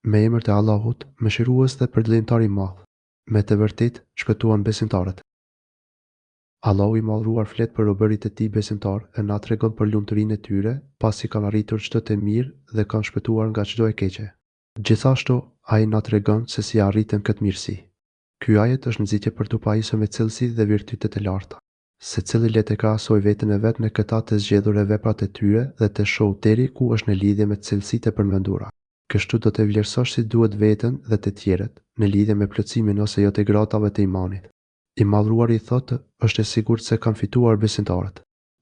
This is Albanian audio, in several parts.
Me emër të Allahut, mëshirues dhe përdlimtar i madh. Me të vërtetë shpëtuan besimtarët. Allahu i madhruar flet për robërit e tij besimtar e na tregon për lumturinë e tyre, pasi kanë arritur çdo të mirë dhe kanë shpëtuar nga çdo e keqe. Gjithashtu, ai na tregon se si arritën këtë mirësi. Ky ajet është nxitje për t'u pajisur me cilësitë dhe virtytet e larta. Secili le të krahasoj veten e vet me këta të zgjedhur e veprat e tyre dhe të shohë deri ku është në lidhje me cilësitë e përmendura. Kështu do të vlerësosh si duhet veten dhe të tjerët në lidhje me plotësimin ose jo të gradave të imanit. I madhruari thotë, është e sigurt se kanë fituar besimtarët.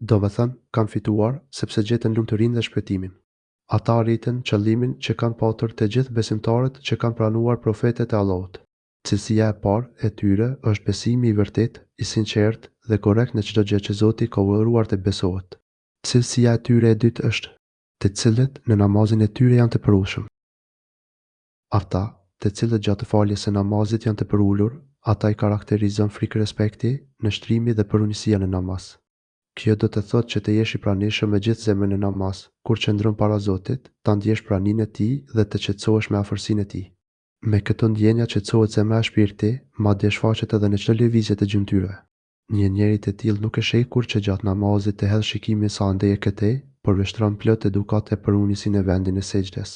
Do të thënë, kanë fituar sepse gjetën lumturinë dhe shpëtimin. Ata arritën qëllimin që kanë patur të gjithë besimtarët që kanë pranuar profetet e Allahut. Cilësia e parë e tyre është besimi i vërtet, i sinqert dhe korrekt në çdo gjë që Zoti ka urdhëruar të besohet. Cilësia e tyre e dytë është, të cilët në namazin e tyre janë të përulshëm. Ata, të cilët gjatë faljes së namazit janë të përulur, ata i karakterizon frikë respekti, nështrimi dhe përunësia në namaz. Kjo do të thotë që të jesh i pranishëm me gjithë zemrën në namaz, kur qëndron para Zotit, ta ndjesh praninë e Tij dhe të qetësohesh me afërsinë e Tij. Me këto ndjenja qetësohet zemra e shpirti, madje shfaqet edhe në çdo lëvizje të gjymtyrëve. Një njeri të tillë nuk e sheh kur që gjatë namazit të hedh shikimin sa ndej e këtej, por vështron plot edukat e përunisin e vendin e sejdës.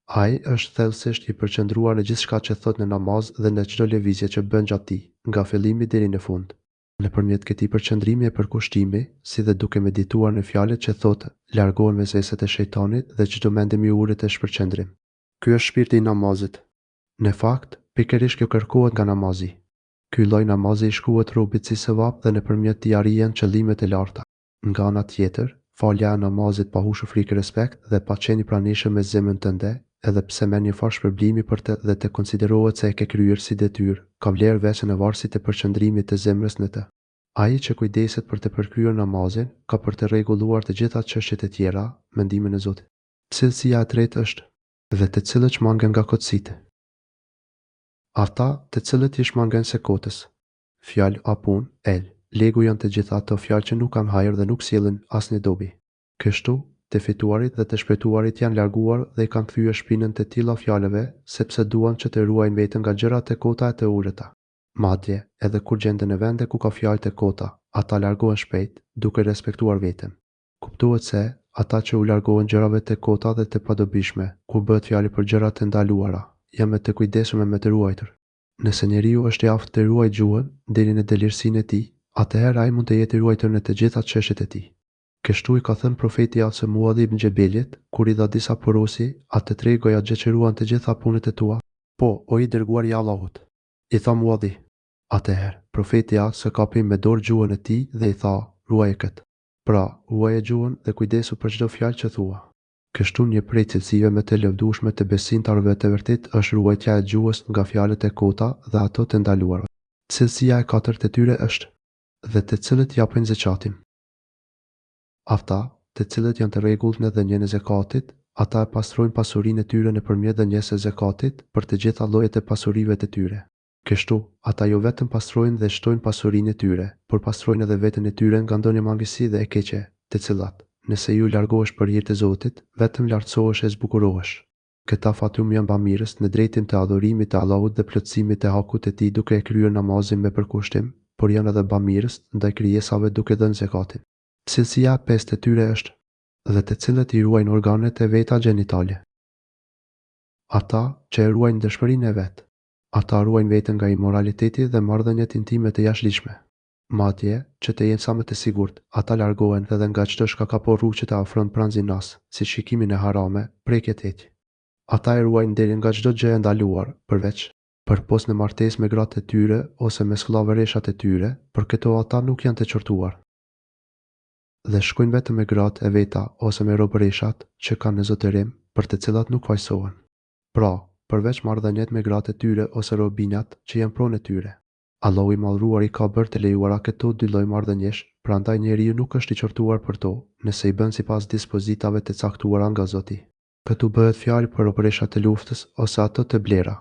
Ai është thellësisht i përqendruar në gjithçka që thot në namaz dhe në çdo lëvizje që bën gjatë tij, nga fillimi deri në fund. Nëpërmjet këtij përqendrimi e përkushtimi, si dhe duke medituar në fjalët që thotë, largohen vezveset e shejtanit dhe çdo mendim i urrit është përqendrim. Ky është shpirti i namazit. Në fakt, pikërisht kjo kërkohet nga namazi. Ky lloj namazi i shkruhet robit si sevap dhe nëpërmjet tij arrihen qëllimet e larta. Nga ana tjetër, falja e namazit pa hushur frikë respekt dhe pa qenë i pranishëm me zemrën tënde, edhe pse merr një farë shpërblimi për të dhe të konsiderohet se e ke kryer si detyrë, ka vlerë veçën e varësi të përqendrimit të zemrës në të. Ai që kujdeset për të përkryer namazin, ka për të rregulluar të gjitha çështjet e tjera, mendimin e Zotit. Cilësia e tretë është, dhe të cilët shmangen nga kotësitë. Ata të cilët i shmangen se kotës. Fjalë a punë, legu janë të gjitha ato fjalë që nuk kanë hajër dhe nuk sjellin asnjë dobi. Kështu, të fituarit dhe të shpëtuarit janë larguar dhe i kanë kthyer shpinën të tilla fjalëve, sepse duan që të ruajnë veten nga gjërat e kota e të urrëta. Madje, edhe kur gjenden në vende ku ka fjalë të kota, ata largohen shpejt, duke respektuar veten. Kuptohet se ata që u largohen gjërave të kota dhe të padobishme, kur bëhet fjalë për gjërat të ndaluara, janë me të kujdesshëm e me të ruajtur. Nëse njeriu është i aftë të ruajë gjuhën deri në delirsinë e tij, atëherë ai mund të jetë i ruajtur në të gjitha çështjet e tij. Kështu i ka thënë profeti Asa Muadh ibn Xhebelit, kur i dha disa porosi, atë tregoja gjë që ruan të gjitha punët e tua. Po, o i dërguari i Allahut, i tha Muadhi. Atëherë, profeti Asa kapi me dorë gjuhën e tij dhe i tha, ruaje këtë. Pra, ruaje gjuhën dhe kujdesu për çdo fjalë që thua. Kështu një prej cilësive më të lëvdueshme të besimtarëve të vërtet është ruajtja e gjuhës nga fjalët e kota dhe ato të ndaluara. Cilësia e katërt e tyre është, dhe të cilët japin zakatin. Ata, të cilët janë të rregullt në dhënien e zakatit, ata e pastrojnë pasurinë e tyre nëpërmjet dhënies së zakatit për të gjitha llojet e pasurive të tyre. Kështu, ata jo vetëm pastrojnë dhe shtojnë pasurinë e tyre, por pastrojnë edhe veten e tyre nga ndonjë mangësi dhe e keqe, të cilat, nëse ju largohesh për hir të Zotit, vetëm lartësohesh e zbukurohesh. Këta fatum janë bamirës në drejtim të adhurimit të Allahut dhe plotësimit të hakut të tij duke e kryer namazin me përkushtim, por janë edhe bamirës ndaj krijesave duke dhënë zakatin. Cilësia e pestë e tyre është, dhe të cilët i ruajnë organet e veta gjenitale. Ata që e ruajnë dëshmërinë e vet. Ata ruajnë veten nga imoraliteti dhe marrëdhëniet intime të jashtëligjshme. Madje, që të jenë sa më të sigurt, ata largohen edhe nga çdo shkakapor rrugë që të afron pranë zinas, si shikimin e harame, prekjet e tij. Ata e ruajnë deri nga çdo gjë e ndaluar, përveç përpos në martesë me gratë e tyre ose me skllavëreshat e tyre, por këto ata nuk janë të qortuar. Dhe shkojnë vetëm me gratë e veta ose me robëreshat që kanë në zotërim, për të cilat nuk fajsohen. Pra, përveç marrëdhëniet me gratë e tyre ose robinjat që janë pronë e tyre. Allahu i madhruar i ka bërë të lejuara këto dy lloj marrëdhëniesh, prandaj njeriu nuk është i qortuar për to, nëse i bën sipas dispozitave të caktuara nga Zoti. Këtu bëhet fjalë për robëreshat e luftës ose ato të blera.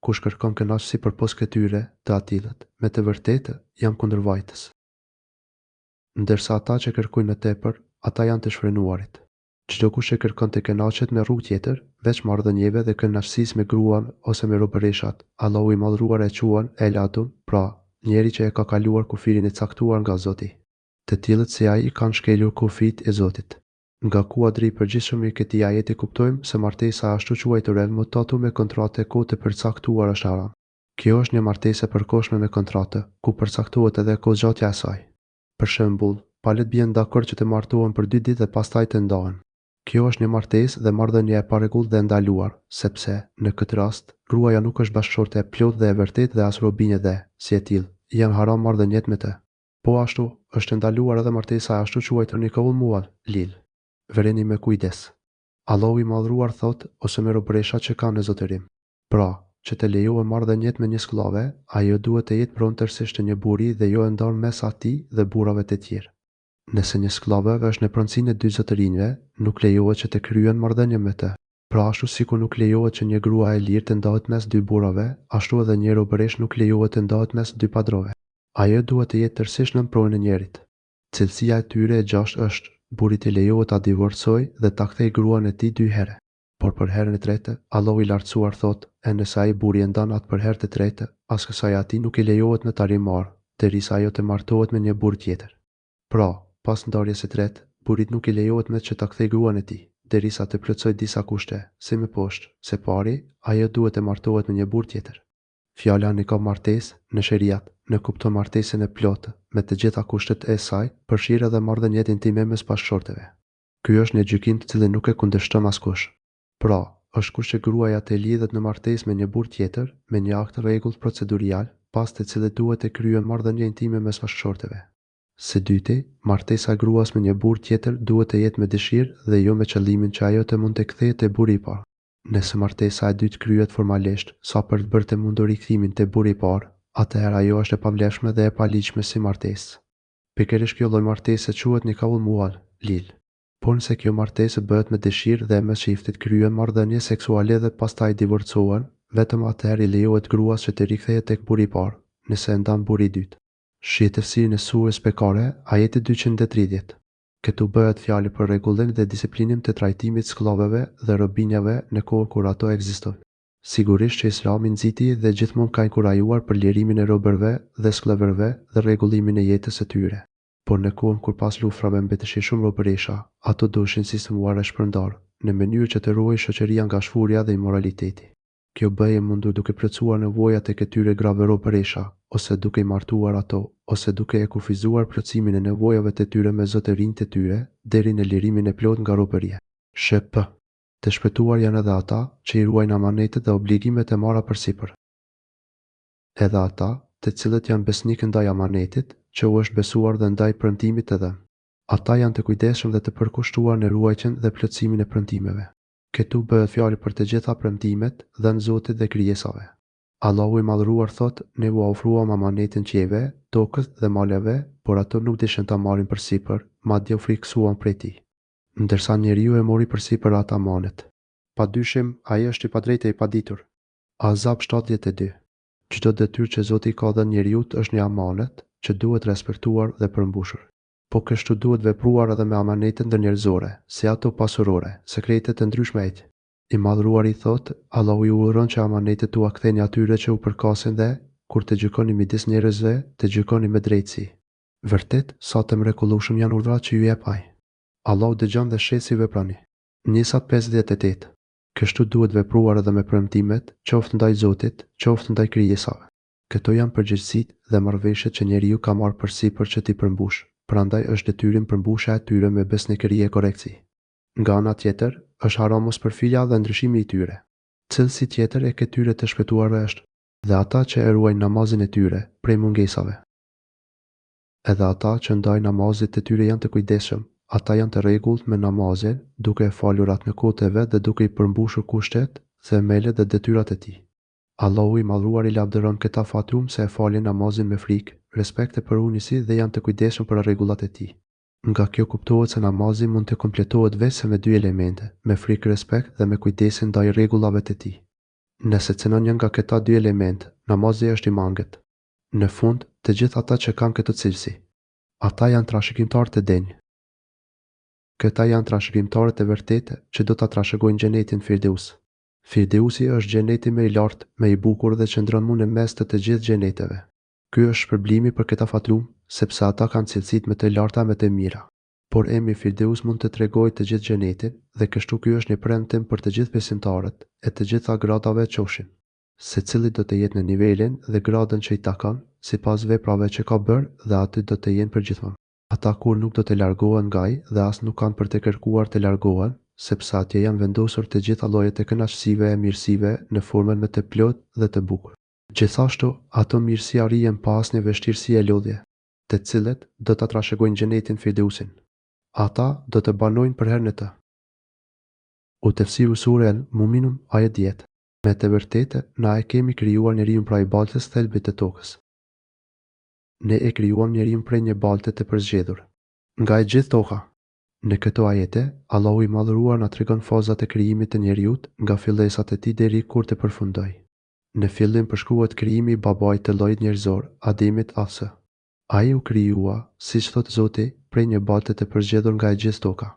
Kush kërkon kënaqësi përpos këtyre, të atillët, me të vërtetë janë kundërvajtës. Ndërsa ata që kërkojnë më tepër, ata janë të shfrenuarit. Çdo kush që kërkon të kënaqet me rrugë tjetër, veç marrëdhënieve dhe kënaqësisë me gruan ose me robëreshat, Allahu i Madhëruar e quan El Adun, pra, njeri që e ka kaluar kufirin e caktuar nga Zoti. Të tillët si ai kanë shkelur kufit e Zotit. Nga kuadri i përgjithshëm i këtij ajeti kuptojmë se martesa ashtu quajtur el mutatu me kontratë kohë të përcaktuar është haram. Kjo është një martesë e përkohshme me kontratë, ku përcaktohet edhe kohëgjatja e saj. Për shembull, palët bien dakord që të martohen për 2 ditë dhe pastaj të ndahen. Kjo është një martesë dhe marrëdhënie e parregullt dhe ndaluar, sepse, në këtë rast, gruaja nuk është bashkëshorte e plotë dhe e vërtetë dhe as robinje dhe, si e tillë, janë haram marrëdhëniet me të. Po ashtu, është ndaluar edhe martesa ashtu quajtur nikahul muall, lil. Vereni me kujdes. Allahu i Madhëruar thot ose me robëreshat që kanë në zotërim. Pra, që të lejohet marrëdhëniet me një skllave, ajo duhet të jetë pronëtërsisht një buri dhe jo e ndarë mes atij dhe burrave të tjerë. Nëse një skllave është në pronësinë e 2 zotërinjve, nuk lejohet që të kryen marrëdhënie me të. Pra ashtu sikur nuk lejohet që një grua e lirë të ndahet mes 2 burrave, ashtu edhe një robëresh nuk lejohet të ndahet mes 2 padrove. Ajo duhet të jetë tërësisht nën pronën e njerit. Cilësia e tyre e 6 është: burit i lejohet ta divorcojë dhe ta kthejë gruan e tij 2 herë. Por për herën e tretë, Allahu i lartësuar thot: "E nëse ai buri e ndan atë për herë të tretë, as kësaj atij nuk i lejohet në ta rimarrë, derisa ajo të martohet me një burr tjetër." Pra, pas ndarjes së tretë, burit nuk i lejohet me që ta kthejë gruan e tij, derisa të plotësojë disa kushte, si më poshtë, se pari, ajo duhet të martohet me një burr tjetër. Fjala nikah martesë në sheriat, në kupton martesën e plotë, me të gjitha kushtet e saj, përfshirë edhe marrëdhëniet intime mes bashkëshorteve. Ky është një gjykim të cilin nuk e kundërshton askush. Pra, është kur që gruaja të lidhet në martesë me një burr tjetër, me një akt rregullt procedurial, pas të cilit duhet të kryen marrëdhënie intime mes bashkëshorteve. Së dyti, martesa e gruas me një burr tjetër duhet të jetë me dëshirë dhe jo me qëllimin që ajo të mund të kthehet te burri i parë. Nëse martesa e dytë kryhet formalisht, sa për të bërë të mundur rikthimin te burri i parë, atëherë ajo është e pavlefshme dhe e paligjshme si martesë. Pikërisht kjo lloj martese quhet nikahul muall, lil. Por nëse kjo martesë bëhet me dëshirë dhe me çiftit kryen marrëdhënie seksuale dhe pastaj divorcohen, vetëm atëherë i lejohet gruas që të rikthehet tek burri i parë, nëse e ndan burri i dytë. Shi tefsirin e surës Bekare, ajeti 230. Këtu bëhet fjalë për rregullim dhe disiplinim të trajtimit sklaveve dhe robinjave në kohë kur ato ekzistojnë. Sigurisht që Islami nxiti dhe gjithmonë ka inkurajuar për lirimin e robërve dhe sklavërve dhe rregullimin e jetës së tyre. Por në kohën kur pas luftrave mbeteshin shumë robëresha, ato doshin sistemuar e shpërndar, në mënyrë që të ruajë shoqëria nga shfurja dhe immoraliteti. Kjo bëje mundur duke plotësuar nevojat e këtyre grave robëresha, ose duke i martuar ato, ose duke e kufizuar plotësimin e nevojave të tyre me zotërinjtë e tyre, deri në lirimin e plot nga robëria. Shp. Të shpëtuar janë edhe ata që i ruajnë amanetet dhe obligimet e marra përsipër. Edhe ata, të cilët janë besnikë ndaj amanetit, që u është besuar dhe ndaj premtimit të dhënë. Ata janë të kujdesshëm dhe të përkushtuar në ruajtjen dhe plotësimin e premtimeve. Këtu bëhet fjalë për të gjitha premtimet dhënë Zotit dhe krijesave. Allahu i Madhëruar thot: "Ne u ofruam amanetin qiejve, tokës dhe maleve, por ato nuk dishin ta marrin përsipër, madje u frikësuan prej tij. Ndërsa njeriu e mori përsipër atë amanet. Padyshim, ai është i padrejtë e i paditur." Azab 72. Çdo detyrë që Zoti ka dhënë njeriut është një amanet që duhet respektuar dhe përmbushur. Po kështu duhet vepruar edhe me amanetet ndërnjerëzore, si ato pasurore, sekretet e ndryshme. I Madhëruari thot: "Allahu ju urdhëron që amanetet t'u ktheni atyre që u përkasin dhe, kur të gjykoni midis njerëzve, të gjykoni me drejtësi." Vërtet, sa të mrekullueshëm janë urdhrat që ju jep ai. Allahu dëgjon dhe sheh si veprani. Nisa 58. Kështu duhet vepruar edhe me premtimet, qoftë ndaj Zotit, qoftë ndaj krijesave. Këto janë përgjegjësitë dhe marrëveshjet që njeriu ka marrë përsipër që t'i përmbush, prandaj është detyrim përmbushja e tyre me besnikëri e korrektësi. Nga ana tjetër, është haram mospërfilja dhe ndryshimi i tyre. Cilësi tjetër e këtyre të shpëtuarve është dhe ata që e ruajnë namazin e tyre prej mungesave. Edhe ata që ndaj namazit të tyre janë të kujdesshëm, ata janë të rregullt me namazin, duke e falur atë në kohët e vet dhe duke i përmbushur kushtet, themelet dhe detyrat e tij. Allahu i Madhëruar i lavdëron këta fatum se e falin namazin me frikë, respekt e përunjësi dhe janë të kujdesshëm për rregullat e tij. Nga kjo kuptohet se namazi mund të kompletohet vetëm me 2 elemente, me frikë respekt dhe me kujdesin ndaj rregullave të tij. Nëse cënon një nga këta 2 elemente, namazi është i mangët. Në fund, të gjithë ata që kanë këtë cilësi, ata janë trashëgimtar të denjë. Këta janë trashëgimtarët e vërtetë që do ta trashëgojnë xhenetin Firdeus. Firdeusi është xheneti më i lartë, më i bukur dhe qëndron në mes të gjithë xheneteve. Ky është shpërblimi për këta fatlum, sepse ata kanë cilësitë më të larta më të mira. Por emri Firdeus mund të tregojë të gjithë xhenetin dhe kështu ky është një premtim për të gjithë besimtarët e të gjitha gradave qofshin. Secili do të jetë në nivelin dhe gradën që i takon, sipas veprave që ka bërë dhe aty do të jenë përgjithmonë. Ata kur nuk do të largohen nga ai dhe as nuk kanë për të kërkuar të largohen, sepse atje janë vendosur të gjitha llojet e kënaqësive e mirësive në formën më të plotë dhe të bukur. Gjithashtu, ato mirësi arrijen pas një vështirësi e lodhje, të cilët do ta trashëgojnë xhenetin Firdeusin. Ata do të banojnë për herën e të. U tefsiru sure Al-Muminun ajet 10. Me të vërtetë, na e kemi krijuar njeriun prej baltës thelbit të tokës. Ne e krijuam njeriun prej një balte të përzgjedhur nga e gjithë toka. Në këto ajete, Allahu i madhëruar na tregon fazat e krijimit të njeriut nga fillesat e tij deri kur të përfundoi. Në fillim përshkruhet krijimi i babait të llojit njerëzor, Ademit a.s. Ai u krijua, siç thot Zoti, prej një balte të përzgjedhur nga e gjithë toka.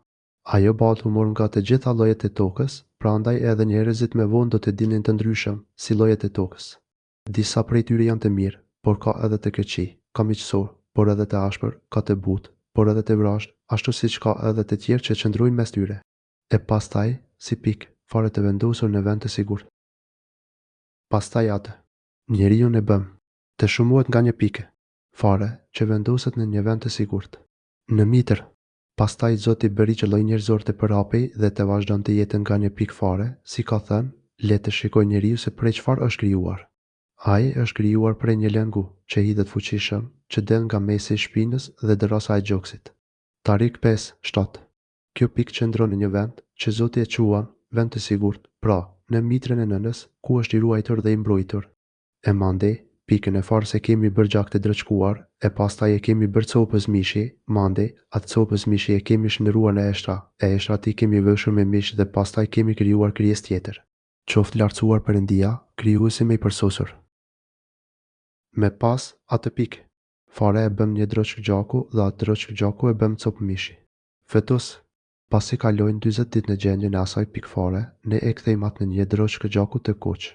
Ajo baltë u mor nga të gjitha llojet e tokës, prandaj edhe njerëzit me vonë do të dinin të ndryshëm, si llojet e tokës. Disa prej tyre janë të mirë, por ka edhe të keqi, ka miqësor, por edhe të ashpër, ka të butë, por edhe të vrasht, ashtu siç ka edhe të tjerë që qëndrojnë mes tyre. E pastaj, si pikë, fare të vendosur në vend të sigurt. Pastaj atë, njeriu e bëm, të shumohet nga një pikë, fare që vendoset në një vend të sigurt. Në mitër, pastaj Zoti bëri që lloji njerëzor të përhapej dhe të vazhdonte jetën nga një pikë fare, si ka thënë, le të shikojë njeriu se prej çfarë është krijuar. Ai është krijuar prej një lëngu që hidhet fuqishëm, që del nga mesi i shpinës dhe derasa e gjoksit. Tarik 5:7. Kjo pikë qëndron në një vend që Zoti e quan vend të sigurt, pra, në mitrën e nënës, ku është i ruajtur dhe i mbrojtur. E mandej, pikën e farë se kemi bërë gjak të drejtshkuar, e pastaj e kemi bërë copës mishi, mandej, atë copës mishi e kemi shndëruar në eshtra, e eshtra ti kemi vëshur me mish dhe pastaj kemi krijuar krijesë tjetër. Qoftë lartësuar Perëndia, krijuesi më i përsosur. Me pas atë pikë, fare e bëm një droçk gjaku dhe atë droçk gjaku e bëm copë mishi. Fetus, pasi kalojnë 40 ditë në gjendjen e asaj pikë fare, ne e kthejmë atë në një droçk gjaku të kuq.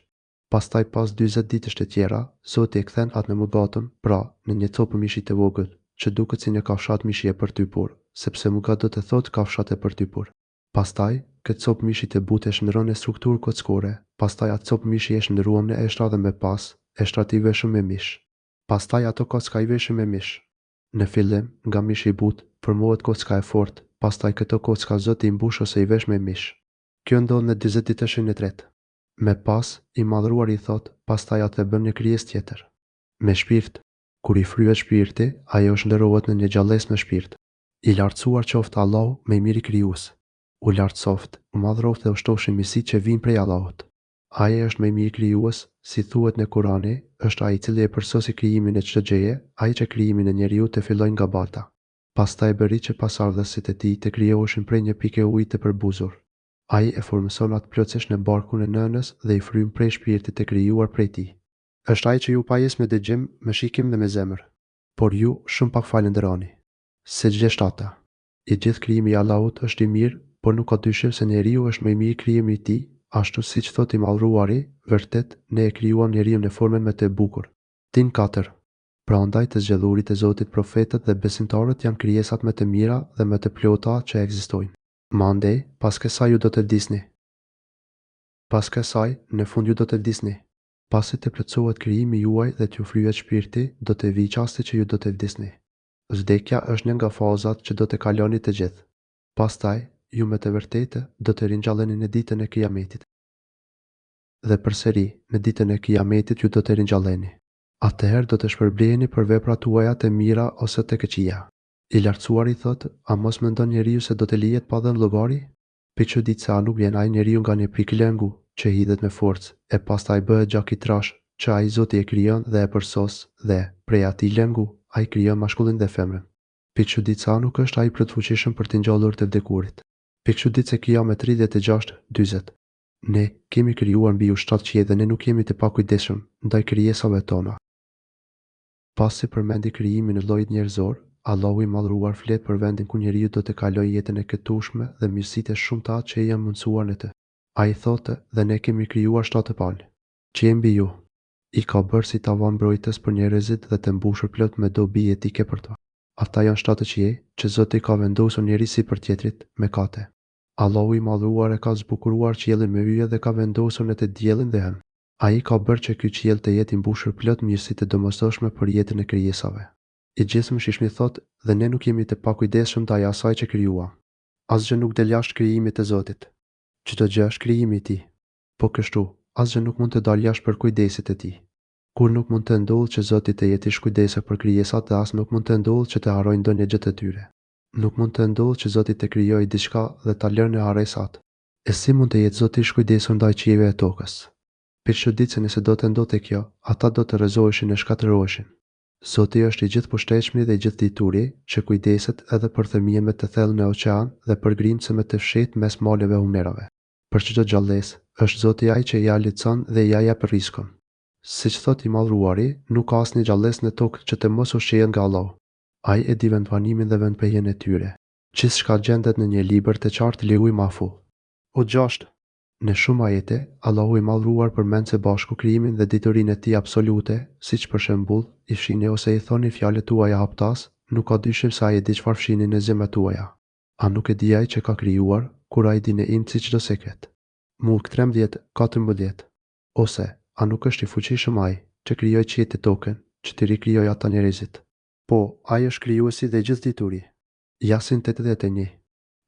Pastaj pas 40 ditësh të tjera, Zoti e kthen atë në mugatën, pra në një copë mishi të vogël, që duket si një kafshat mishi e përtypur, sepse mugat do të thotë kafshat e përtypur. Pastaj, këtë copë mishi të butë e shndërron në strukturë kockore, pastaj atë copë mishi e shndëruam në eshtra dhe me pas, eshtrat i veshëm me mish. Pastaj ato kocka i veshëm me mish. Në fillim, nga mishi i butë, formohet kocka e fortë, pastaj këto kocka Zoti i mbush ose i vesh me mish. Kjo ndodh në 40 ditëshin e tretë. Me pas, i madhruar i thot, pastaj atë e bën një krijesë tjetër. Me shpirt, kur i fryhet shpirti, ajo shndërrohet në një gjallësë me shpirt. I lartësuar qoftë Allahu, më i miri krijues. U lartësoft, u madhroft dhe u shtofshin mirësitë që vijnë prej Allahut. Ai është më i miri krijues, si thuhet në Kurani, është ai i cili e përsosi krijimin e çdo gjëje, ai që krijimin e njeriu të filloi nga bata. Pastaj bëri që pasardhësit e tij të krijoheshin prej një pike uji të përbuzur. Ai e formëson atë plotësisht në barkun e nënës dhe i frym prej shpirtit të krijuar prej tij. Është ai që ju pajes me dëgjim, me shikim dhe me zemër, por ju shumë pak falënderoni. Sejdë 7. I gjithë krijimi i Allahut është i mirë, por nuk ka dyshim se njeriu është më i miri krijimi i tij, ashtu siç thotë i madhruari, vërtet ne e krijuam njeriu në formën më të bukur. Tin 4. Prandaj të zgjedhurit e Zotit profetët dhe besimtarët janë krijesat më të mira dhe më të plota që ekzistojnë. Mandej, pas kësaj ju do të vdisni. Pas kësaj, në fund ju do të vdisni. Pasi të plotësohet krijimi juaj dhe t'ju fryhet shpirti, do të vijë çasti që ju do të vdisni. Vdekja është një nga fazat që do të kaloni të gjithë. Pastaj, ju me të vërtetë do të ringjalleni në ditën e Kiametit. Dhe përsëri, në ditën e Kiametit ju do të ringjalleni. Atëherë do të shpërbleheni për veprat tuaja të mira ose të këqija. I lartësuari thotë, a mos mendon njeriu se do të lihet pa dhënë llogari? Piçudit se a nuk vjen ai njeriu nga një pikë lëngu që hidhet me forcë, e pastaj bëhet gjak i trash, që ai Zoti e krijon dhe e përsos, dhe prej atij lëngu ai krijon mashkullin dhe femrën. Piçudit se a nuk është ai plotfuqishëm për të ngjallur të vdekurit. Piçudit se Kiamet 36:40. Ne kemi krijuar mbi ushtat qiell dhe ne nuk jemi të pakujdesshëm ndaj krijesave tona. Pasi përmendi krijimin e llojit njerëzor, Allahu i madhruar flet për vendin ku njeriu do të kalojë jetën e këtushme dhe mirësitë e shumta që i janë mundsuar në të. Ai thotë, dhe ne kemi krijuar shtatë palë, që e mbi ju. I ka bërë si tavan mbrojtës për njerëzit dhe të mbushur plot me dobi etike për to. Ata janë shtatë qiej që Zoti ka vendosur njeri si për tjetrit me kate. Allahu i madhruar e ka zbukuruar qiellin me yje dhe ka vendosur në të diellin dhe hën. Ai ka bërë që ky qiell të jetë i mbushur plot mirësi të domosdoshme për jetën e krijesave. I gjithësëm shishmi thotë, dhe ne nuk jemi të pakujdesshëm ndaj asaj që krijuam. Asgjë nuk del jashtë krijimit të Zotit. Çdo gjë është krijimi i Tij. Po kështu, asgjë nuk mund të dalë jashtë për kujdesit e Tij. Kur nuk mund të ndodhë që Zoti të jetë i shkujdesur për krijesat dhe as nuk mund të ndodhë që të harrojë ndonjë gjë të tyre. Nuk mund të ndodhë që Zoti të krijojë diçka dhe ta lërë në harresat. E si mund të jetë Zoti i shkujdesur ndaj qiejve e tokës? Për çuditse nëse do të ndodhte kjo, ata do të rrezoheshin e shkatërroheshin. Zoti është i gjithëposhtetshëm dhe i gjithdituri, që kujdeset edhe për thëmiemet të thellë në oqean dhe për grimcëmet të fshehtë mes maleve hunerave. Për çdo gjallësë, është Zoti ai që ja lehtëson dhe ja jep rrezikun. Siç thot i madhruari, nuk ka asnjë gjallësë në tokë që të mos ushqehet nga Allahu. Ai e di vendvanimin dhe vendpejjen e tyre. Gjithçka gjendet në një libër të qartë Lehuj Mahfuz. O 6. Në shumë ajete, Allahu i madhruar përmend së bashku krijimin dhe diturinë e Tij absolute, siç për shembull, i fshini ose i thoni fjalët tuaja haptas, nuk ka dyshim se ai e di çfarë fshini në zemrat tuaja. A nuk e di ai që ka krijuar, kur ai di në imci çdo sekret. Mulk 13:14. Ose, a nuk është i fuqishëm ai, që krijoi qiejt e tokën, që të rikrijojë ata njerëzit? Po, ai është krijuesi dhe gjithdituri. Yasin 81.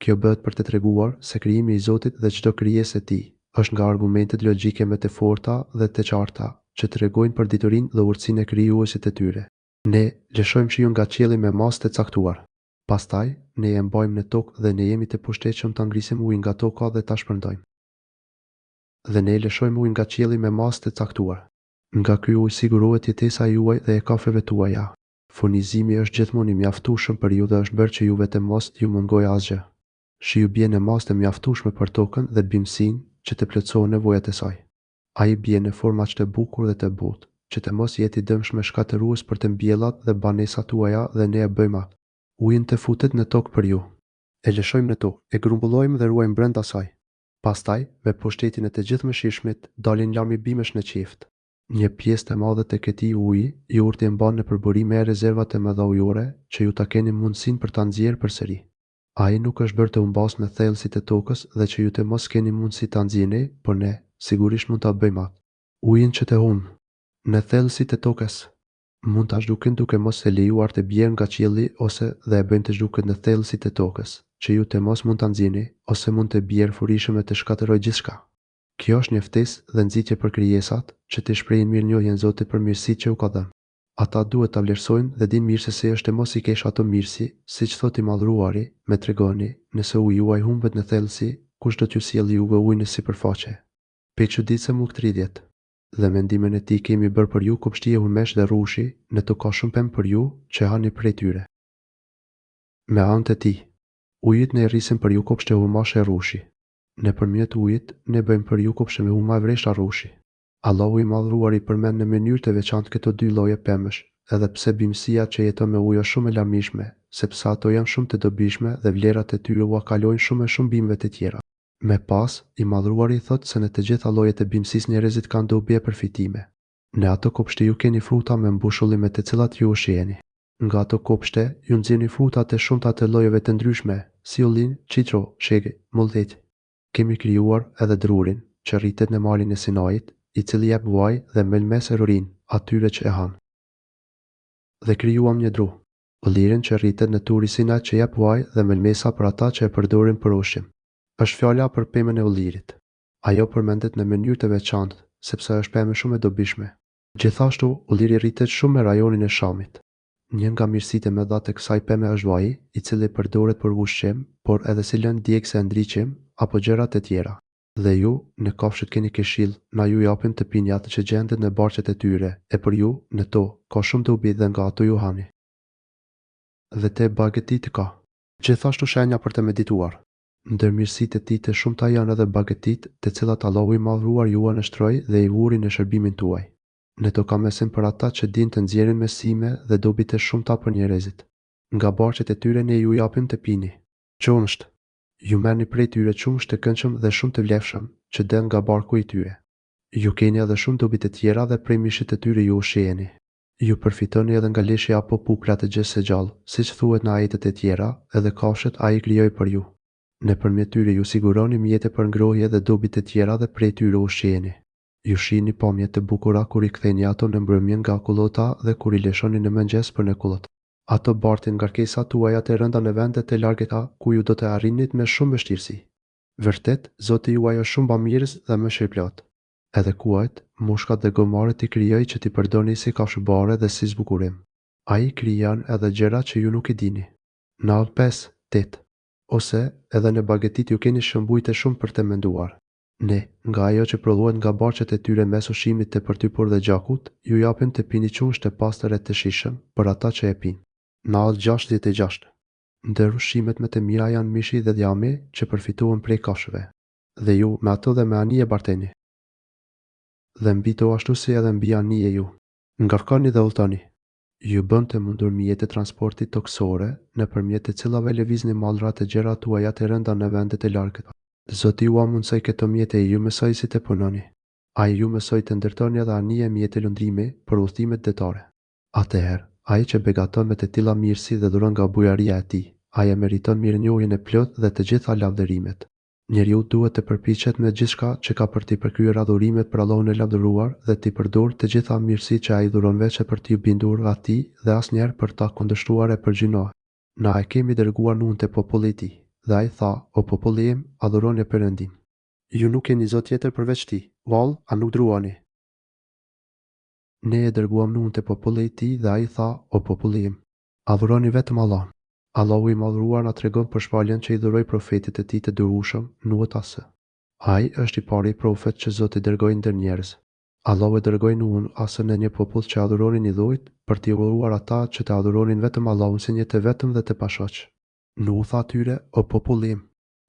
Kjo bëhet për të treguar se krijimi i Zotit dhe çdo krijesë e Tij është nga argumentet logjike më të forta dhe të qarta që tregojnë për diturinë dhe urtësinë e krijuesit të tyre. Ne lëshojmë shiun nga qielli me masë të caktuar. Pastaj, ne e mbajmë në tokë dhe ne jemi të pushtetshëm ta ngrisim ujin nga toka dhe ta shpërndajmë. Dhe ne lëshojmë ujin nga qielli me masë të caktuar. Nga ky ujë sigurohet jetesa juaj dhe e kafeve tuaja. Furnizimi është gjithmonë i mjaftueshëm për ju dhe është bërë që juve të mos ju mungojë asgjë. Shiu bie në masë të mjaftueshme për tokën dhe bimësinë që të plotësojë nevojat e saj. Ai bie në forma të bukur dhe të butë, që të mos jetë i dëmshëm e shkatërues për të mbjellat dhe banesat tuaja dhe ne e bëjmë atë. Ujin të futet në tokë për ju. E lëshojmë në tokë, e grumbullojmë dhe ruajmë brenda saj. Pastaj, me pushtetin e të gjithëmshirshmit, dalin larmibimesh në qift. Një pjesë të madhe të këtij uji ju urtë mban në përburim me rezervat e mëdha ujore që ju ta keni mundësinë për ta nxjerrë përsëri. Ai nuk është bërë të humbas në thellësitë e tokës dhe që ju të mos keni mundësi ta nxjini, por ne sigurisht mund ta bëjmë atë. Ujin që të humb në thellësitë e tokës mund ta zhduken duke mos e lejuar të bjerë nga qielli ose dhe e bëjmë të zhduket në thellësitë e tokës, që ju të mos mund ta nxjini ose mund të bjerë furishëm e të shkatërrojë gjithçka. Kjo është një ftesë dhe nxitje për krijesat që të shprehin mirënjohjen Zotit për mirësitë që u ka dhënë. Ata duhet ta vlerësojnë dhe dinë mirë se si është të mos i kesh ato mirësi, siç thotë i madhruari, me tregoni, nëse uji juaj humbet në thellësi, kush do t'ju sjellë juve ujë në sipërfaqe? Pe çuditse Mulk 30. Dhe mendimin e Tij kemi bërë për ju kopshtie hulmesh dhe rrushi, në to ka shumë pemë për ju që hani prej tyre. Me anë të Tij, ujit ne rrisim për ju kopshte hulmash e rrushi. Nëpërmjet ujit, ne bëjmë për ju kopshte me hulma vresha rrushi. Allahu i madhruar i përmend në mënyrë të veçantë këto dy lloje pemësh, edhe pse bimësia që jeton me ujë është shumë e larmishme, sepse ato janë shumë të dobishme dhe vlerat e tyre u kalojnë shumë e shumë bimëve të tjera. Me pas, i madhruari thotë se në të gjitha llojet e bimësisë njerëzit kanë dobi e përfitime. Në ato kopshte ju keni fruta me mbushullim me të cilat ju ushqeni. Nga ato kopshte ju nxjerrni fruta të shumta të llojeve të ndryshme, si ullin, qitro, shege, mullet. Kemi krijuar edhe drurin, që rritet në malin e Sinait, i cili jep vaj dhe melmes e rorin atyre që e han. Dhe krijuam një dru, ullirin që rritet në turi Sinait që jep vaj dhe melmesa për ata që e përdorin për ushqim. Është fjala për pemën e ullirit. Ajo përmendet në mënyrë të veçantë, sepse është pemë shumë e dobishme. Gjithashtu, ulliri rritet shumë në rajonin e Shamit. Një nga mirësitë më dha të kësaj peme është vaji, i cili përdoret për ushqim, por edhe si lëndë djegëse e ndriqim apo gjëra të tjera. Dhe ju, në kafshët keni këshill, na ju japim të pini atë që gjendet në barqet e tyre, e për ju, në to, ka shumë dobi dhe nga ato ju hani. Dhe te bagetit ka. Gjithashtu shenja për të medituar. Ndër mirësitë e Tij të shumta janë edhe bagetit, të cilat Allahu i madhruar ju anështroi dhe i uri në shërbimin tuaj. Ne to ka mesim për ata që din të nxjerrin mesime dhe dobi të shumta për njerëzit. Nga barqet e tyre ne ju japim të pini. Qonësht, ju merrni prej tyre qumësht të këndshëm dhe shumë të vlefshëm, që del nga barku i tyre. Ju keni edhe shumë dobi të tjera dhe prej mishit të tyre ju ushqeni. Ju përfitoni edhe nga leshja apo puklat e gjës së gjallë, siç thuhet në ajetet e tjera, edhe kafshët ai krijoi për ju. Nëpërmjet tyre ju siguroni mjete për ngrohje dhe dobi të tjera dhe prej tyre ushqeni. Ju shihni pamje të bukura kur i ktheni ato në mbrëmje nga kullota dhe kur i lëshoni në mëngjes për në kullot. Ato bartin ngarkesat tuaja të rënda në vendet e largëta ku ju do të arrinit me shumë vështirësi. Vërtet, Zoti juaj është shumë bamirës dhe mëshirëplot. Edhe kuajt, mushkat dhe gomarët i krijoi që t'i përdorni si kafshëbare dhe si zbukurim. Ai krijon edhe gjëra që ju nuk i dini. Nall 5:8. Ose edhe në bagetit ju keni shëmbujtë shumë për të menduar. Ne, nga ajo që prodhohet nga barqet e tyre mes ushqimit të përtypur dhe gjakut, ju japim të pini qumësht të pastër e të shijshëm për ata që e pinë. Nall 66. Ndër ushqimet më të mira janë mishi dhe djami që përfituan prej kafshëve. Dhe ju me ato dhe me anije barteni. Dhe mbi to ashtu si edhe mbi anije ju. Ngarkoni dhe udhtoni. Ju bën të mundur mjete transportit toksore nëpërmjet të cilave lëvizni mallrat e gjërat tuaja të rënda në vendet e largëta. Zoti ju mundsoi këto mjete e ju mësoi si të punoni. Ai ju mësoi të ndërtoni edhe anije mjete lundrimi për udhëtimet detare. Atëherë, ai që begaton me të tilla mirësi dhe dhuron nga bujaria e tij, ai e meriton mirënjohjen e plot dhe të gjitha lavdërimet. Njeriu duhet të përpiqet me gjithçka që ka për t'i përkryer adhurimet për Allahun e lavdëruar dhe t'i përdorë të gjitha mirësitë që ai dhuron veç për t'i bindur atij dhe asnjëherë për ta kundërshtuar e për gjinohe. Na e kemi dërguar Nuhun te populli i tij, dhe ai tha: "O populli im, adhuroni Perëndin. Ju nuk keni zot tjetër përveç tij. Vallë, a nuk druani?" Ne e dërguam Nuhun te populli i tij dhe ai tha: "O populli im, adhuroni vetëm Allahun." Allahu i madhruar na tregon për shpalljen që i dhuroi profetit e tij të dërueshëm, Nuhut as. Ai është i pari profet që Zoti dërgoi ndër njerëz. Allahu e dërgoi Nuhun as në një popull që adhuronin idhujt, për t'i uruar ata që të adhuronin vetëm Allahun si një të vetëm dhe të pashoq. Nuhu tha atyre: "O populli im,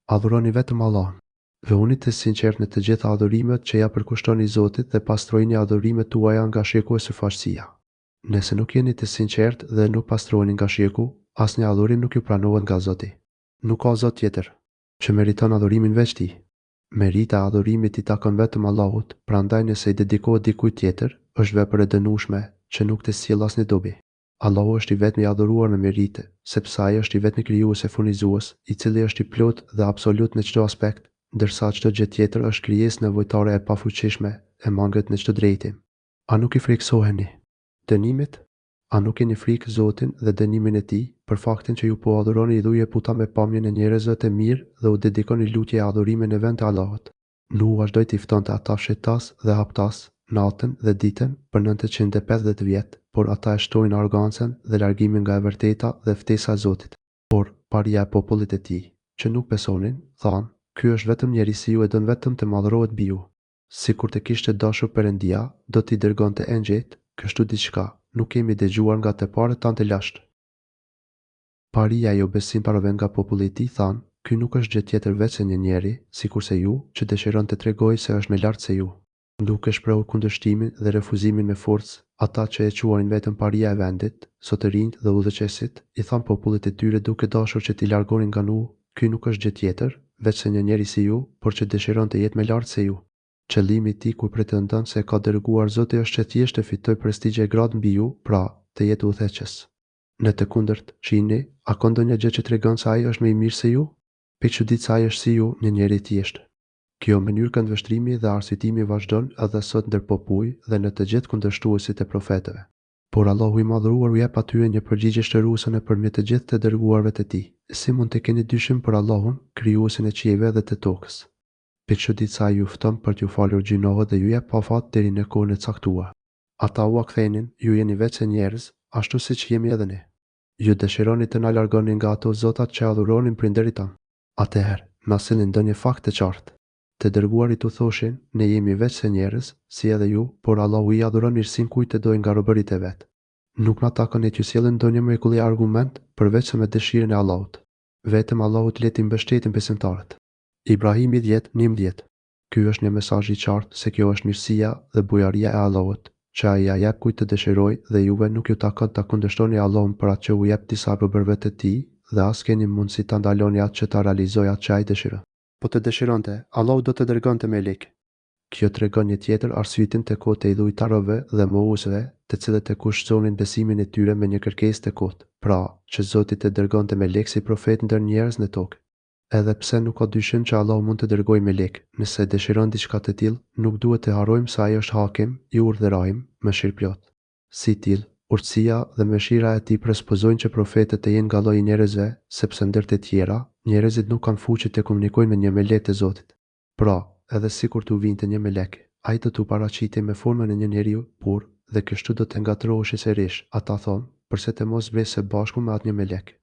adhuroni vetëm Allahun. Dhe uni të sinqert në të gjitha adhurimet që ja përkushtoni Zotit dhe pastrojini adhurimet tuaja nga shirku e syfaqësia. Nëse nuk jeni të sinqert dhe nuk pastrojeni nga shirku, asnjë adhurim nuk ju pranohet nga Zoti. Nuk ka Zot tjetër që meriton adhurimin veç tij. Merita e adhurimit i takon vetëm Allahut, prandaj nëse i dedikohet dikujt tjetër, është vepër e dënueshme që nuk të sjellë asnjë dobi. Allahu është i vetmi i adhuruar me merite, sepse ai është i vetmi krijues e furnizues, i cili është i plot dhe absolut në çdo aspekt, ndërsa çdo gjë tjetër është krijesë nevojtare e pafuqishme, e mangët në çdo drejtim. A nuk i friksoheni dënimit? A nuk keni frikë Zotin dhe dënimin e tij për faktin që ju po adhuroni idhuje puta me pamjen e njerëzve të mirë dhe u dedikoni lutje e adhurime në vend të Allahut? Nuhu vazhdoi të ftonte ata fshetas dhe haptas, natën dhe ditën për 950 vjet, por ata e shtojnë arrogancën dhe largimin nga e vërteta dhe ftesa e Zotit. Por paria e popullit e tij, që nuk besonin, thanë: "Ky është vetëm njeri si ju e don vetëm të madhrohet mbi ju. Sikur të kishte dashur Perëndia, do t'i dërgonte engjëjt, kështu diçka nuk kemi dëgjuar nga të parët tanë të lashtë." Paria jo besimtarëve nga populli i tij thanë: "Ky nuk është gjë tjetër veç se një njeri, sikurse ju, që dëshiron të tregojë se është më lart se ju." Duke shprehur kundërshtimin dhe refuzimin me forcë, ata që e quajnë vetëm paria e vendit, sotërinjt dhe udhëqesit, i thanë popullit e tyre duke dashur që t'i largonin nga Nuhu: "Ky nuk është gjë tjetër veç se një njeri si ju, por që dëshiron të jetë më lart se ju." Qëllimi i tij kur pretendon se ka dërguar Zoti është që thjesht të fitojë prestigje e gradë mbi ju, pra të jetë udhëheqës. Në të kundërt, shihni, a ka ndonjë gjë që tregon se ai është më i mirë se ju? Pe çudit se ai është si ju, një njeri i thjeshtë. Kjo mënyrë këndvështrimi dhe arsitimi vazhdon edhe sot ndër popull dhe në të gjithë kundërshtuesit e profetëve. Por Allahu i madhruar u jep atyre një përgjigje shëruese nëpërmjet të gjithë të dërguarve të tij. Si mund të keni dyshim për Allahun, krijuesin e qiejve dhe të tokës? Pe çudit se ai ju fton për t'ju falur gjinohet dhe ju jep pafat deri në kohën e caktuar. Ata u kthenin: "Ju jeni veç se njerëz, ashtu siç jemi edhe ne. Ju dëshironi të na largoni nga ato zotat që adhuronin prindërit tanë." Atëherë, na sillni ndonjë fakt të qartë. Të dërguarit u thoshin: "Ne jemi veç se njerëz, si edhe ju, por Allahu i adhuron mirësinë kujt të dojë nga robërit e vet." Nuk na takon ne t'ju sjellim ndonjë mrekulli argument përveç se me dëshirën e Allahut. Vetëm Allahut le t'i mbështetin besimtarët. Ibrahimi 10:11. Ky është një mesazh i qartë se kjo është mirësia dhe bujaria e Allahut, që ai ja jep kujt të dëshiroj dhe juve nuk ju takon ta kundërshtoni Allahun për atë që u jep disa robërve të tij dhe as keni mundësi ta ndaloni atë që ta realizojë atë që ai dëshiron. Po të dëshironte, Allahu do të dërgonte melek. Kjo tregon një tjetër arsyetim të kotë e idhujtarëve dhe mohuesve, të cilët e kushtonin besimin e tyre me një kërkesë të kotë, pra që Zoti të dërgonte melek si profet ndër njerëz në tokë. Edhe pse nuk ka dyshim që Allahu mund të dërgojë melek, nëse dëshiron diçka të tillë, nuk duhet të harrojmë se ai është hakim, i urdhërojmë, mëshirëplot. Si tillë, urtësia dhe mëshira e tij presupozojnë që profetët të jenë nga lloji i njerëzve, sepse ndër të tjera, njerëzit nuk kanë fuqi të komunikojnë me një melek të Zotit. Pra, edhe sikur t'u vinte një melek, ai do t'u paraqitej me formën e një njeriu pur dhe kështu do të ngatroheshë sërish. Ata thonë, përse të mos bëj së bashku me atë një melek.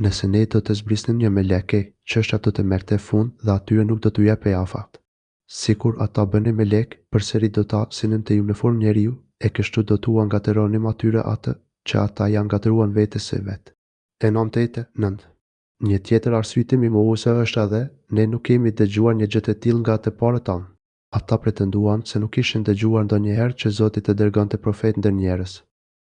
Nëse ne do të zbrisnim një meleke, çështja do të merrte fund dhe atyre nuk do t'u jepej afat. Sikur ata bënin melek, përsëri do ta sinin të ju në formë njeriu, e kështu do t'u angateronim atyre atë që ata janë ngatëruan vetes së vet. E 9. Një tjetër arsyetim i mohuesve është edhe, ne nuk kemi dëgjuar një gjë të tillë nga të parët tanë. Ata pretenduan se nuk kishin dëgjuar ndonjëherë që Zoti të dërgonte profet ndër njerëz.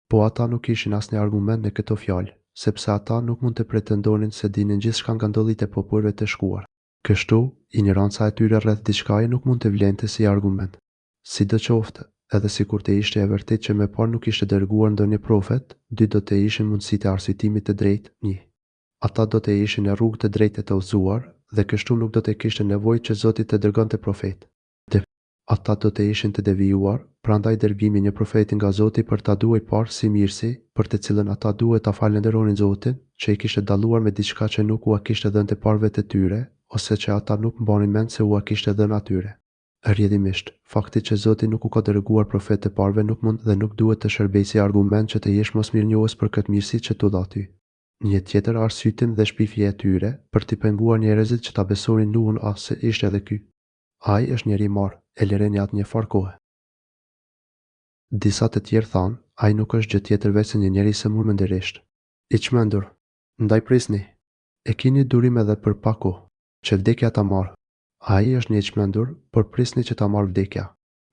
Po ata nuk kishin asnjë argument në këtë fjalë, sepse ata nuk mund të pretendonin se dinin gjithçka nga ndodhjet e popujve të shkuar. Kështu, ignoranca e tyre rreth diçkaje nuk mund të vlente si argument. Sidoqoftë, edhe sikur të ishte e vërtetë që më parë nuk ishte dërguar ndonjë profet, dy do të ishin mundësitë e arsyetimit të drejtë, 1. Ata do të ishin në rrugë të drejtë të udhëzuar dhe kështu nuk do të kishte nevojë që Zoti të dërgonte profet. 2. Ata do të ishin të devijuar, prandaj dërgimi një profeti nga Zoti për ta duhej parë si mirësi, për të cilën ata duhet ta falenderonin Zotin, që i kishte dalluar me diçka që nuk ua kishte dhënë të parëve të tyre, ose që ata nuk mbanin mend se ua kishte dhënë atyre. Rrjedhimisht, fakti që Zoti nuk u ka dërguar profet të parëve nuk mund dhe nuk duhet të shërbejë si argument që të jesh mosmirënjohës për këtë mirësi që t'u dha ty. Një tjetër arsyetim dhe shpifje e tyre për t'i penguar njerëzit që ta besonin Nuhun as se ishte edhe ky. Ai është njeri i marr, e lëreni atë një farë kohe. Disa të tjerë thanë, ai nuk është gjë tjetër veç se një njeri i sëmurë mendërisht. I çmendur, ndaj prisni. E keni durim edhe për pak kohë, që vdekja ta marrë. Ai është një i çmendur, por prisni që ta marrë vdekja.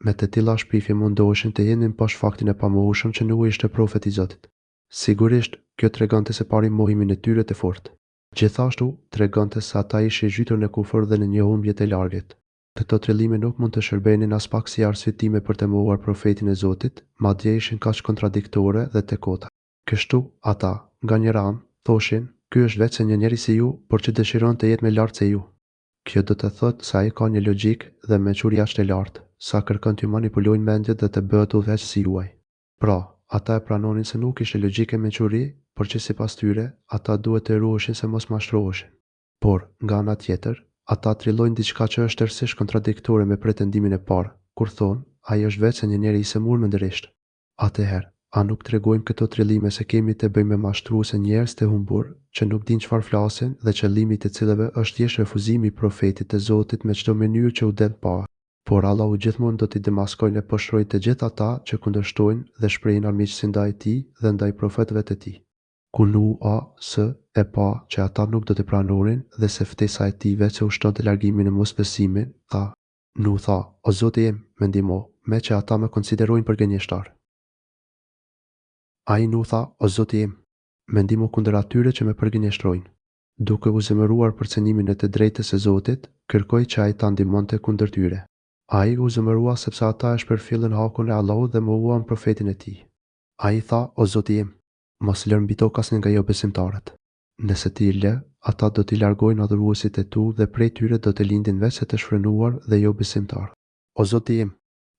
Me të tilla shpifje mundoheshin të jenin poshtë faktin e pamohshëm që Nuhu ishte profet i Zotit. Sigurisht, kjo tregonte se pari mohimin e tyre të fortë. Gjithashtu, tregonte se ata ishin zhytur në kufër dhe në një humbje të largët. Këto trellime nuk mund të shërbenin as pak si arsyetime për të mohuar profetin e Zotit, madje ishin kaq kontradiktore dhe të kota. Kështu, ata, nga njëra anë, thoshin, ky është vetë se një njeri si ju, por që dëshiron të jetë më lart se ju. Kjo do të thotë se ai ka një logjik dhe mençuri jashtë e lartë, sa kërkon të manipulojnë mendjet dhe të bëhet udhëheq si juaj. Pra, ata e pranonin se nuk ishte logjike mençuri, por që sipas tyre, ata duhet të ruheshin se mos mashtroheshin. Por, nga ana tjetër, ata trillojnë diçka që është tërësisht kontradiktore me pretendimin e parë, kur thonë, ai është vetë se një njeri i sëmurë mendërisht. Atëherë, a nuk tregojmë këto trillime se kemi të bëjmë me mashtruese njerëz të humbur, që nuk dinë çfarë flasin dhe qëllimi i të cilëve është thjesht refuzimi i profetit të Zotit me çdo mënyrë që u den pa. Por Allahu gjithmonë do t'i demaskojë në poshtëroj të gjithë ata që kundërshtojnë dhe shprehin armiqësi ndaj tij dhe ndaj profetëve të tij. Ku Nuhu e pa që ata nuk do të pranonin dhe se ftesa e tij vetë u shtonte largimin e mosbesimin, tha: Nuhu tha, o Zoti im, më ndihmo, me që ata më konsiderojnë për gënjeshtar. Ai Nuhu tha, o Zoti im, më ndihmo kundër atyre që më përgënjeshtrojnë. Duke u zemëruar për cënimin e të drejtës së Zotit, kërkoi që ai ta ndihmonte kundër tyre. Ai u zemërua sepse ata e shpërfillën hakun e Allahut dhe mohuan profetin e tij. Ai tha, o Zoti im, mos lër mbi tokë asnjë nga jo besimtarët. Nëse ti i lë, ata do t'i largojnë adhuruesit e tu dhe prej tyre do të lindin vetë të shfrenuar dhe jo besimtar. O Zoti im,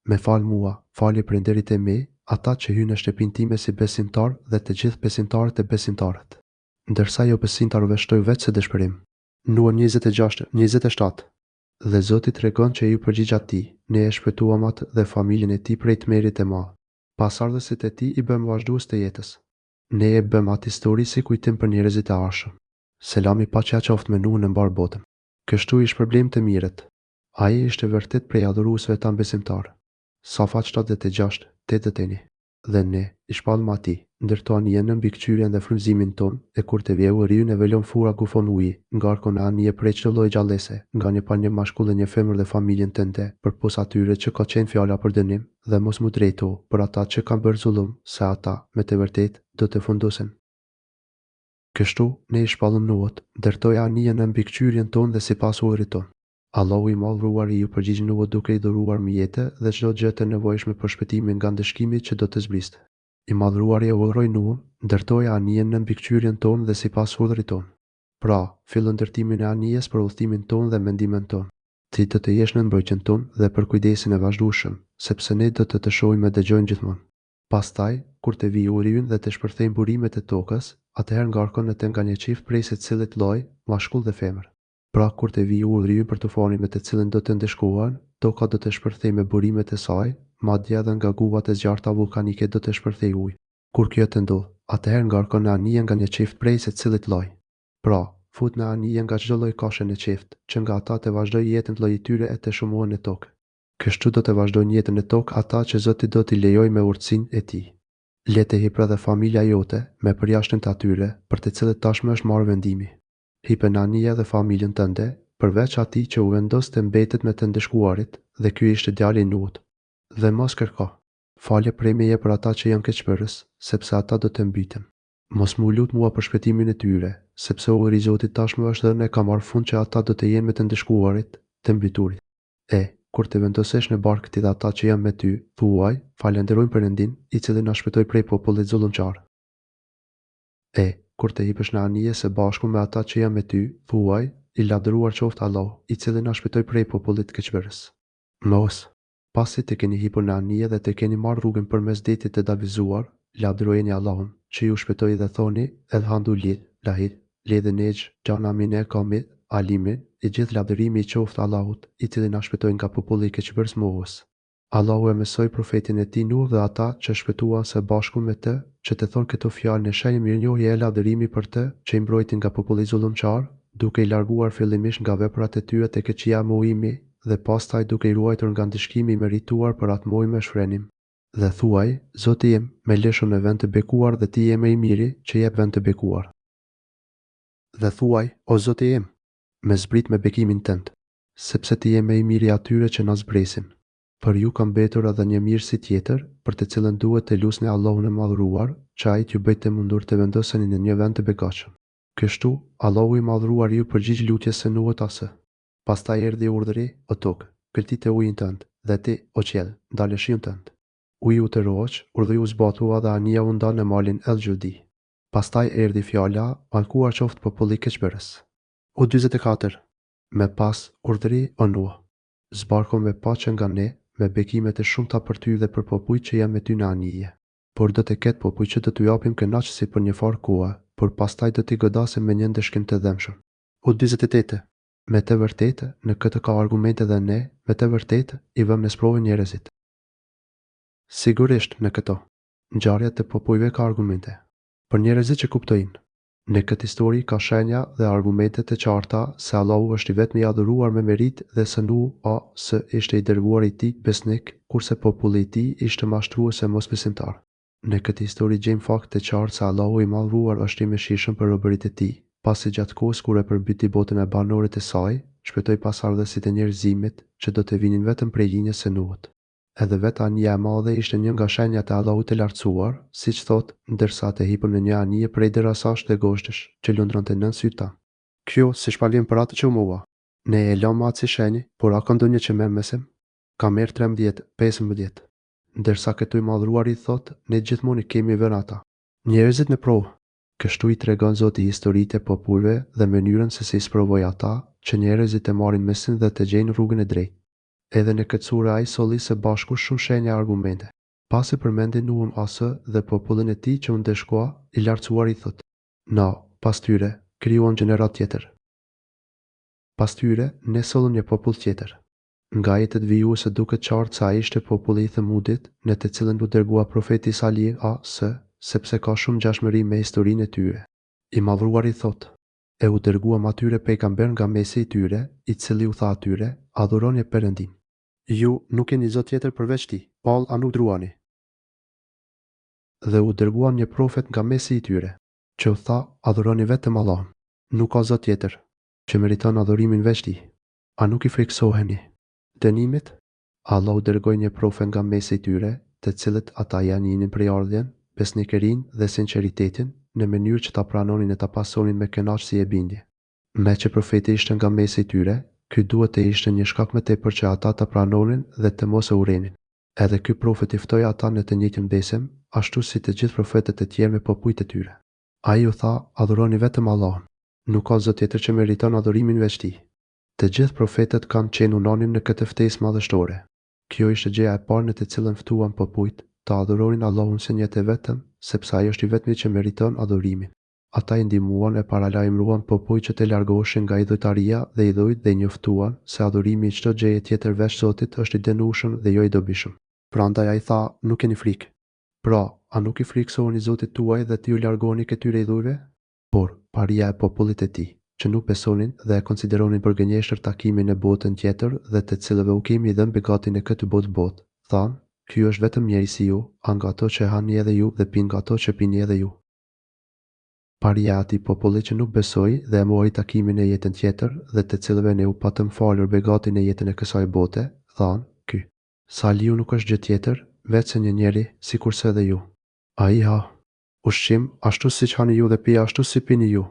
me fal mua, falje prindërit e mi, ata që hynë në shtëpinë time si besimtar dhe të gjithë besimtarët e besimtarët. Ndërsa jo besimtarëve shtoj vetë se dëshpërim. Nuh 26:27. Dhe Zoti tregon që ju përgjigj atij, ne e shpëtuam atë dhe familjen e tij prej tmerrit të madh. Pasardhësit e tij i bëm vazhdues të jetës. Ne e bëm atë histori si kujtim për njerëzit e arshëm. Selami paqja qoftë me Nuhun në mbar botën. Kështu i shpërblim të mirët. Ai ishte vërtet prej adhuruesve tan besimtar. Safat 76:8. dhe ne i shpallëm atij, ndërto anije në mbikëqyrjen dhe frymëzimin ton, e kur të vjeu riun e velon fura gufon uji, ngarkon anije prej çdo lloj gjallëse, nga një pa një mashkull dhe një femër dhe familjen tënde, përpos atyre që ka qenë fjala për dënim, dhe mos mu drejto për ata që kanë bërë zullum, se ata, me të vërtet, do të fundosen. Kështu, ne i shpallëm Nuhut, ndërtoi anije në mbikëqyrjen ton dhe sipas urdhrit ton. Allahu i madhëruari ju përgjigj Nuhut duke i dhuruar mjete dhe çdo gjë të nevojshme për shpëtimin nga ndëshkimi që do të zbriste. I madhëruari e urdhëroi Nuhun, ndërtoi anijen në mbikëqyrjen ton dhe sipas urdhrit ton. Pra, fillo ndërtimin e anijes për udhëtimin ton dhe mendimin ton. Ti do të jesh në mbrojtjen ton dhe për kujdesin e vazhdueshëm, sepse ne do të shohim e dëgjojmë gjithmonë. Pastaj, kur të vijë uriun dhe të shpërthejnë burimet e tokës, atëherë ngarkon atë nga një çift prej secilit lloj, mashkull dhe femër. Pra, kur të vijë uriu për tufanin me të cilën do të ndeshkohen, toka do të shpërthejë me burimet e saj, madje edhe nga guvat e zgjarta vulkanike do të shpërthejë ujë. Kur kjo të ndodh, atëherë ngarkon anije nga një çift prej secilit lloj. Pra, fut në anije nga çdo lloj kashe në çift, që nga ata të vazhdojë jetën të llojit tyre e të shumohen në tokë. Kështu do të vazhdojnë jetën në tokë ata që Zoti do t'i lejojë me urtësinë e tij. Le të hipra dhe familja jote me përjashtën të atyre, për të cilët tashmë është marrë vendimi. Hipen anije dhe familjen tënde, përveç atij që u vendos të mbetet me të ndeshkuarit, dhe ky ishte djali i Nuhut. Dhe mos kërko falje prej meje për ata që janë keqbërës, sepse ata do të mbiten. Mos mu lut mua për shpëtimin e tyre, sepse urdhri i Zotit tashmë është dhe ne ka marrë fund që ata do të jenë me të ndeshkuarit, të mbiturit. Kur të vendosesh në barkë ti dhe ata që janë me ty, thuaj, falenderojmë Perëndin, i cili na shpëtoi prej popullit zullumçar. Kur të hipesh në anije së bashku me ata që janë me ty, thuaj, i lavdëruar qoftë Allahu, i cili na shpëtoi prej popullit të keqbërës. Mos, pasi të keni hipur në anije dhe të keni marrë rrugën përmes detit të davëzuar, lavdërojeni Allahun, që ju shpëtoi dhe thoni, Elhamdulillah, Lahid, Ledhenexh, Xhanamine Kamit, Alimin, i gjithë lavdërimi i qoftë Allahut, i cili na shpëtoi nga populli i keqbërës mohës. Allahu e mësoi profetin e tij Nuh dhe ata që shpëtuan së bashku me të, që të thonë këto fjalë në shenjë mirënjohje e lavdërimi për të, që i mbrojtin nga populli zullumçar, duke i larguar fillimisht nga veprat e tyre te keqia mohimi, dhe pastaj duke i ruajtur nga ndëshkimi i merituar për atë mohim me shfrenim. Dhe thuaj, Zoti im, me lëshu në vend të bekuar dhe ti je më i miri që jep vend të bekuar. Dhe thuaj, o Zoti im, me zbrit me bekimin tënd, sepse ti je më i miri atyre që na zbresin. Për ju ka mbetur edhe një mirësi tjetër, për të cilën duhet të lusni Allahun e madhëruar, që ai t'ju bëjë të mundur të vendoseni në një vend të begatshëm. Kështu, Allahu i madhëruar ju përgjigj lutjes së Nuhut asë. Pastaj erdhi urdhri, o tokë, këltite ujin tënd, dhe ti, o qiell, ndale shiun tënd. Uji u të roq, urdhri u zbatua dhe anija u nda në malin El Gjudi. Pastaj erdhi fjala, malkuar qoftë populli i keqbërës. O 44. Me pas urdhri o Nuh, zbarko me paqe nga ne, me bekimet e shumta për ty dhe për popujt që janë me ty në anije. Por do të ketë popujt që do t'u japim kënaqësi për një farë kohe, por pastaj do t'i godasim me një ndeshkim të dëmshëm. O 48. Me të vërtetë, në këtë ka argumente dhe ne, me të vërtetë, i vëmë në sprovë njerëzit. Sigurisht në këto, ngjarja të popujve ka argumente. Për njerëzit që kuptojnë, në këtë histori ka shenja dhe argumente të qarta se Allahu është i vetmi i adhuruar me merit dhe se Nuh ishte i dërguar i tij besnik, kurse populli i tij ishte mashtrues e mosbesimtar. Në këtë histori gjejmë fakte të qartë se Allahu i madhruar është i mëshirshëm për robërit e tij, pasi gjatë kohës kur e përbyti botën e banorët e saj, shpëtoi pasardhësit e njerëzimit që do të vinin vetëm prej linjës së Nuhut. Edhe vetë anija e madhe ishte një nga shenjat e Allahut të lartësuar, siç thot, ndërsa të hipën në një anije prej derasash dhe goshtësh, që lundronte nën sytë tan. Kjo si shpalim për atë që u mohua. Ne e lëmë atë si shenjë, por a ka ndonjë që merr mesim? Ka merr 13, 15. Ndërsa këtu i madhruari thot, ne gjithmonë kemi vënë ata. Njerëzit në provë. Kështu i tregon Zoti historitë e popujve dhe mënyrën se si i sprovoi ata, që njerëzit të marrin mesin dhe të gjejnë rrugën e drejtë. Edhe në këtë sure ai solli së bashku shumë shenja argumente. Pasi përmendi Nuhun asë dhe popullin e tij që u ndeshkua, i lartësuari thot: "Na, pas tyre, krijuan gjenerat tjetër. Pas tyre, ne sollëm një popull tjetër." Nga jetët vijuese duket qartë se ai ishte populli i Themudit, në të cilën u dërgua profeti Salih sepse ka shumë ngjashmëri me historinë e tyre. I madhruari thot: "E u dërguam atyre pejgamber nga mesi i tyre, i cili u tha atyre: adhuroni Perëndin. Ju nuk keni zot tjetër përveç tij, a nuk druani." dhe u dërguan një profet nga mesi i tyre, që u tha, adhuroni vetëm Allahun. Nuk ka zot tjetër që meriton adhurimin veç tij. A nuk i friksoheni dënimit? Allah u dërgoi një profet nga mesi i tyre, të cilët ata ja njihnin prej ardhjen, besnikërinë dhe sinqeritetin, në mënyrë që ta pranonin e ta pasonin me kënaqësi e bindje. Me që profeti ishte nga mesi i tyre, ky duhet të ishte një shkak më tepër që ata ta pranonin dhe të mos e urrenin. Edhe ky profet i ftoi ata në të njëjtin besim, ashtu si të gjithë profetët e tjerë me popujt e tyre. Ai u tha, adhuroni vetëm Allahun. Nuk ka zot tjetër që meriton adhurimin veç tij. Të gjithë profetët kanë qenë unanim në këtë ftesë madhështore. Kjo ishte gjëja e parë në të cilën ftuan popujt të adhuronin Allahun si një të vetëm, sepse ai është i vetmi që meriton adhurimin. Ata i ndihmuan e paralajmëruan popujt që të largoheshin nga idhujtaria dhe idhujt dhe i njoftuan se adhurimi i çdo gjëje tjetër veç Zotit është i dënueshëm dhe jo i dobishëm. Prandaj ai tha, nuk keni frikë. Pra, a nuk i friksoheni Zotit tuaj dhe t'ju largoni këtyre idhujve? Por, paria e popullit e tij, që nuk besonin dhe e konsideronin për gënjeshtër takimin në botën tjetër dhe të cilëve u kemi dhënë begatin e këtë botë, thanë, ky është vetëm njeri si ju, a nga ato që hani edhe ju dhe pin nga ato që pini edhe ju. Paria e atij populli që nuk besoi dhe e mohoi takimin e jetën tjetër dhe të cilëve ne u patëm falur begatin e jetën e kësaj bote, thanë, ky. Saliu nuk është gjë tjetër, veç se një njeri, sikurse edhe ju. Ai ha ushqim ashtu siç hani ju dhe pi ashtu si pini ju.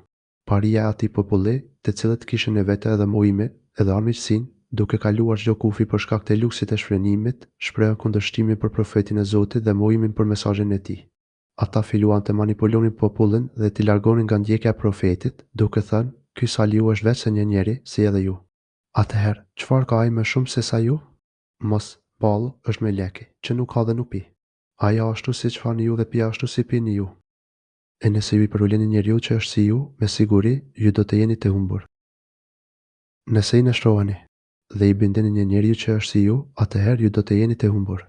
Paria e atij populli, të cilët kishin në vete edhe mohimin, edhe armiqsinë, duke kaluar çdo kufi për shkak të luksit e shfrenimit, shprehën kundërshtimin për profetin e Zotit dhe mohimin për mesazhin e tij. Ata filluan të manipulonin popullin dhe t'i largonin nga ndjekja e profetit, duke thënë, ky Saliu është veç se një njeri si edhe ju. Atëherë, çfarë ka ai më shumë se sa ju? Mos, ballu është meleki, që nuk ka dhe nuk pi. Ai ashtu siç hani ju dhe pi ashtu si pini ju. E nëse ju i përuleni njeriu që është si ju, me siguri, ju do të jeni të humbur. Nëse i nështroheni dhe i bindeni një njeriu që është si ju, atëherë ju do të jeni të humbur.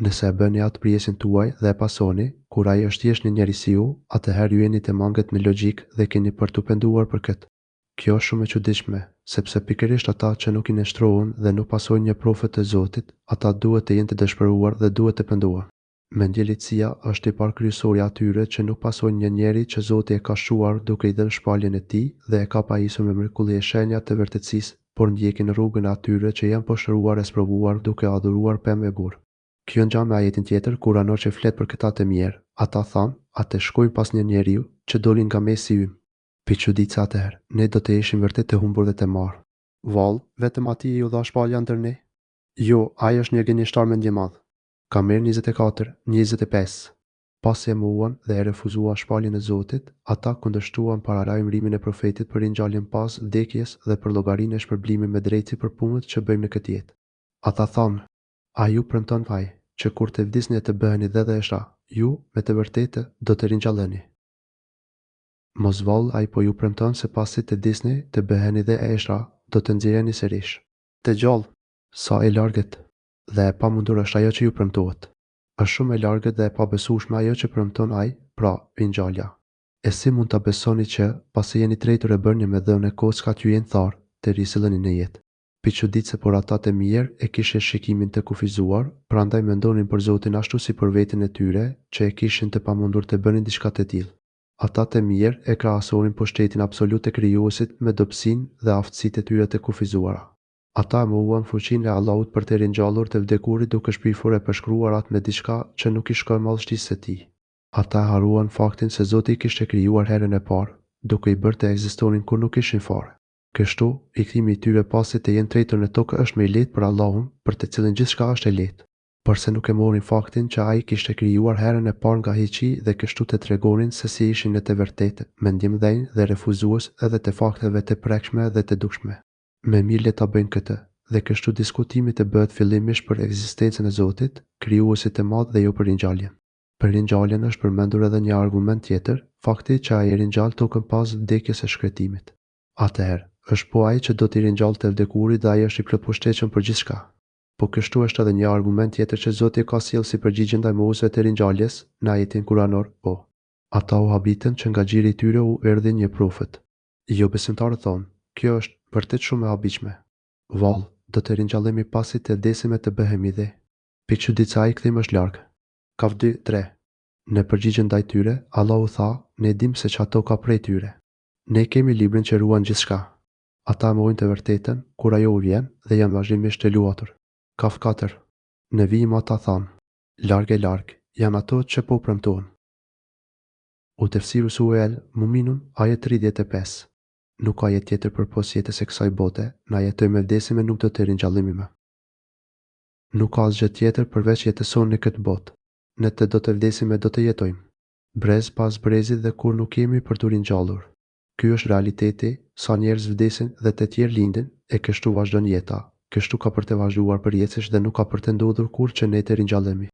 Nëse e bëni atë prijesin tuaj dhe e pasoni, kur ai është thjesht një njeri si ju, atëherë ju jeni të mangët në logjik dhe keni për t'u penduar për këtë. Kjo është shumë e çuditshme, sepse pikërisht ata që nuk i nështrohen dhe nuk pasojnë një profet të Zotit, ata duhet të jenë të dëshpëruar dhe duhet të pendohen. Mendjelitësia është i parkryesori atyre që nuk pasojnë një njeri që Zoti e ka shuar duke i dhënë shpalljen e tij dhe e ka pajisur me mrekulli e shenjat të vërtetësisë, por ndjekin rrugën e atyre që janë poshtruar e sprovuar duke adhuruar pemë e gur. Kjo ngjan me ajetin tjetër kur anor që flet për këta të mirë, ata thanë, atë shkojnë pas një njeriu që dolin nga mesi ymë. Pi çuditës atëherë, ne do të ishim vërtet të humbur dhe të marr. Vallë, vetëm atij ju dha shpallja ndër ne? Jo, ai është një gënjeshtar mendjemadh. Kamer 24, 25. Pasi e mohuan dhe e refuzuan shpalljen e Zotit, ata kundërshtuan paralajmërimin e profetit për ringjalljen pas vdekjes dhe për llogarinë e shpërblimit me drejtësi për punët që bëjmë në këtë jetë. Ata thanë, a ju premton vaj që kur të vdisni e të bëheni dhe eshra, ju me të vërtetë do të ringjalleni. Mos vallë ai po ju premton se pasi të vdisni të bëheni dhe eshra, do të nxjerreni sërish. Të gjallë, sa e largët dhe e pamundur është ajo që ju premtohet. Është shumë e largët dhe e pabesueshme ajo që premton ai, pra, ringjallja. E si mund ta besoni që, pasi jeni trejtur e bërni me dhënë e kockat ju jenë tharë, të risëlleni në jetë? Pi çuditse por ata të mirë e kishin shikimin të kufizuar, prandaj mendonin për Zotin ashtu si për veten e tyre, që e kishin të pamundur të bënin diçka të tillë. Ata të mirë e krahasonin pushtetin absolut të krijuesit me dobësinë dhe aftësitë e tyre të kufizuara. Ata mohuan fuqinë e Allahut për të ringjallur të vdekurit duke shpifur e përshkruar atë me diçka që nuk i shkon madhështisë së tij. Ata haruan faktin se Zoti i kishte krijuar herën e parë, duke i bërë të ekzistonin kur nuk ishin fare. Kështu, rikthimi i tyre pasi të jenë trejtur në tokë është më i lehtë për Allahun, për të cilin gjithçka është e lehtë. Përse nuk e morin faktin që ai kishte krijuar herën e parë nga hiçi dhe kështu të tregonin se si ishin në të vërtetë, mendjemdhënj dhe refuzues edhe të fakteve të prekshme dhe të dukshme. Me mirë le ta bëjnë këtë, dhe kështu diskutimi të bëhet fillimisht për ekzistencën e Zotit, krijuesit të madh dhe jo për ringjalljen. Për ringjalljen është përmendur edhe një argument tjetër, fakti që ai ringjall tokën pas vdekjes së shkretimit. Atëherë, është po ai që do t'i ringjallë të vdekurit dhe ai është i plot pushtetshëm për gjithçka. Po kështu është edhe një argument tjetër që Zoti ka sjellë si përgjigje ndaj mohusëve të ringjalljes në ajetin kuranor, po. Ata u habitën që nga xhiri i tyre u erdhi një profet. Jo besimtarët thonë, kjo është vërtet shumë e habitshme. Vallë, do të ringjallemi pasi të vdesim e të bëhemi dhe. Pikë çuditësa ai kthim është larg. Kaf 2, 3. Në përgjigje ndaj tyre, Allahu tha, ne dim se që ato ka prej tyre. Ne kemi librin që ruan gjithçka. Ata mohojnë të vërtetën, kur ajo u vjen dhe janë vazhdimisht të luatur. Kaf 4. Në vijim ata thanë, larg e larg, janë ato që po premtohen. U tefsiru Suel, Muminun, ajet 35. Nuk ka jetë tjetër përpos jetës e kësaj bote, na jetojmë me vdesim e nuk do të ringjallemi më. Nuk ka asgjë tjetër përveç jetëson në këtë botë. Ne të do të vdesim e do të jetojmë. Brez pas brezit dhe kur nuk jemi për të ringjallur. Ky është realiteti, sa njerëz vdesin dhe të tjerë lindin, e kështu vazhdon jeta. Kështu ka për të vazhduar për jetësh dhe nuk ka për të ndodhur kur që ne të ringjallemi.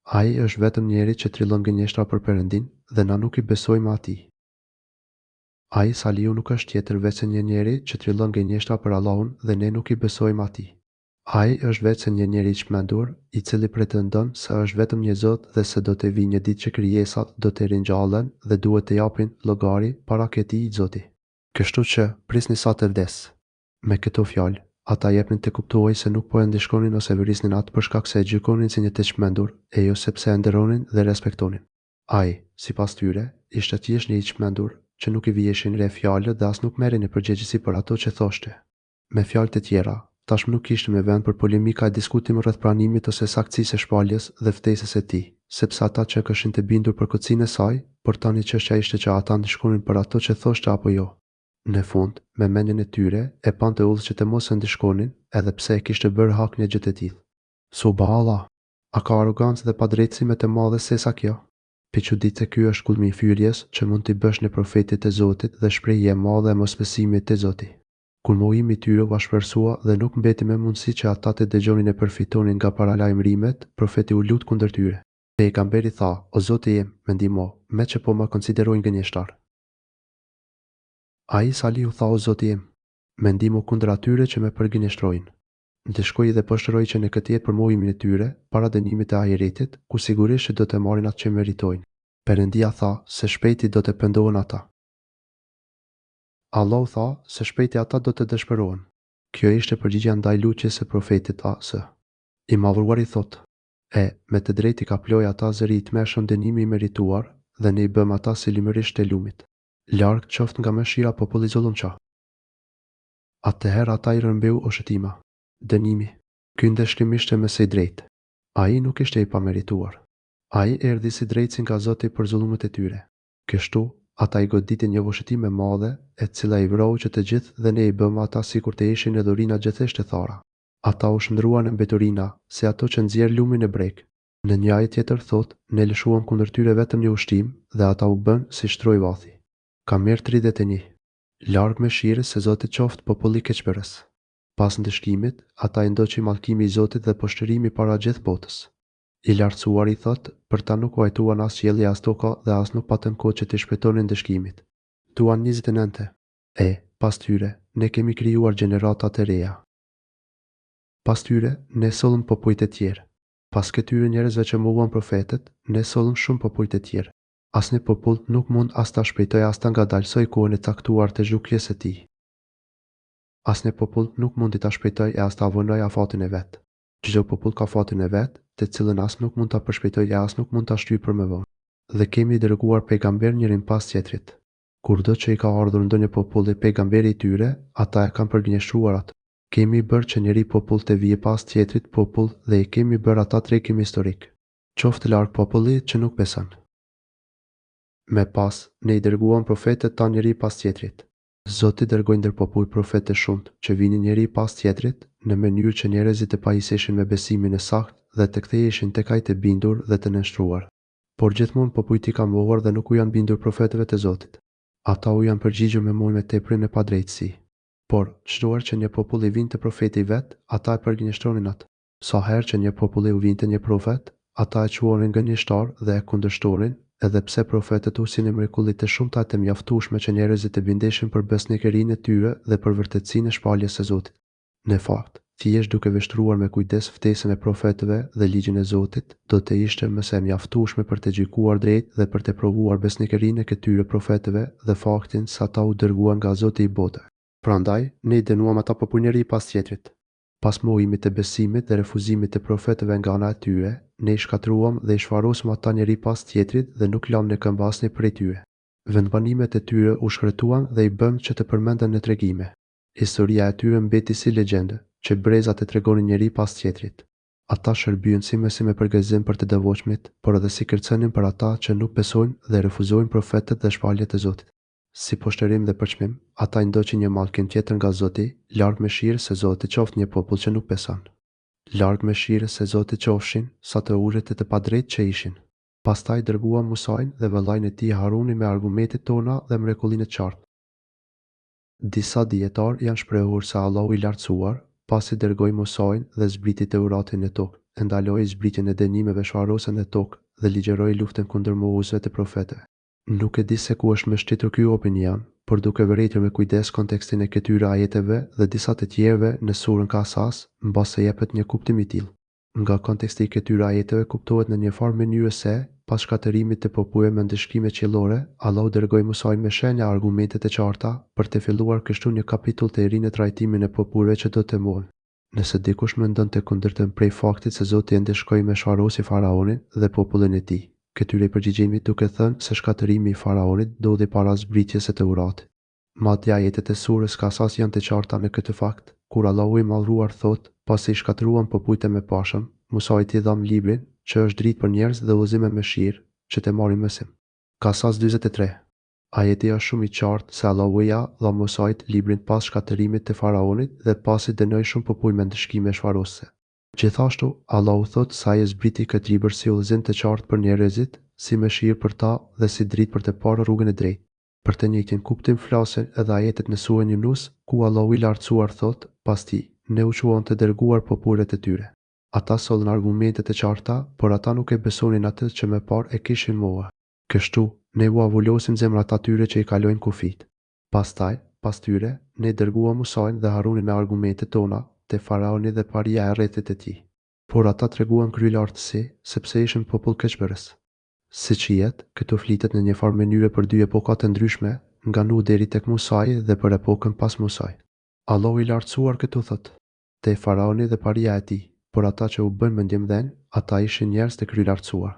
Ai është vetëm njeri që trillon gënjeshtra për Perëndin dhe na nuk i besojmë atij. Ai Saliu nuk është tjetër veç se një njeri që trillon gënjeshtra për Allahun dhe ne nuk i besojmë atij. Ai është veç se një njeri i çmendur, i cili pretendon se është vetëm një Zot dhe se do të vijë një ditë që krijesat do të ringjallen dhe duhet të japin llogari para këtij Zoti. Kështu që prisni sa të vdes. Me këto fjalë, ata jepnin të kuptuaj se nuk po e ndishkonin ose vërisnin atë për shkak se e gjykonin si një të çmendur, e jo sepse e nderonin dhe respektonin. Ai, sipas tyre, ishte thjesht një i çmendur që nuk i vijeshin re fjalët dhe as nuk merrin në përgjegjësi për ato që thoshte. Me fjalë të tjera, tashmë nuk kishte me vend për polemika e diskutim rreth pranimit ose saktësisë së shpalljes dhe ftesës së tij, sepse ata që kishin të bindur për kocsinë e saj, por tani çështja ishte që ata ndishkonin për ato që thoshte apo jo. Në fund, me mendjen e tyre, e pan të udhës që të mos e ndishkonin, edhe pse e kishte bërë hak një gjë të tillë. Subhanallah, a ka arrogancë dhe padrejtësi më të madhe se sa kjo? Pi çuditë ky është kulmi i fyrjes që mund t'i bësh në profetit e Zotit dhe shprehje e madhe e mosbesimit te Zoti. Kulmojimi i tyre u ashpërsua dhe nuk mbeti me mundësi që ata të dëgjonin e përfitonin nga paralajmërimet, profeti u lut kundër tyre. Pejgamberi tha, o Zoti im, më ndihmo, me që po ma konsiderojnë gënjeshtar. Ai Saliu tha, o Zoti im, më ndihmo kundër atyre që më përgënjeshtrojnë. Ndeshkoi dhe poshtëroi që në këtë jetë për mohimin e tyre, para dënimit të ahiretit, ku sigurisht që do të marrin atë që meritojnë. Perëndia tha se shpejti do të pendohen ata. Allahu tha se shpejti ata do të dëshpërohen. Kjo ishte përgjigjja ndaj lutjes së profetit AS. I Madhëruari thot: me të drejtë i kaploi ata zëri i tmerrshëm dënimi i merituar dhe ne i bëm ata si limërisht të lumit. Larg qoftë nga mëshira populli zullumçar. Atëherë ata i rrëmbeu oshëtima. Dënimi. Ky ndeshkim ishte më së drejtë. Ai nuk ishte i pamerituar. Ai erdhi si drejtësi nga Zoti për zullumet e tyre. Kështu, ata i goditin një voshëtim e madhe, e cila i vrau që të gjithë dhe ne i bëm ata sikur të ishin në dhurina gjithësht e thara. Ata u shndruan në mbeturina, si ato që nxjerr lumin e breg. Në një ajet tjetër thot, ne lëshuam kundër tyre vetëm një ushtim dhe ata u bën si shtroj vathi. Kamer 31. Larg mëshirës se Zoti qoftë populli keqbërës. Pas ndëshkimit, ata i ndoqi mallkimi i Zotit dhe poshtërimi para gjithë botës. I lartësuari thot, për ta nuk vajtuan as qielli as toka dhe as nuk patën kohë që të shpëtonin ndëshkimit. Tuan 29. Pas tyre, ne kemi krijuar gjenerata të reja. Pas tyre, ne sollëm popujt e tjerë. Pas këtyre njerëzve që mohuan profetët, ne sollëm shumë popujt e tjerë. Asnjë popull nuk mund as ta shpejtojë as ta ngadalsoj kohën e caktuar të zhukjes së tij. Asnjë popull nuk mundi ta shpejtojë e as ta vonojë afatin e vet. Çdo popull ka fatin e vet, të cilën as nuk mund ta përshpejtojë e as nuk mund ta shtyjë për më vonë. Dhe kemi dërguar pejgamber njërin pas tjetrit. Kurdo që i ka ardhur ndonjë populli pejgamberi i tyre, ata e kanë përgënjeshtruar atë. Kemi bërë që njëri popull të vijë pas tjetrit popull dhe i kemi bërë ata tregim historik. Qoftë larg populli që nuk beson. Me pas, ne i dërguam profetët ta njëri pas tjetrit. Zoti dërgoi ndër popull profetë shumë që vinin njëri pas tjetrit në mënyrë që njerëzit të pajiseshin me besimin e saktë dhe të ktheheshin tek ai të bindur dhe të nënshtruar. Por gjithmonë popujt i kanë mohuar dhe nuk u janë bindur profetëve të Zotit. Ata u janë përgjigjur me mohim e teprin e padrejtësi. Por, çdo herë që një popull i vinte profeti i vet, ata e përgënjeshtronin atë. Sa herë që një popull i vinte një profet, ata e quonin gënjeshtar dhe e kundërshtonin, edhe pse profetët usin e mrekullit të shumta të mjaftueshme që njerëzit të bindeshin për besnikërinë e tyre dhe për vërtetësinë e shpalljes së Zotit. Në fakt, thjesht duke vështruar me kujdes ftesën e profetëve dhe ligjin e Zotit, do të ishte më së mjaftueshme për të gjykuar drejt dhe për të provuar besnikërinë e këtyre profetëve dhe faktin se ata u dërguan nga Zoti i botës. Prandaj, ne i dënuam ata popull njëri pas tjetrit. Pas mohimit të besimit dhe refuzimit të profetëve nga ana e tyre, ne i shkatruam dhe i shfarosëm ata njeri pas tjetrit dhe nuk lam në këmbë asnjë prej tyre. Vendbanimet e tyre u shkretuan dhe i bëm që të përmenden në tregime. Historia e tyre mbeti si legjendë, që brezat e tregonin njeri pas tjetrit. Ata shërbyen si me përgëzim për të devotshmit, por edhe si kërcenin për ata që nuk besojnë dhe refuzojnë profetët dhe shpalljet e Zotit. Si poshtërim dhe përçmim, ata i ndoqin një mallkim tjetër nga Zoti, larg mëshirë se Zoti qoftë një popull që nuk beson. Larg mëshirë se Zoti qofshin sa të urrit e të padrejtë që ishin. Pastaj dërguam Musajin dhe vëllain e tij Harunin me argumentet tona dhe mrekullinë e qartë. Disa dietar janë shprehur se Allahu i lartësuar, pasi dërgoi Musajin dhe zbriti Teuratin në tokë, e ndaloi zbritjen e dënimeve shfarose në tokë dhe ligjëroi luftën kundër mohuesve të profetëve. Nuk e di se ku është mbështetur ky opinion, por duke vëretur me kujdes kontekstin e këtyre ajeteve dhe disa të tjerëve në surën Kasas, mbase jepet një kuptim i tillë. Nga konteksti i këtyre ajeteve kuptohet në një farë mënyrë se, pas shkatërimit të popujve me ndëshkime qiellore, Allahu dërgoi Musajin me shenja argumente të qarta për të filluar kështu një kapitull të ri në trajtimin e popujve që do të mohen. Nëse dikush mendon të kundërtën prej faktit se Zoti e ndeshkoi me shfarosi faraonin dhe popullin e tij, këtyre i përgjigjemi duke thënë se shkatërimi i faraonit ndodhi para zbritjes së Teuratit. Madje ajetet e surës Kasas janë të qarta në këtë fakt, kur Allahu i Madhruar thotë, pasi i shkatëruan popujt e mëpashëm, Musajit i dham librin, që është dritë për njerëz dhe udhëzim me mëshirë, që të marrin mësim. Kasas 43. Ajeti është shumë i qartë se Allahu ja dha Musajit librin pas shkatërimit të faraonit dhe pasi dënoi shumë popull me ndëshkime shfarose. Gjithashtu, Allahu thot se ai zbriti këtë libër si udhëzim të qartë për njerëzit, si mëshirë për ta dhe si dritë për të parë rrugën e drejtë. Për të njëjtin kuptim flasin edhe ajetet në surën Yunus, ku Allahu i lartësuar thot, pas tij, ne u quan të dërguar popujt e tyre. Ata sollën argumente të qarta, por ata nuk e besonin atë që më parë e kishin mohë. Kështu, ne u avullosim zemrat atyre që i kalojnë kufit. Pastaj, pas tyre, ne dërguam Musajin dhe Harunin me argumentet tona te faraoni dhe paria e rrethit e tij. Por ata treguan kryelartësi, sepse ishin popull keqbërës. Siç jetë, këtu flitet në një farë mënyre për dy epoka të ndryshme, nga Nuh deri tek Musaji dhe për epokën pas Musajit. Allahu i lartësuar këtu thot: te faraoni dhe paria e tij, por ata që u bën mendjemdhen, ata ishin njerëz të kryelartësuar.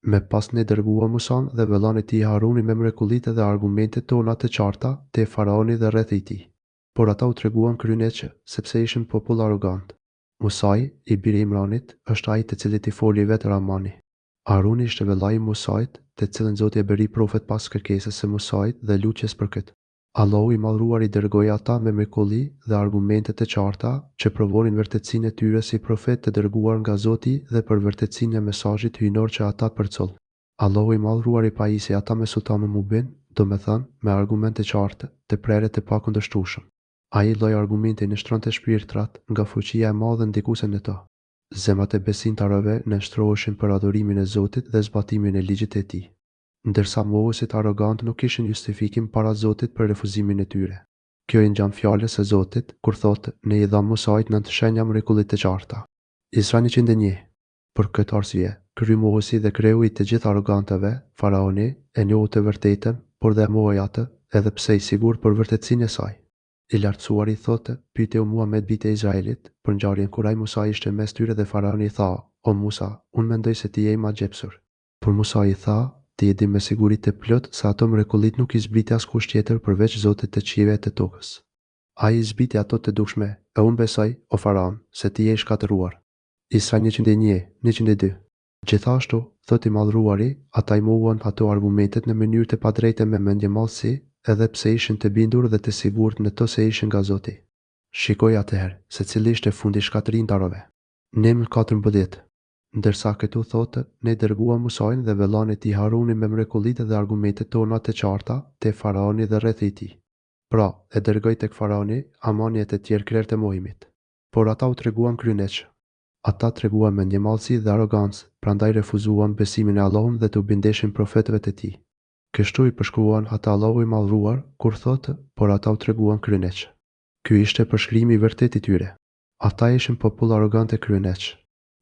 Me pas ne dërguam Musan dhe vëllain e tij Harunin me mrekullitë dhe argumentet tona të qarta te faraoni dhe rreth i tij. Por ata u treguan kryeneçë, sepse ishin popull arrogant. Musaji, i biri Imranit, është ai të cilit i foli vetë Rahmani. Haruni ishte vëllai i Musajit, të cilën Zoti e bëri profet pas kërkesës së Musajit dhe lutjes për këtë. Allahu i Madhruar i dërgoi ata me mrekulli dhe argumente të qarta që provonin vërtetësinë e tyre si profet të dërguar nga Zoti dhe për vërtetësinë e mesazhit hyjnor që ata përcoll. Allahu i Madhruar i pajisi ata me sultan mubin, domethënë me argumente qarta, të prerë të pakundërshtueshëm. Ai lloj argumente në shtronte shpirtrat nga fuqia e madhe ndikuese në to. Zemrat e besimtarëve nënshtroheshin për adhurimin e Zotit dhe zbatimin e ligjit e tij. Ndërsa mohuesit arrogant nuk kishin justifikim para Zotit për refuzimin e tyre. Kjo i ngjan fjalës së Zotit kur thotë: ne i dham Musajit 9 shenja mrekulli të qarta. Isra 101. Për këtë arsye, ky mohuesi dhe kreu i të gjithë arrogantëve, faraoni, e njohu të vërtetën, por dhe mohoi atë, edhe pse i sigurt për vërtetësinë e saj. I lartësuari thotë: pyeteu Muhamet bitë e Izraelit për ngjarjen kur ai Musa ishte mes tyre dhe faraoni i tha: o Musa, unë mendoj se ti je i magjepsur. Por Musa i tha: ti e di me siguri të plot se ato mrekullit nuk i zbriti askush tjetër përveç Zotit të qiejve të tokës. Ai i zbriti ato të dukshme, e unë besoj, o faraon, se ti je i shkatëruar. Isra 101-102. Gjithashtu, thot i Madhruari, ata i mohuan ato argumentet në mënyrë të padrejtë me mendjemallësi, edhe pse ishin të bindur dhe të sigurt në to se ishin nga Zoti. Shikoj atëherë se cili ishte fundi shkatërindarove. Neml 14. Ndërsa këtu thotë, ne dërguam Musajin dhe vëllain e tij Harunin me mrekullitë dhe argumentet tona të qarta te faraoni dhe rreth i tij. Pra, e dërgoi tek faraoni, Hamani e të tjerë krerë të mohimit. Por ata u treguan kryeneç. Ata treguan mendjemallësi dhe arrogancë, prandaj refuzuan besimin e Allahut dhe të bindeshin profetëve të tij. Kështu i përshkruan ata Allahu i Madhruar kur thotë, por ata u treguan kryeneç. Ky ishte përshkrimi i vërtetë i tyre. Ata ishin popull arrogant e kryeneç.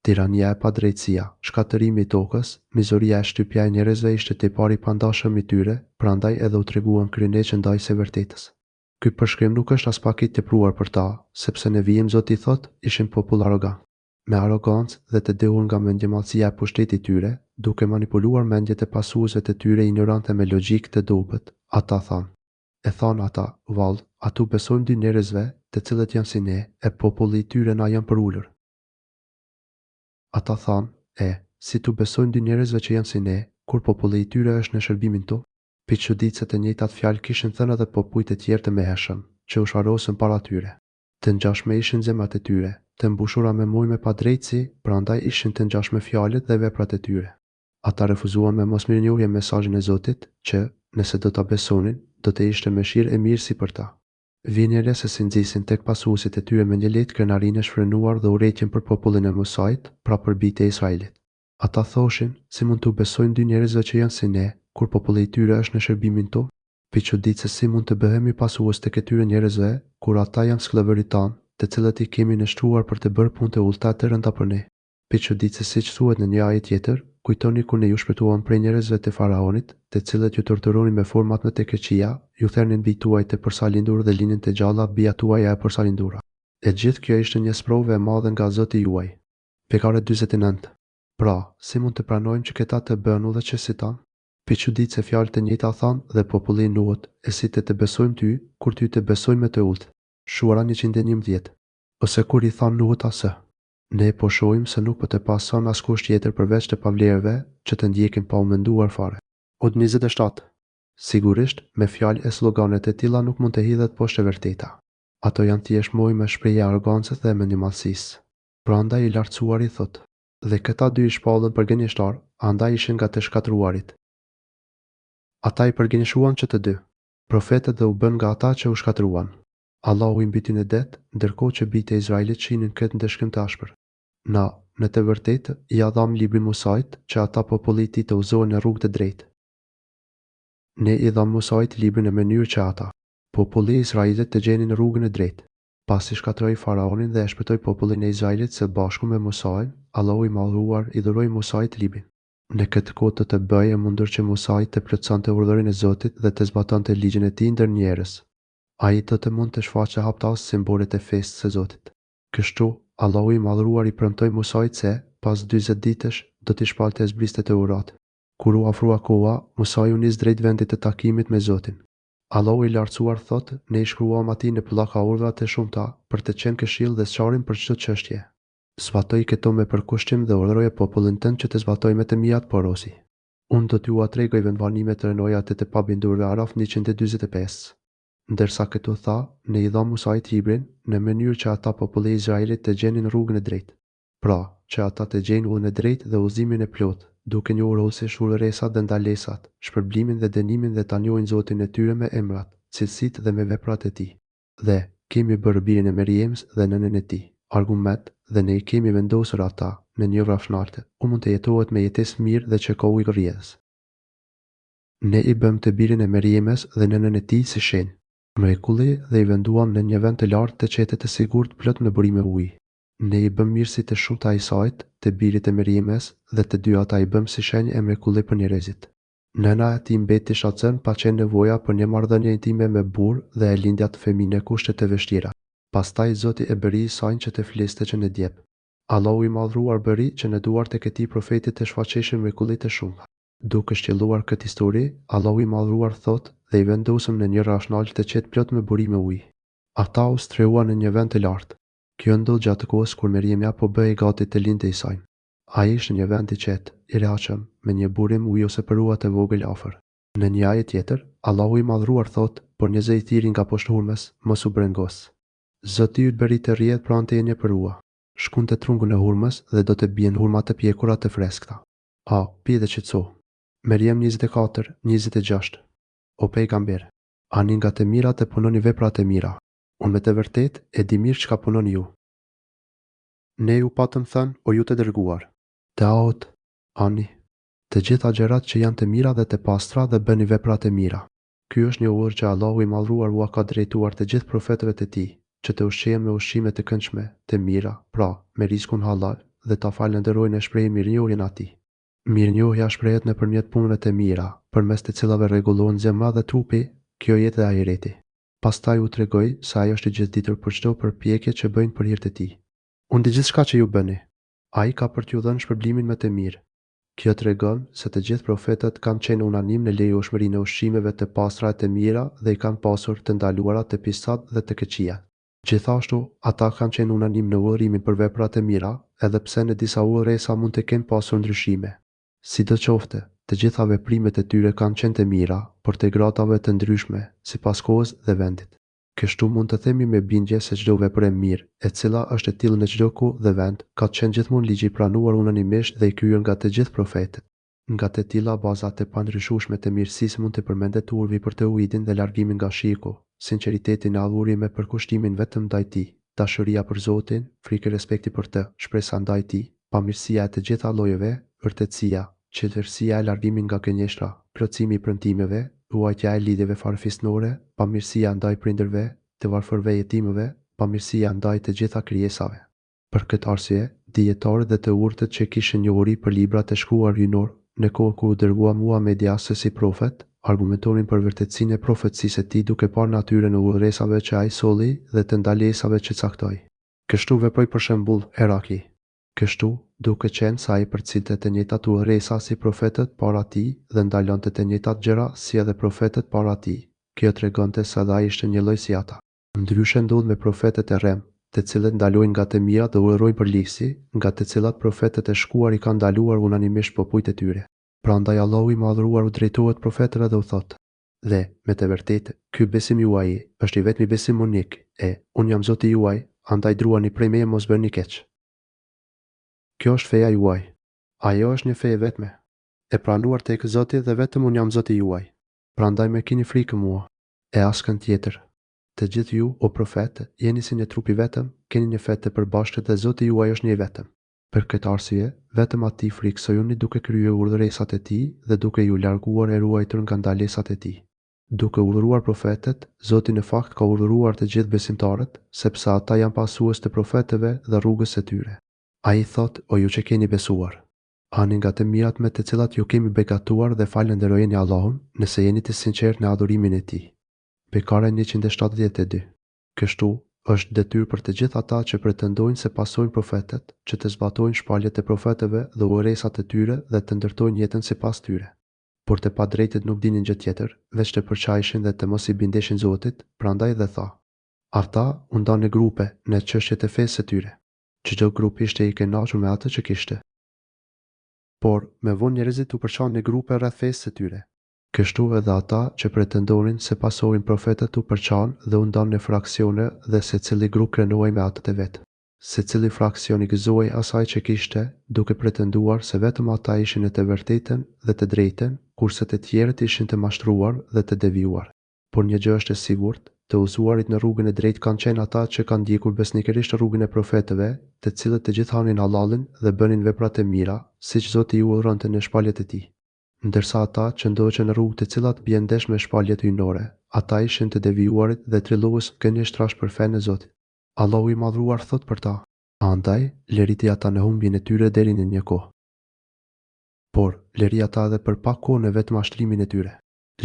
Tirania e padrejtësia, shkatërimi i tokës, mizoria e shtypja e njerëzve ishte tepër i pandashëm i tyre, prandaj edhe u treguan kryeneç ndaj së vërtetës. Ky përshkrim nuk është as pak i tepruar për ta, sepse në vijim Zoti thot, ishin popull arrogant. Me arrogancë dhe të dehur nga mendjemallësia e pushtetit tyre, duke manipuluar mendjet e pasuesve të tyre ignorante me logjikë të dobët, ata thanë. E thanë ata, vallë, atu besojmë dy njerëzve, të cilët janë si ne, e populli i tyre na janë për ulur. Ata thanë, si tu besojnë dy njerëzve që janë si ne, kur populli i tyre është në shërbimin tu? Pi çuditse të njëjtat fjalë kishin thënë edhe popujt e tjerë të mëhershëm, që u sharosën para tyre. Të ngjashme ishin zemrat e tyre, të mbushura me mujë me padrejtësi, prandaj ishin të ngjashme fjalët dhe veprat e tyre. Ata refuzuan me mos mirënjohje mesazhin e Zotit, që, nëse do ta besonin, do të ishte mëshirë e mirësi për ta. Vjenjëre se si nxisin tek pasuesit e tyre me një lehtë krenarinë e shfrenuar dhe urrëtitjen për popullin e Musait, pra për bijtë e Izraelit. Ata thoshin, si mund të besojnë dy njerëzve që janë si ne, kur populli i tyre është në shërbimin tu? Pi çuditse si mund të bëhemi pasues tek këtyre njerëzve, kur ata janë skllëvërit tanë, të cilët i kemi nështruar për të bërë punë të ulta të rënda për ne. Pi çuditse siç thuhet në një ajet tjetër, kujtoni kur ne ju shpëtuam prej njerëzve të faraonit, të cilët ju torturonin me format më të keqia, ju thernin bij tuaj të përsalindur dhe linin të gjalla bija tuaja e përsalindura. E gjithë kjo ishte një sprovë e madhe nga Zoti juaj. Pekare 49. Pra, si mund të pranojmë që këta të bënu dhe që si ta? Pi çuditse fjalë të njëjta thanë dhe populli nuhet, e si të besojmë ty, kur ty të besojmë me të ulët. Shuara 111. Ose kur i thanë nuhet asë. Ne po shohim se nuk po të pason askush tjetër përveç të pavlerëve që të ndjekin pa u menduar fare. Od 27. Sigurisht, me fjalë e sloganet e tilla nuk mund të hidhet poshtë e vërteta. Ato janë thjesht mojë me shprehje arrogancës dhe mendjemallësisë. Prandaj i lartësuari thotë, dhe këta dy i shpallën për gënjeshtar, andaj ishin nga të shkatruarit. Ata i përgënjeshuan që të dy, profetët dhe u bën nga ata që u shkatruan. Allahu i mbyti në det, ndërkohë që bijtë e Izraelit shihnin këtë ndeshkim të ashpër. Na, në të vërtetë, i dham librin Musait që ata populli i tij të udhëzohen në rrugë të drejtë. Ne i dham Musait librin në mënyrë që ata, populli i Izraelit të gjenin në rrugën e drejtë. Pasi shkatroi faraonin dhe e shpëtoi popullin e Izraelit së bashku me Musain, Allahu i madhruar i dhuroi Musait librin. Në këtë kohë të bëjë e mundur që Musai të plotësonte urdhërin e Zotit dhe të zbatonte ligjin e tij ndër njerëz. Ai do të mund të shfaqe haptas simbolet e fesë së Zotit. Kështu, Allahu i madhruar i premtoi Musait se, pas 40 ditësh, do t'i shpalte zbristet e urat. Kur u afrua koha, Musai u nis drejt vendit të takimit me Zotin. Allahu i lartësuar thotë, ne i shkruam atij në pllaka urdhra të shumta për të qenë këshill dhe sqarim për çdo çështje. Zbatoj këto me përkushtim dhe urdhëroje popullin tënd që të zbatoj me të mijat porosi. Unë do t'ju tregoj vendbanime të rënoja të pabindurve Araf 145. Ndërsa këtu tha, ne i dha Musait librin në mënyrë që ata populli i Izraelit të gjenin rrugën e drejtë. Pra, që ata të gjejnë udhën e drejtë dhe udhëzimin e plotë, duke njohur ose urdhëresat dhe ndalesat, shpërblimin dhe dënimin dhe ta njohin Zotin e tyre me emrat, cilësitë dhe me veprat e tij. Dhe kemi bërë birin e Meriemës dhe nënën e tij. Argument dhe ne i kemi vendosur ata në një vrafshnarte, u mund të jetohet me jetesë mirë dhe që ka ujë rrjedhës. Ne i bëm të birin e Meriemës dhe nënën e tij si shenjë, mrekulli dhe i venduam në një vend të lartë të qetet të sigurt plot me burime ujë. Ne i bëm mirësi të shumta Isait, të birit e Meriemës dhe të dy ata i bëm si shenjë e mrekulli për njerëzit. Nëna e tij mbeti shacën pa qenë nevoja për një marrëdhënie intime me burr dhe e lindja të femine kushte të vështira. Pastaj Zoti e bëri Isain që të fliste që në djep. Allahu i madhruar bëri që në duart e këtij profeti të shfaqeshin mrekulli të shumta. Duke shqelluar këtë histori, Allahu i madhruar thotë dhe i vendosëm në një rashnal të qetë plot me burime ujë. Ata u streuan në një vend të lartë. Kjo ndodh gjatë kohës kur Meriemja po bëhej gati të lindte Isain. Ai ishte në një vend të qetë, i rrahshëm, me një burim ujë ose përua të vogël afër. Në një ajet tjetër, Allahu i madhruar thotë, por një zejtiri nga poshtë hurmës, mos u brengos. Zoti yt bëri të rrjedh pranë teje një përua. Shkon te trungun e hurmës dhe do të bien hurma të pjekura të freskëta. Pi dhe qetëso. Meriem 24:26. O pejgamber, ani nga të mirat e punoni veprat e mira. Unë me të vërtet e di mirë çka punoni ju. Ne ju patëm thënë, o ju të dërguar. Daud, ani, të gjitha gjërat që janë të mira dhe të pastra dhe bëni veprat e mira. Ky është një urdhër që Allahu i madhruar u ka drejtuar të gjithë profetëve të tij, që të ushqehen me ushqime të këndshme, të mira, pra, me rizikun halal dhe ta falënderojnë e shprehin mirënjohjen atij. Mirënjohja shprehet nëpërmjet punëve të mira, përmes të cilave rregullohen zemra dhe trupi, kjo jetë dhe ahireti. Pastaj u tregoi se ai është i gjithditur për çdo përpjekje që bëjnë për hir të tij. Unë di gjithçka që ju bëni. Ai ka për t'ju dhënë shpërblimin më të mirë. Kjo tregon se të gjithë profetët kanë qenë unanim në lejueshmërinë e ushqimeve të pastra e të mira dhe i kanë pasur të ndaluarat të pisat dhe të këqija. Gjithashtu, ata kanë qenë unanim në udhërimin për veprat e mira, edhe pse në disa udhëresa mund të kenë pasur ndryshime. Sidoqofte, të gjitha veprimet e tyre kanë qenë të mira, por te gradave të ndryshme, sipas kohës dhe vendit. Kështu mund të themi me bindje se çdo vepër e mirë, e cila është e tillë në çdo kohë dhe vend, ka qenë gjithmonë ligj i pranuar unanimisht dhe i kryer nga të gjithë profetët. Nga të tilla bazat e pandryshueshme të mirësisë mund të përmendet urvi për tauhidin dhe largimin nga shiku, sinqeriteti në adhurje me përkushtimin vetëm ndaj tij, dashuria për Zotin, frikë e respekti për të, shpresa ndaj tij, pamirësia e të gjitha llojeve, vërtetësia, qetësia e largimit nga gënjeshtra, plotësimi i premtimeve, ruajtja e lidhjeve farefisnore, pamirësia ndaj prindërve, të varfërve jetimëve, pamirësia ndaj të gjitha krijesave. Për këtë arsye, dietarët dhe të urtët që kishin njohuri për librat e shkruar hyjnor, në kohën kur u dërgua Muhamedi as si profet, argumentonin për vërtetësinë e profetësisë së tij duke parë natyrën e udhëresave që ai solli dhe të ndalesave që caktoi. Kështu veproi për shembull Heraki. Kështu, duke qenë se ai përcillte të njëjtat udhëresa si profetët para tij dhe ndalonte të njëjtat gjëra si edhe profetët para tij. Kjo tregonte se edhe ai ishte një lloj si ata. Ndryshe ndodh me profetët e rrem, të cilët ndalojnë nga të mira dhe udhërojnë për ligësi, nga të cilat profetët e shkuar i kanë ndaluar unanimisht popujt e tyre. Prandaj Allahu i madhëruar u drejtohet profetëve dhe u thotë: "Dhe, me të vërtetë, ky besim juaj është i vetmi besim unik, unë jam Zoti juaj, andaj druani prej meje mos bëni keq." Kjo është feja juaj. Ajo është një fe e vetme, e pranuar tek Zoti dhe vetëm unë jam Zoti juaj. Prandaj më keni frikë mua, e askën tjetër. Të gjithë ju, o profetë, jeni si një trup i vetëm, keni një fe të përbashkët dhe Zoti juaj është një i vetëm. Për këtë arsye, vetëm atij friksojuni duke kryer urdhëresat e tij dhe duke ju larguar e ruajtur nga ndalesat e tij. Duke urdhëruar profetët, Zoti në fakt ka urdhëruar të gjithë besimtarët, sepse ata janë pasues të profetëve dhe rrugës së tyre. Ai thotë: "O ju që keni besuar, hani nga të mirat me të cilat ju kemi begatuar dhe falenderojeni Allahun, nëse jeni të sinqertë në adhurimin e tij." Bekare 172. Kështu, është detyrë për të gjithë ata që pretendojnë se pasojnë profetët, që të zbatojnë shpalljet e profetëve dhe udhëresat e tyre dhe të ndërtojnë jetën sipas tyre. Por të padrejtët nuk dinin gjë tjetër, veç të përqajshin dhe të mos i bindeshin Zotit, prandaj dhe tha: "Ata u ndanë në grupe në çështjet e fesë së tyre. Çdo grup ishte i kënaqur me atë që kishte. Por, me vonë njerëzit u përçanë në grupe rreth fesë së tyre. Kështu edhe ata që pretendonin se pasojnë profetët u përçanë dhe u ndanë në fraksione dhe secili grup krenohej me atët e vet. Secili fraksion i gëzoi asaj që kishte, duke pretenduar se vetëm ata ishin në të vërtetën dhe të drejtën, kurse të tjerët ishin të mashtruar dhe të devijuar. Por një gjë është e sigurt, të udhëzuarit në rrugën e drejtë kanë qenë ata që kanë ndjekur besnikërisht rrugën e profetëve, të cilët të gjithë hanin halalin dhe bënin veprat e mira, siç Zoti ju urdhëronte në shpalljet e tij. Ndërsa ata që ndoqën në rrugë të cilat bien ndesh me shpalljet hyjnore, ata ishin të devijuarit dhe trillues gënjeshtrash për fenë e Zotit. Allahu i madhruar thot për ta: "Andaj, leriti ata në humbjen e tyre deri në një kohë. Por, leri ata edhe për pak kohë në vetë mashtrimin e tyre.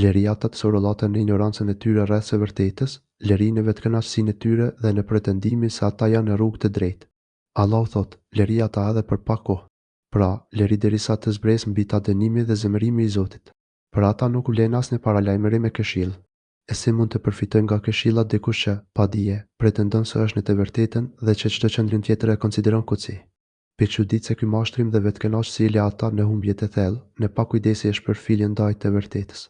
Leri ata të sorollatën në ignorancën e tyre rreth së vërtetës, leri në vetëkënaqësinë e tyre dhe në pretendimin se ata janë në rrugë të drejtë. Allahu thot: leri ata edhe për pak kohë. Pra, leri derisa të zbresë mbi ta dënimi dhe zemërimi i Zotit. Për ata nuk vlen asnjë paralajmërim me këshill. E si mund të përfitojnë nga këshillat dikush që, pa dije, pretendon se është në të vërtetën dhe që çdo qendrim tjetër e konsideron kuci. Pikçudit se ky mashtrim dhe vetëkënaqësi le ata në humbje të thellë, në pakujdesje e shpërfilje ndaj të vërtetës.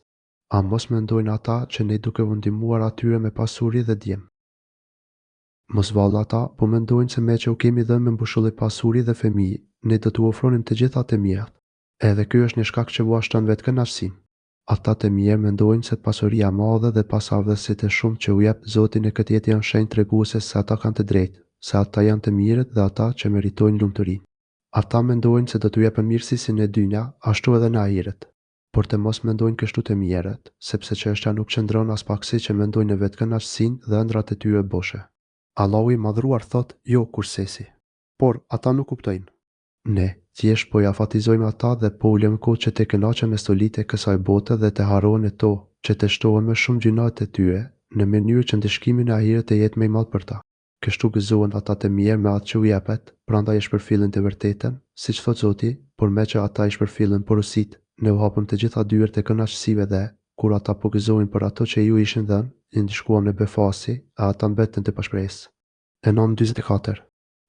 A mos mendojnë ata që ne duke u ndihmuar atyre me pasuri dhe djem? Mos vallë ata, po mendojnë se me që u kemi dhënë me mbushullë pasuri dhe fëmijë, ne do t'u ofronim të gjitha të mirat. Edhe ky është një shkak që vuashton vetëkënaqësinë. Ata të mirë mendojnë se pasuria e madhe dhe pasardhësitë e shumë që u jep Zoti në këtë jetë janë shenjë treguese se ata kanë të drejtë, se ata janë të mirët dhe ata që meritojnë lumturinë. Ata mendojnë se do t'u jepen mirësi si në dynja, ashtu edhe në ahiret. Por të mos mendojnë kështu të mirët, sepse çështja nuk qëndron as pak si që mendojnë në vetëkënaqësinë dhe ëndrat e tyre boshe. Allahu i madhruar thot: "Jo kursesi." Por ata nuk kuptojnë. Ne thjesht po ja fatizojmë ata dhe po ulëm kohë që të kënaqen me stolitë e kësaj bote dhe të harrohen e to, që të shtohen më shumë gjunat e tyre, në mënyrë që ndëshkimin e ahiret të jetë më i madh për ta. Kështu gëzohen ata të mirë me atë që u jepet, prandaj e shpërfillin të vërtetën, siç thot Zoti, por me që ata i shpërfillin porositë, ne u hapëm të gjitha dyert e kënaqësive dhe, kur ata po gëzohin për ato që ju ishin dhënë, i ndishkuam në befasi, e ata mbeten të pashpresë. E 9:44.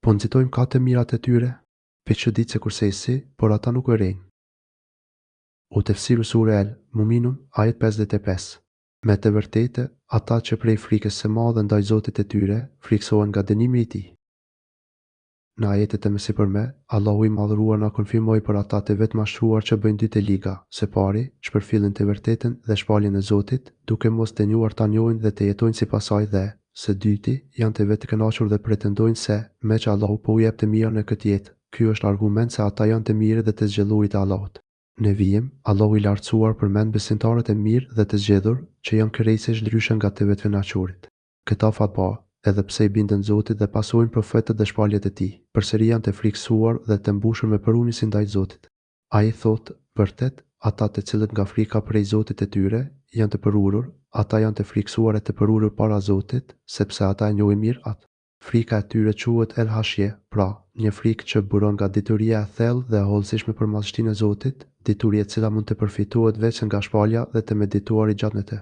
Po nxitojmë ka të mirat e tyre, pe që ditë se kursesi, por ata nuk e rejnë. U tefsiru sure El, Muminun, ajet 55. Me të vërtetë, ata që prej frikës së madhe ndaj Zotit të tyre, friksohen nga dënimi i tij. Në ajetet e mësipërme, Allahu i madhëruar na konfirmoi për ata të vetë mashtruar që bëjnë dy të liga, së pari, shpërfillin të vërtetën dhe shpaljen e Zotit, duke mos dënjuar ta njohin dhe të jetojnë sipas saj dhe, së dyti, janë të vetë kënaqur dhe pretendojnë se, me që Allahu po u jep të mirë në këtë jetë, ky është argument se ata janë të mirë dhe të zgjellurit e Allahut. Në vijim, Allahu i lartësuar përmend besimtarët e mirë dhe të zgjedhur që janë kërrejtësisht ndryshe nga të vetë kënaqurit. Këta fatpa, edhe pse i bindën Zotit dhe pasojnë profetët dhe shpaljet e tij, përsëri janë të frikësuar dhe të mbushur me përunisi ndaj Zotit. Ai thotë, vërtet, ata të cilët nga frika prej Zotit e tyre janë të përurur, ata janë të frikësuar e të përurur para Zotit, sepse ata e njohin mirë atë. Frika e tyre quhet El Hashje, pra, një frikë që buron nga dituria e thellë dhe e hollësishme për madhështinë e Zotit, dituri e cila mund të përfitohet vetëm nga shpalja dhe të medituari gjatë në të.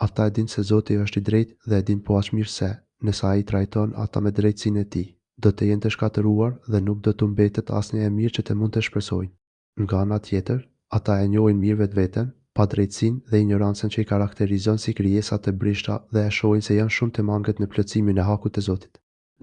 Ata e dinë se Zoti është i drejtë dhe e dinë po aq mirë se, nëse ai trajton ata me drejtsinë e tij, do të jenë të shkatëruar dhe nuk do të mbetet asnjë e mirë që të mund të shpresojnë. Nga ana tjetër, ata e njohin mirë vetveten, pa drejtsinë dhe ignorancën që i karakterizon si krijesa të brishta dhe e shohin se janë shumë të mangët në plotësimin e hakut të Zotit.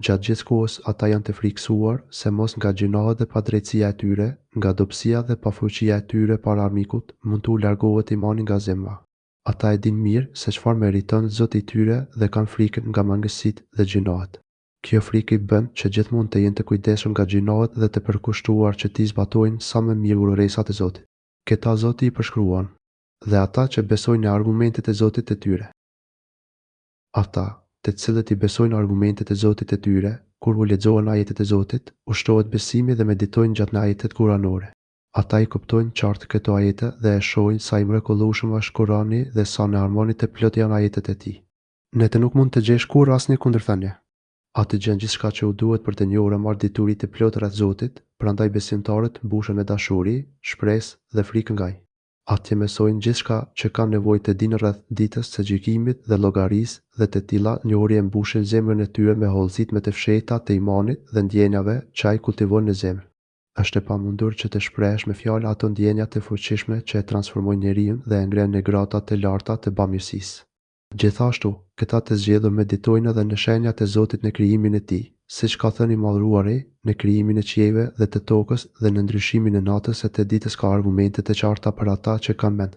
Gjatë gjithë kohës ata janë të frikësuar se mos nga gjinohet dhe padrejtësia e tyre, nga dobësia dhe pafuqia e tyre para armikut, mund të u largohet imani nga zemra. Ata e dinë mirë se çfarë meriton Zoti i tyre dhe kanë frikën nga mangësitë dhe gjinohet. Kjo frikë i bën që gjithmonë të jenë të kujdesshëm nga gjinohet dhe të përkushtuar që t'i zbatojnë sa më mirë urrejsat e Zotit. Këta Zoti i përshkruan, dhe ata që besojnë në argumentet e Zotit të tyre. Ata të cilët i besojnë argumentet e Zotit të tyre, kur u lexohen ajetet e Zotit, ushtrohet besimi dhe meditojnë gjatë në ajetet kuranore. Ata i kuptojnë qartë këto ajete dhe e shohin sa i mrekullueshëm është Kurani dhe sa në harmoni të plot janë ajetet e tij. Ne të nuk mund të gjesh kurrë asnjë kundërthënie. Ati gjen gjithçka që u duhet për të njohur e marrë diturit të plot rreth Zotit, prandaj besimtarët mbushën me dashuri, shpresë dhe frikë nga ai. Atje mësojnë gjithçka që kanë nevojë të dinë rreth ditës së gjykimit dhe llogarisë dhe të tilla njohuri e mbushin zemrën e tyre me hollësitë me të fshehta të imanit dhe ndjenjave që ai kultivon në zemër. Është e pamundur që të shprehesh me fjalë ato ndjenja të fuqishme që e transformojnë njeriu dhe e ngrenë në grata të larta të bamirësisë. Gjithashtu, këta të zgjedhur meditojnë edhe në shenjat e Zotit në krijimin e tij, siç ka thënë i Madhëruari, në krijimin e qiejve dhe të tokës dhe në ndryshimin e natës e të ditës ka argumente të qarta për ata që kanë mend.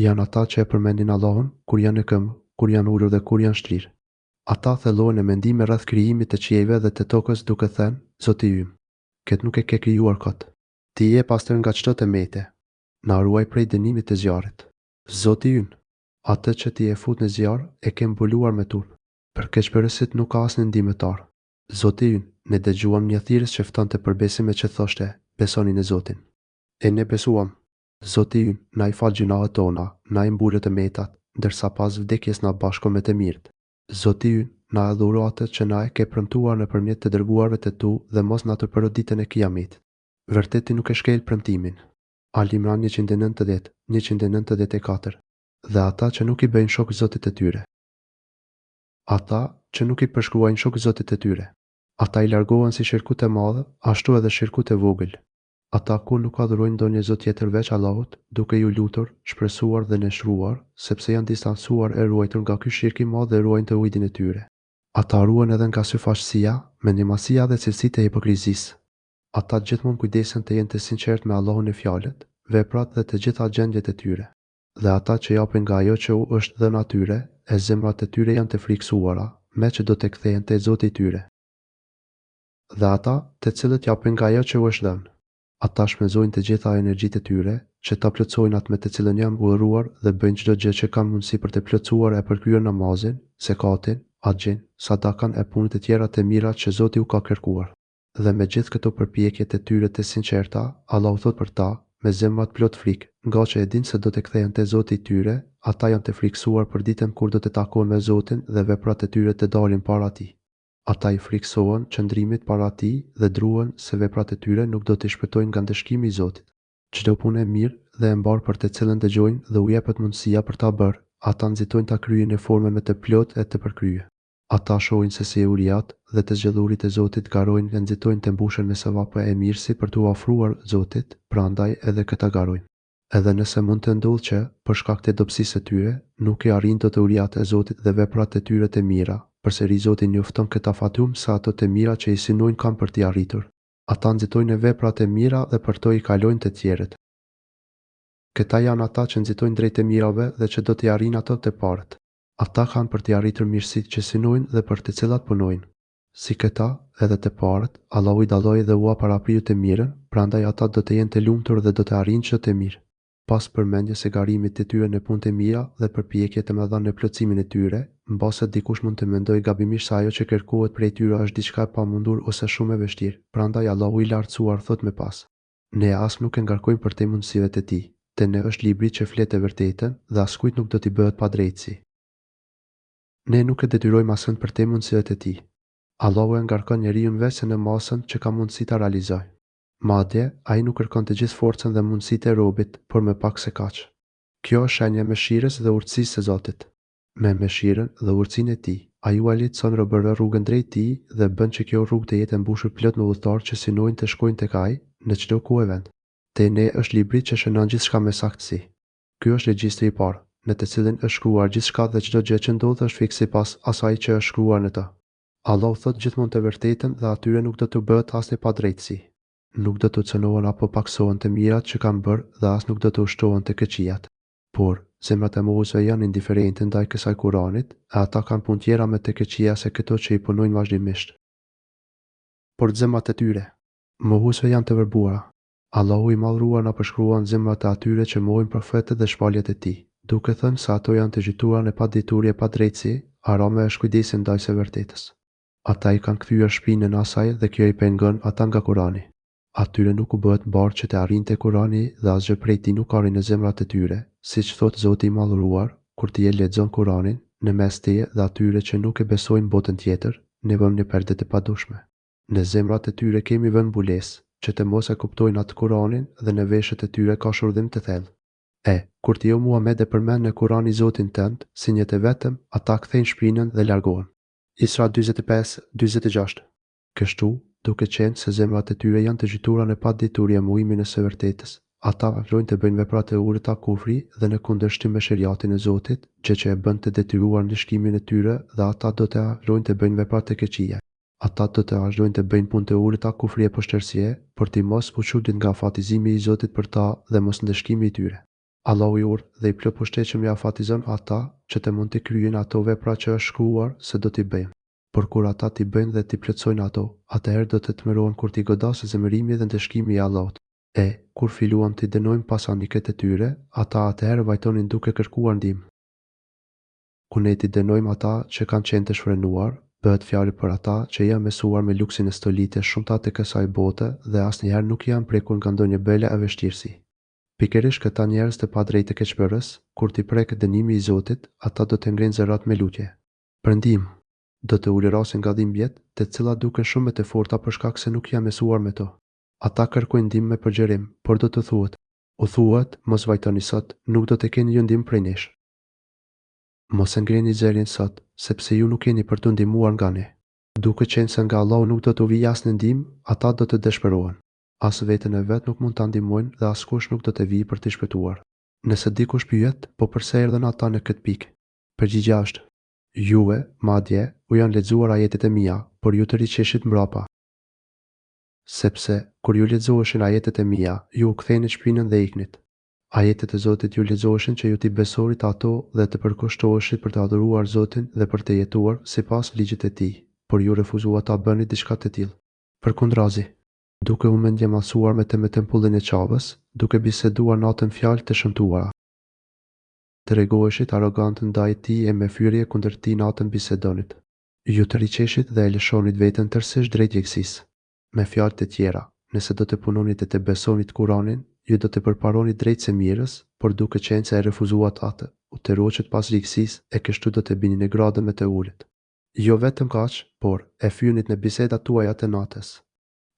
Janë ata që e përmendin Allahun kur janë në këmbë, kur janë ulur dhe kur janë shtrirë. Ata thellohen në mendime rreth krijimit të qiejve dhe të tokës duke thënë, Zoti ymë, këtë nuk e ke krijuar kot. Ti je pastër nga çdo tëmete. Na ruaj prej dënimit të zjarrit. Zoti ymë, atë që ti e fut në zjarr e ke mbuluar me turp. Për keqbërësit nuk ka asnjë ndihmëtar. Zoti ynë, ne dëgjuam një thirrës që ftonte për besim e që thoshte, besoni në Zotin. E ne besuam. Zoti ynë, na i fal gjinohet tona, na i mbulë të metat, ndërsa pas vdekjes na bashko me të mirët. Zoti ynë, na adhuro atë që na e ke premtuar nëpërmjet të dërguarve të tu dhe mos na tërpëro ditën e Kiametit. Vërtet ti nuk e shkel premtimin. Ali Imran 190, 194. Dhe ata që nuk i bëjnë shok Zotit të tyre. Ata që nuk i përshkruajnë shok Zotit të tyre. Ata i largohen si shirkut e madhe, ashtu edhe shirkut e vogël. Ata ku nuk adhurojnë ndonjë Zot tjetër veç Allahut, duke ju lutur, shpresuar dhe nështruar, sepse janë distancuar e ruajtur nga ky shirk i madh dhe ruajnë tauhidin e tyre. Ata ruhen edhe nga syfaqësia, mendimësia dhe cilësitë e hipokrizisë. Ata gjithmonë kujdesen të jenë të sinqertë me Allahun në fjalët, veprat dhe të gjitha gjendjet e tyre. Dhe ata që japin nga ajo që u është dhënë atyre, e zemrat e tyre janë të frikësuara, me që do të kthehen te Zoti i tyre. Dhe ata, të cilët japin nga ajo që u është dhënë, ata shpenzojnë të gjitha energjitë e tyre, që ta plotësojnë atë me të cilën janë udhëruar dhe bëjnë çdo gjë që kanë mundësi për të plotësuar e përkryer namazin, zakatin, haxhin, sadakan e punët e tjera të mira që Zoti u ka kërkuar. Dhe me gjithë këto përpjekje të tyre të sinqerta, Allahu thot për ta, me zemrat plot frikë, nga që e din se do të kthehen te Zoti i tyre, ata janë të friksuar për ditën kur do të takohen me Zotin dhe veprat e tyre të dalin para tij. Ata i friksohen qëndrimit para tij dhe druhen se veprat e tyre nuk do t'i shpëtojnë nga ndëshkimi i Zotit. Çdo punë e mirë dhe e mbar për të cilën dëgjojnë dhe u jepet mundësia për ta bërë, ata nxitojnë ta kryejnë në formën më të plotë e të përkryer. Ata shohin se si uriat dhe të zgjellurit e Zotit garojnë dhe nxitojnë të mbushen me sevapë e mirësi për t'u ofruar Zotit, prandaj edhe këta garojnë. Edhe nëse mund të ndodhë që, për shkak të dobësisë së tyre, nuk e arrin dot uriat e Zotit dhe veprat e tyre të mira, përsëri Zoti njofton këta fatum se ato të mira që i synojnë kanë për t'i arritur. Ata nxitojnë veprat e mira dhe për to i kalojnë të tjerët. Këta janë ata që nxitojnë drejt të mirave dhe që do t'i arrijnë ato të parët. Ata kanë për t'i arritur mirësitë që synojnë dhe për të cilat punojnë. Si këta, edhe të parët, Allahu i dalloi dhe ua parapriu të mirën, prandaj ata do të jenë të lumtur dhe do të arrijnë çdo të mirë. Pas përmendjes së garimit të tyre në punë të mira dhe përpjekje të mëdha në plotësimin e tyre, mbase dikush mund të mendojë gabimisht se ajo që kërkohet prej tyre është diçka e pamundur ose shumë e vështirë. Prandaj Allahu i lartësuar thot më pas: Ne as nuk e ngarkojmë për te mundësive të tij. Te ne është libri që flet e vërtetën dhe askujt nuk do t'i bëhet pa drejtësi. Ne nuk e detyrojmë asën për te mundësive të tij. Allahu e ngarkon njeriu vetë në masën që ka mundësi ta realizojë. Madje, ai nuk kërkon të gjithë forcën dhe mundësitë e robit, por më pak se kaq. Kjo është shenja e mëshirës dhe urtësisë së Zotit. Me mëshirën dhe urtësinë e tij, ai u lehtëson robërve rrugën drejt tij dhe bën që kjo rrugë të jetë e mbushur plot me udhëtar që synojnë të shkojnë tek ai në çdo kohë e vend. Te ne është libri që shënon gjithçka me saktësi. Ky është regjistri i parë, në të cilin është shkruar gjithçka dhe çdo gjë që ndodh është fikse sipas asaj që është shkruar në të. Allahu thot gjithmonë të vërtetën dhe atyre nuk do të bëhet asnjë padrejtësi. Nuk do të cënohen apo paksohen të mirat që kanë bërë dhe as nuk do të ushtrohen të këqijat. Por, zemrat e mohuesve janë indiferente ndaj kësaj Kuranit, e ata kanë punë tjera me të këqija se këto që i punojnë vazhdimisht. Por zemrat e tyre, mohuesve janë të verbuara. Allahu i madhruar na përshkruan zemrat e atyre që mohojnë profetët dhe shpaljet e tij, duke thënë se ato janë të zhytuara në padituri e padrejtësi, harame është kujdesi ndaj së vërtetës. Ata i kanë kthyer shpinën asaj dhe kjo i pengon ata nga Kurani. Atyre nuk u bëhet barë që të arrinte Kurani dhe asgjë prej tij nuk arrin në zemrat e tyre, siç thot Zoti i madhruar, kur ti e lexon Kuranin, në mes teje dhe atyre që nuk e besojnë botën tjetër, ne vëmë një perde të padushme. Në zemrat e tyre kemi vënë mbulesë, që të mos e kuptojnë atë Kuranin dhe në veshët e tyre ka shurdhim të thellë. Kur ti o Muhammed e përmend në Kurani Zotin tënd, si një të vetëm, ata kthejnë shpinën dhe largohen. Isra 45-46. Kështu, duke qenë se zemrat e tyre janë të zhytura në padituri e mohimin e së vërtetës, ata vazhdojnë të bëjnë vepra të urëta kufri dhe në kundërshtim me shariatin e Zotit, gjë që e bën të detyruar ndëshkimin e tyre dhe ata do të vazhdojnë të bëjnë vepra të këqija. Ata do të vazhdojnë të bëjnë punë të urëta kufri e poshtërsie, për të mos u çudit nga afatizimi i Zotit për ta dhe mos ndëshkimi i tyre. Allahu i urtë dhe i plot pushtetshëm ja afatizon ata që të mund të kryejnë ato vepra që është shkruar se do t'i bëjnë. Por kur ata t'i bëjnë dhe t'i plotësojnë ato, atëherë do të tmerrohen kur t'i godasë zemërimi dhe ndëshkimi i Allahut. Kur filluan t'i dënojnë pasaniket e tyre, ata atëherë vajtonin duke kërkuar ndihmë. Kur ne t'i dënojmë ata që kanë qenë të shfrenuar, bëhet fjalë për ata që janë mësuar me luksin e stolite shumta të kësaj bote dhe asnjëherë nuk janë prekur nga ndonjë bele e vështirësi. Pikërisht këta njerëz të padrejtë keqbërës, kur t'i prek dënimi i Zotit, ata do të ngrenë zërat me lutje. Për ndihmë, do të ulërasin nga dhimbjet, të cilat duken shumë të forta për shkak se nuk janë mësuar me to. Ata kërkojnë ndihmë me përgjërim, por do të thuhet: "U thuhet, mos vajtoni sot, nuk do të keni ju ndihmë prej nesh. Mos e ngreni zërin sot, sepse ju nuk keni për të ndihmuar nga ne." Duke qenë se nga Allahu nuk do të vijë asnjë ndihmë, ata do të dëshpërohen. As veten e vet nuk mund ta ndihmojnë dhe askush nuk do të vijë për t'i shpëtuar. Nëse dikush pyet, po pse erdhën ata në këtë pikë? Përgjigjja është: juve, madje, u janë lexuar ajetet e mia, por ju të riqeshit mbrapa. Sepse, kur ju lexoheshin ajetet e mia, ju u ktheni shpinën dhe iknit. Ajetet e Zotit ju lexoheshin që ju t'i besorit ato dhe të përkushtoheshit për të adhuruar Zotin dhe për të jetuar sipas ligjit e tij, por ju refuzuat ta bëni diçka të tillë. Përkundrazi, duke u mendjemallsuar me tempullin e Çavës, duke biseduar natën fjalë të shëmtuara. Të regoheshit arrogant ndaj tij e me fyrje kundër tij natën bisedonit. Ju të riqeshit dhe e lëshonit veten tërësisht drejt jegësisë. Me fjalë të tjera, nëse do të punonit e të besonit Kuranin, ju do të përparoni drejt se mirës, por duke qenë se e refuzuat atë, u të roqët pas rikësisë e kështu do të bini në gradën me të ulët. Jo vetëm kaq, por e fyunit në bisedat tuaja të natës.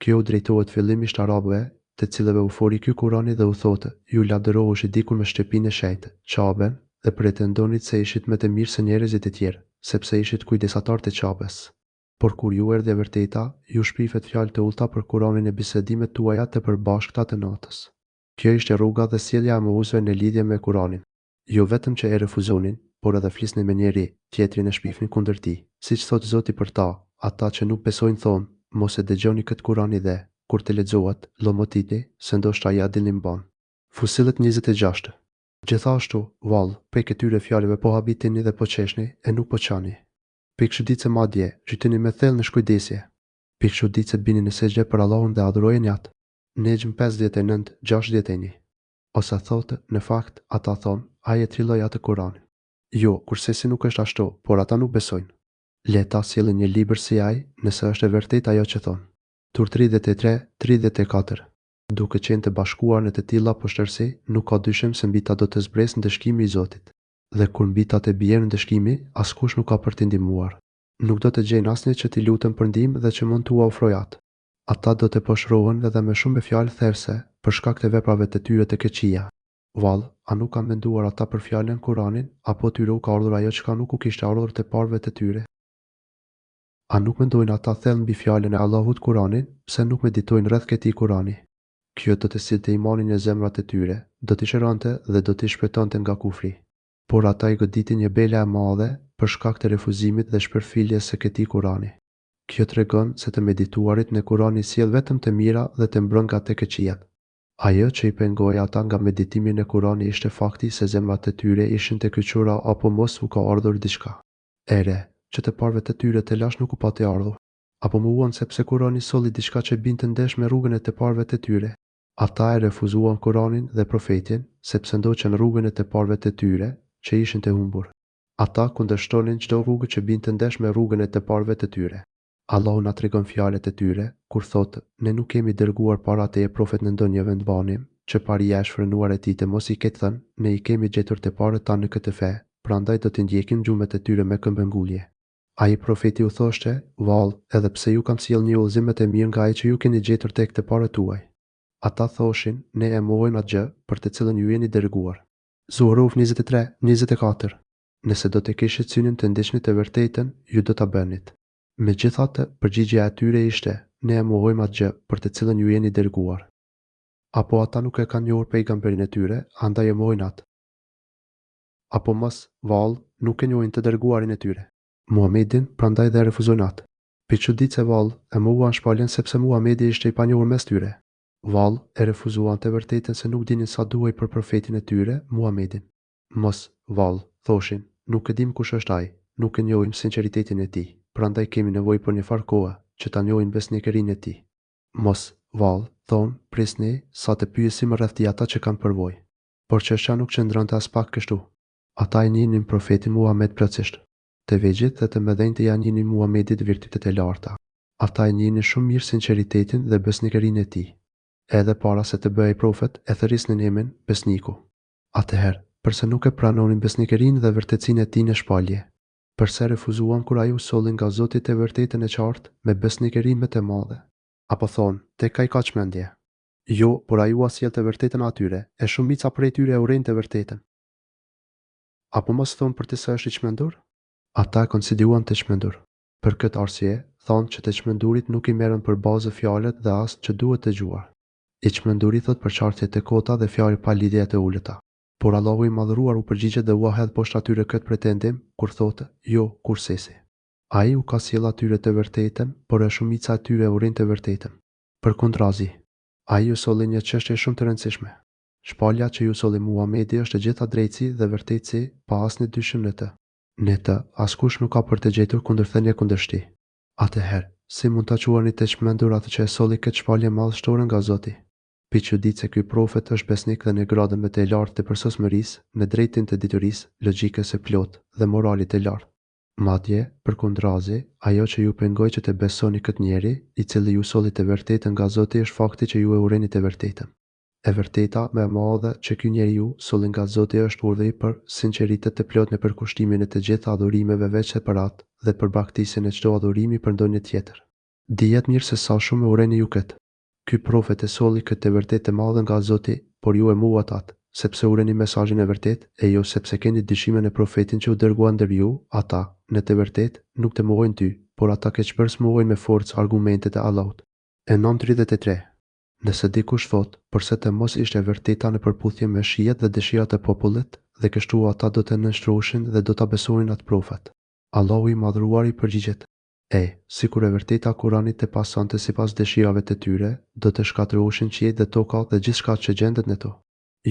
Kjo u drejtohet fillimisht arabëve, të cilëve u fori ky Kurani dhe u thotë, ju ladërohushi dikur me shtëpinë e shenjtë, Qaben, dhe pretendonit se ishit më të mirë se njerëzit e tjerë, sepse ishit kujdesatar të Qabes. Por kur ju erdhi e vërteta, ju shprifet fjalë të ulta për Kuranin e bisedimet tuaja të përbashkëta të natës. Kjo ishte rruga dhe sjellja e mohuesve në lidhje me Kuranin. Jo vetëm që e refuzonin, por edhe flisnin me njëri tjetrin e shpifnin kundër tij. Siç thot Zoti për ta, ata që nuk besojnë thonë, mos e dëgjoni këtë Kurani dhe, kur të lexohet, lomotiti, se ndoshta ja dini mban. Fusillet 26. Gjithashtu, vallë, prej këtyre fjalëve po habitini dhe po qeshni, e nuk po qani. Pikëshuditse madje, zhytini me thellë në shkujdesje. Pikëshuditse bini në sejdë për Allahun dhe adhurojeni atë. Nejm 59:61. Ose thotë, në fakt, ata thonë, ai e trilloi atë Kur'an. Jo, kurse si nuk është ashtu, por ata nuk besojnë. Le ta sjellin një libër si ai, nëse është e vërtetë ajo që thonë. Tur 33:34. Duke qenë të bashkuar në të tilla poshtërsi, nuk ka dyshim se mbi ta do të zbresë ndëshkimi i Zotit. Dhe kur mbi ta të bjerë ndëshkimi, askush nuk ka për t'i ndihmuar. Nuk do të gjejnë asnjë që t'i lutën për ndihmë dhe që mund t'u ofrojë atë. Ata do të poshtrohen edhe me shumë fjalë therrse për shkak të veprave të tyre të keqija. Vallë, a nuk kanë menduar ata për fjalën Kur'anin, apo tyre u ka ardhur ajo çka nuk u kishte ardhur te parëve të tyre? A nuk mendojnë ata thellë mbi fjalën e Allahut Kur'anin, pse nuk meditojnë rreth këtij Kur'ani? Kjo do të sillte imanin në zemrat e tyre, do t'i shëronte dhe do t'i shpëtonte nga kufri. Por ata i goditin një bela e madhe për shkak të refuzimit dhe shpërfiljes së këtij Kur'ani. Kjo tregon se të medituarit në Kur'ani sjell vetëm të mira dhe të mbrojnë nga të keqijat. Ajo që i pengoi ata nga meditimi në Kur'ani ishte fakti se zemrat e tyre ishin të kyçura apo mos u ka ardhur diçka. Ere, që të parëve të tyre të lash nuk u pati ardhur, apo mohuan sepse Kur'ani solli diçka që binte ndesh me rrugën e të parëve të tyre. Ata e refuzuan Kur'anin dhe profetin, sepse ndoqën rrugën e të parëve të tyre, që ishin të humbur. Ata kundërshtonin çdo rrugë që binte ndesh me rrugën e të parëve të tyre. Allahu na tregon fjalët e tyre, kur thotë, ne nuk kemi dërguar para teje profet në ndonjë vend banim, që paria e shfrenuar e tij të mos i ketë thënë, ne i kemi gjetur të parët ta në këtë fe, prandaj do të ndjekim gjumet e tyre me këmbëngulje. Ai profeti u thoshte, vallë, edhe pse ju kam sjell një udhëzim më të mirë nga ai që ju keni gjetur tek të parët tuaj. Ata thoshin, ne e mohojmë atë gjë për të cilën ju jeni dërguar. Zuhruf 23:24. Nëse do të kishit synin të ndiqni të vërtetën, ju do ta bënit. Megjithatë, përgjigjja e tyre ishte, ne e mohojmë atë gjë për të cilën ju jeni dërguar. Apo ata nuk e kanë njohur pejgamberin e tyre, andaj e mohojnë atë. Apo mos, vallë, nuk e njohin të dërguarin e tyre, Muhamedin, prandaj dhe refuzojnë atë. Pikëshuditse vallë, e mohuan shpalljen sepse Muhamedi ishte i panjohur mes tyre. Vallë, e refuzuan të vërtetën se nuk dinin sa duhej për profetin e tyre, Muhamedin. Mos, vallë, thoshin, nuk e dim kush është ai, nuk e njohim sinqeritetin e tij, prandaj kemi nevojë për një farë kohe që ta njohim besnikërinë e tij. Mos, vallë, thon, prisni sa të pyesim rreth tij ata që kanë përvojë. Por çështja nuk qëndronte as pak kështu. Ata e njihnin profetin Muhamet plotësisht. Të vegjël dhe të mëdhenj të janë njihnin Muhamedit virtytet e larta. Ata e njihnin shumë mirë sinqeritetin dhe besnikërinë e tij. Edhe para se të bëhej profet, e thërrisnin emrin besniku. Atëherë, përse nuk e pranonin besnikërinë dhe vërtetësinë e tij në shpallje? Përse refuzuan kur ai u solli nga Zoti të vërtetën e qartë me besnikëri më të madhe? Apo thonë, tek ai ka çmendje. Jo, por ai u sjell të vërtetën atyre, e shumica prej tyre e urrejnë të vërtetën. Apo mos thonë për të se është i çmendur? Ata e konsideruan të çmendur. Për këtë arsye, thonë që të çmendurit nuk i merren për bazë fjalët dhe as që duhet dëgjuar. I çmenduri thot për çartje të kota dhe fjalë pa lidhje të ulëta. Por Allahu i madhëruar u përgjigjet dhe u hedh poshtë atyre këtë pretendim, kur thotë, jo, kursesi. Ai u ka sjell atyre të vërtetën, por e shumica e tyre urrin të vërtetën. Përkundrazi, ai u solli një çështje shumë të rëndësishme. Shpallja që ju solli Muhamedi është e gjitha drejtësi dhe vërtetësi, pa asnjë dyshim në të. Në të, askush nuk ka për të gjetur kundërthënie kundër tij. Atëherë, si mund ta quani të çmendur atë që e solli këtë shpallje madhështore nga Zoti? Pikëshudit se ky profet është besnik dhe në gradën më të lartë të përsosmërisë, në drejtin të diturisë, logjikës së plotë dhe moralit të lartë. Madje, përkundrazi, ajo që ju pengoj që të besoni këtë njeri, i cili ju solli të vërtetën nga Zoti, është fakti që ju e urreni të vërtetën. E vërteta më e madhe që ky njeriu solli nga Zoti është urdhri për sinqeritet të plot në përkushtimin e të gjitha adhurimeve veç separat dhe për baktisjen e çdo adhurimi për ndonjë tjetër. Dihet mirë se sa shumë e urreni ju këtë. Ky profet e solli këtë e vërtetë e madhe nga Zoti, por ju e muat atë, sepse urreni mesazhin e vërtetë e jo sepse keni dyshimin e profetin që u dërgua ndër ju, ata, në të vërtetë, nuk të mohojnë ty, por ata keqbërës mohojnë me forcë argumentet e Allahut. E 9:33. Nëse dikush thot, përse të mos ishte e vërteta në përputhje me shijet dhe dëshirat e popullit, dhe kështu ata do të nënshtroheshin dhe do ta besonin atë profet. Allahu i madhruari përgjigjet: sikur e vërteta Kuranit të pasonte sipas dëshirave të tyre, do të shkatërroheshin qiejt dhe toka dhe gjithçka që gjendet në to.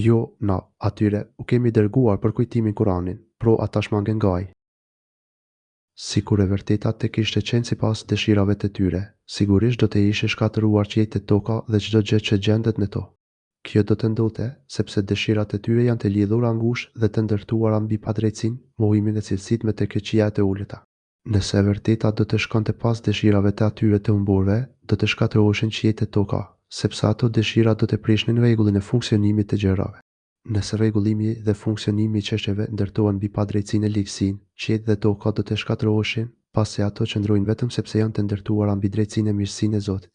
Jo, na, atyre u kemi dërguar për kujtimin Kuranin, pro ata shmangen gaj. Sikur e vërteta të kishte qenë sipas dëshirave të tyre, sigurisht do të ishe shkatëruar qiejt e toka dhe çdo gjë që gjendet në to. Kjo do të ndodhte, sepse dëshirat e tyre janë të lidhura ngushtë dhe të ndërtuara mbi padrejtësinë, mohimin e cilësitë me të keqia e të ulëta. Nëse e vërteta do të shkonte pas dëshirave të atyre të humburve, do të shkatërroheshin qiejt e toka, sepse ato dëshira do të prishnin rregullin e funksionimit të gjërave. Nëse rregullimi dhe funksionimi i çështjeve ndërtohen mbi padrejtësinë e ligësinë, qiejt dhe toka do të shkatërroheshin, pasi ato qëndrojnë vetëm sepse janë të ndërtuara mbi drejtsinë e mirësinë e Zotit.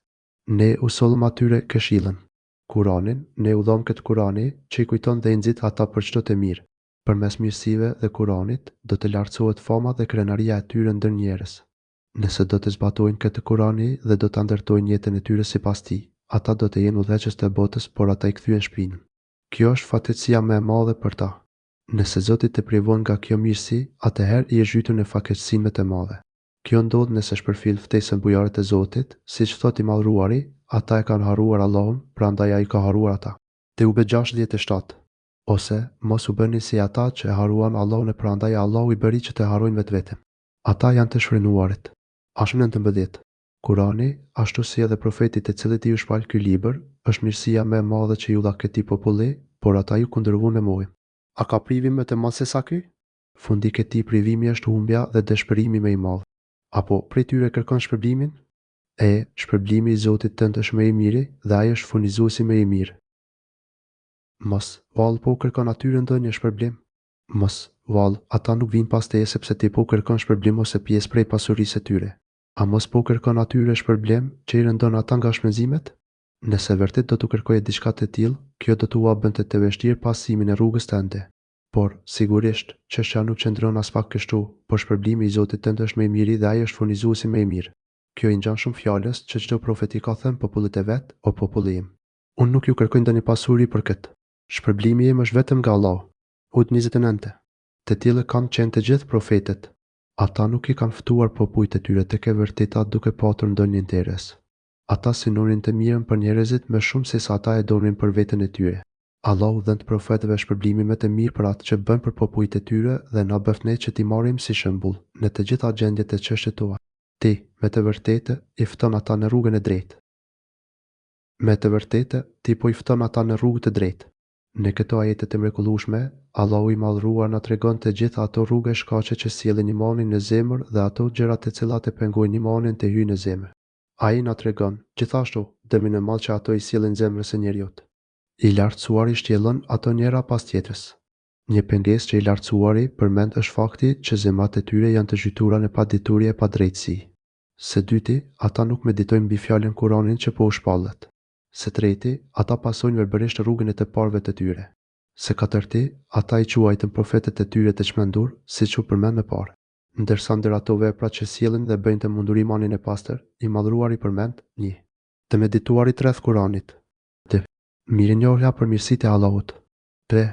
Ne u sollëm atyre këshillën, Kuranin, ne u dhom këtë Kurani që i kujton dhe i nxit ata për çdo të mirë. Përmes mirësive dhe Kuranit do të lartësohet fama dhe krenaria e tyre ndër njerëz. Nëse do të zbatojnë këtë Kurani dhe do ta ndërtojnë jetën e tyre sipas tij, ata do të jenë udhëheqës të botës, por ata i kthyen shpinën. Kjo është fatkeqësia më e madhe për ta. Nëse Zoti të privon nga kjo mirësi, atëherë i e zhytur në fatkeqësinë më të madhe. Kjo ndodh nëse shpërfil ftesën bujarët e Zotit, siç thot i Madhruari, ata e kanë harruar Allahun, prandaj ai ka harruar ata. Teube 6:7. Ose mos u bëni si ata që e harruan Allahun e prandaj Allahu i bëri që të harrojnë vetveten. Ata janë të shfrenuarit. Ashtu 19. Kurani, ashtu si edhe profeti të cilit i u shpall ky libër, është mirësia më e madhe që ju dha këtij populli, por ata ju kundërvuan me mohim. A ka privim më të madh se sa ky? Fundi i këtij privimi është humbja dhe dëshpërimi më i madh. Apo prej tyre kërkon shpërblimin? Shpërblimi i Zotit tënd është më i miri dhe ai është furnizuesi më i mirë. Mos, vallë po kërkon atyre ndonjë shpërblim? Mos, vallë, ata nuk vinë pas teje sepse ti po kërkon shpërblim ose pjesë prej pasurisë së tyre. A mos po kërkon atyre shpërblim që i rëndon ata nga shpenzimet? Nëse vërtet do të kërkoje diçka të tillë, kjo do t'ua bënte të vështirë pasimin e rrugës tënde. Por, sigurisht, çështja nuk qëndron as pak kështu, por shpërblimi i Zotit tënd është më i miri dhe ai është furnizuesi më i mirë. Kjo i ngjan shumë fjalës që çdo profet i ka thënë popullit e vet, o populli im. Unë nuk ju kërkoj ndonjë pasuri për këtë. Shpërblimi im është vetëm nga Allahu. Hud 29. Të tillë kanë qenë të gjithë profetët. Ata nuk i kanë ftuar popujt e tyre tek e vërteta duke patur ndonjë interes. Ata synonin të mirën për njerëzit më shumë se sa ata e donin për veten e tyre. Allahu dhënë profetëve shpërblimin më të mirë për atë që bën për popujt e tyre dhe na bëf ne që t'i marrim si shembull në të gjitha gjendjet e çështjes tua. Ti, me të vërtetë, i fton ata në rrugën e drejtë. Me të vërtetë, ti po i fton ata në rrugë të drejtë. Në këto ajete të mrekullueshme, Allahu i Madhruar na tregon të gjitha ato rrugë e shkaqe që sjellin imanin në zemër dhe ato gjërat të cilat e pengojnë imanin të hyjë në zemër. Ai na tregon, gjithashtu, dëmin e madh që ato i sjellin zemrës së njeriut. I lartësuari shtjellon ato njëra pas tjetrës. Një pengesë që i lartësuari përmend është fakti që zemrat e tyre janë të zhytura në padituri e padrejtësi. Së dyti, ata nuk meditojnë mbi fjalën Kuranin që po u shpallet. Së treti, ata pasojnë verbërisht rrugën e të parëve të tyre. Së katërti, ata i quajtën profetët e tyre të çmendur, siç u përmend më parë. Ndërsa ndër ato vepra që sjellin dhe bëjnë të mundur imanin e pastër, i Madhruari përmend 1. Të medituarit rreth Kuranit. 2. Mirënjohja për mirësitë e Allahut. 3.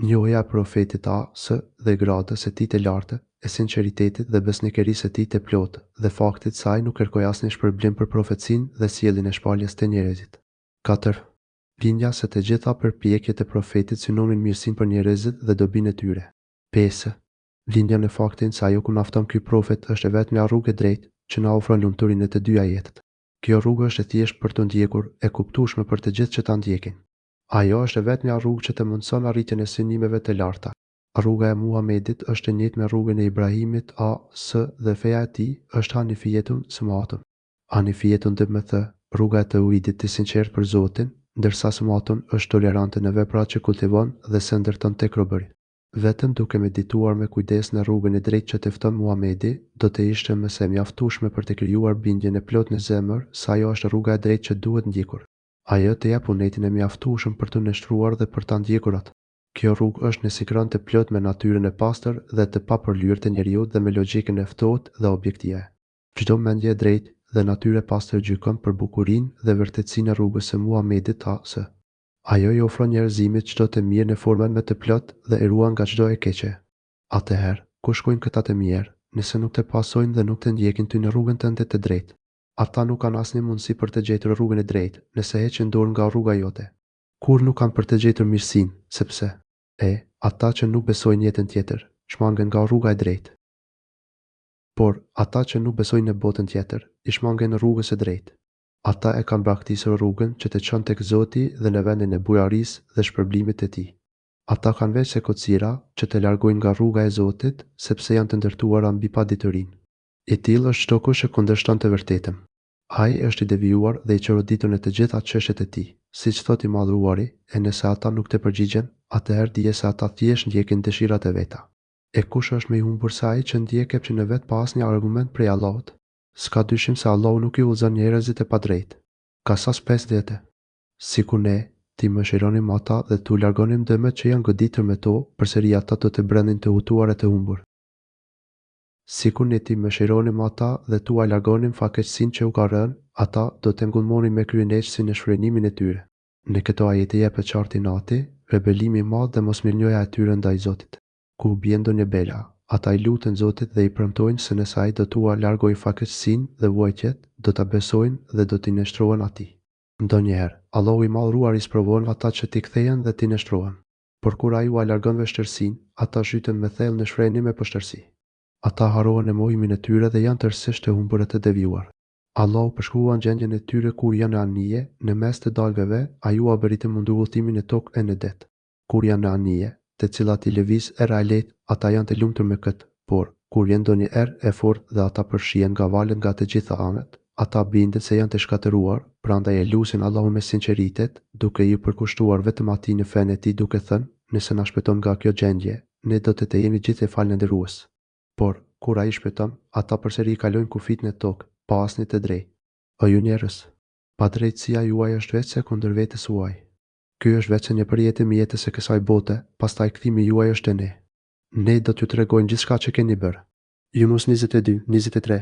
Njohja e profetit A.S. dhe gradës e tij të lartë, e sinqeritetit dhe besnikërisë së tij të plotë, dhe faktit se ai nuk kërkoi asnjë shpërblim për profecinë dhe sjelljen e shpaljes të njerëzit. 4. Bindja se të gjitha përpjekjet e profetit synonin mirësinë për njerëzit dhe dobinë e tyre. 5. Lindja në faktin se ajo ku na fton ky profet është vetëm rrugë e drejtë që na ofron lumturinë e të dy ajetet. Kjo rrugë është e thjeshtë për të ndjekur, e kuptueshme për të gjithë që ta ndjekin. Ajo është vetëm rrugë që të mundson arritjen e synimeve të larta. Rruga e Muhamedit është e njëjtë me rrugën e Ibrahimit A.S. dhe feja e tij është Hanifiyetun Sëmatun. Hanifiyetun do të thotë rruga e tauhidit të sinqertë për Zotin, ndërsa Smaton është tolerante në veprat që kultivon dhe se ndërton tek robëri. Vetëm duke medituar me kujdes në rrugën e drejtë që të fton Muhamedi, do të ishte më se mjaftueshme për të krijuar bindjen e plotë në zemër se ajo është rruga e drejtë që duhet ndjekur. Ajo të jep unetin e mjaftueshëm për të nështruar dhe për ta ndjekur atë. Kjo rrugë është në sikron të plot me natyrën e pastër dhe të papërlyrë të njeriut dhe me logjikën e ftohtë dhe objektive. Çdo mendje e drejtë dhe natyrë e pastër gjykon për bukurinë dhe vërtetësinë e rrugës së Muhamedit se ajo i ofron njerëzimit çdo të mirë në formën më të plotë dhe e ruan nga çdo e keqe. Atëherë, ku shkojnë këta të mirë, nëse nuk të pasojnë dhe nuk të ndjekin ty në rrugën tënde të drejtë? Ata nuk kanë asnjë mundësi për të gjetur rrugën e drejtë, nëse heqin dorë nga rruga jote. Kur nuk kanë për të gjetur mirësinë, sepse ata që nuk besojnë jetën tjetër, shmangen nga rruga e drejtë. Por ata që nuk besojnë në botën tjetër, i shmangen në rrugës e drejtë. Ata e kanë braktisur rrugën që të çon tek Zoti dhe në vendin e bujarisë dhe shpërblimit të tij. Ata kanë veç se kocira që të largojnë nga rruga e Zotit, sepse janë të ndërtuara mbi paditërinë. I tillë është çdo kush që kundërshton të vërtetën. Ai është i devijuar dhe i çoroditur në të gjitha çështjet e tij, siç thotë i Madhruari, e nëse ata nuk të përgjigjen, atëherë dije se ata thjesht ndjekin dëshirat e veta. E kush është më i humbur se ai që ndjek që në vet pa asnjë argument prej Allahut? S'ka dyshim se Allahu nuk i udhëzon njerëzit e padrejtë. Ka sa 50. Sikur ne ti mëshironim ata dhe tu largonim dëmet që janë goditur me to, përsëri ata do të brendin të hutuar e të humbur. Sikur ne ti mëshironim ata dhe tu largonim fatkeqësinë që u ka rënë, ata do të ngulmonin me kryenëqësi në shfrynimin e tyre. Në këto ajete jepet qartë nati, rebelimi i madh dhe mosmirnjoja e tyre ndaj Zotit. Ku bjen ndonjë bela, ata i lutën Zotit dhe i premtojnë se nëse ai do t'ua largojë fatkeqësinë dhe vuajtjet, do ta besojnë dhe do t'i nështrohen atij. Ndonjëherë, Allahu i Madhruar i sprovon ata që t'i kthehen dhe t'i nështrohen. Por kur ai u largon vështirësinë, ata zhyten me thellë në shfrenjë me poshtërsi. Ata harrohen në mohimin e tyre dhe janë tërësisht të humbur e të devijuar. Allahu përshkruan gjendjen e tyre kur janë në anije, në mes të dalgave, ai u abëritë mundu udhëtimin e tokë e në det. Kur janë në anije, të cilat i lëviz era e lehtë, ata janë të lumtur me këtë, por kur vjen ndonjë erë e fortë dhe ata përshihen nga valët nga të gjitha anët, ata bindet se janë të shkatëruar, prandaj e lusin Allahun me sinqeritet, duke i përkushtuar vetëm atij në fenë e tij duke thënë, nëse na shpëton nga kjo gjendje, ne do të jemi gjithë të falëndërues. Por kur ai shpëton, ata përsëri kalojnë kufit në tokë, pa asnjë të drejtë. O ju njerëz, padrejtësia juaj është veçse kundër vetes suaj. Ky është veçse një përjetëm i jetës së kësaj bote, pastaj kthimi juaj është te ne. Ne do t'ju tregojmë gjithçka që keni bërë. Yunus 22:23.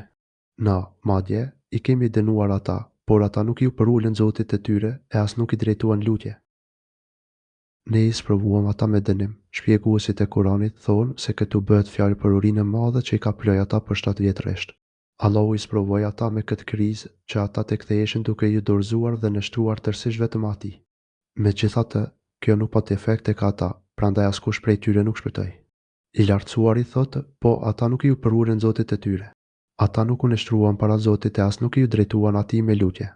Na, madje, i kemi dënuar ata, por ata nuk ju përulën Zotit të tyre e as nuk i drejtuan lutje. Ne i sprovuam ata me dënim. Shpjeguesit e Kuranit thonë se këtu bëhet fjalë për urinë e madhe që i ka ploj ata për 7 vjet rresht. Allahu i sprovoi ata me këtë krizë që ata të ktheheshin duke ju dorëzuar dhe nështruar tërësisht vetëm atij. Megjithatë, kjo nuk pati efekt tek ata, prandaj askush prej tyre nuk shpëtoi. I lartësuari thotë, po ata nuk ju përulën Zotit të tyre. Ata nuk u nështruan para Zotit e as nuk ju drejtuan atij me lutje.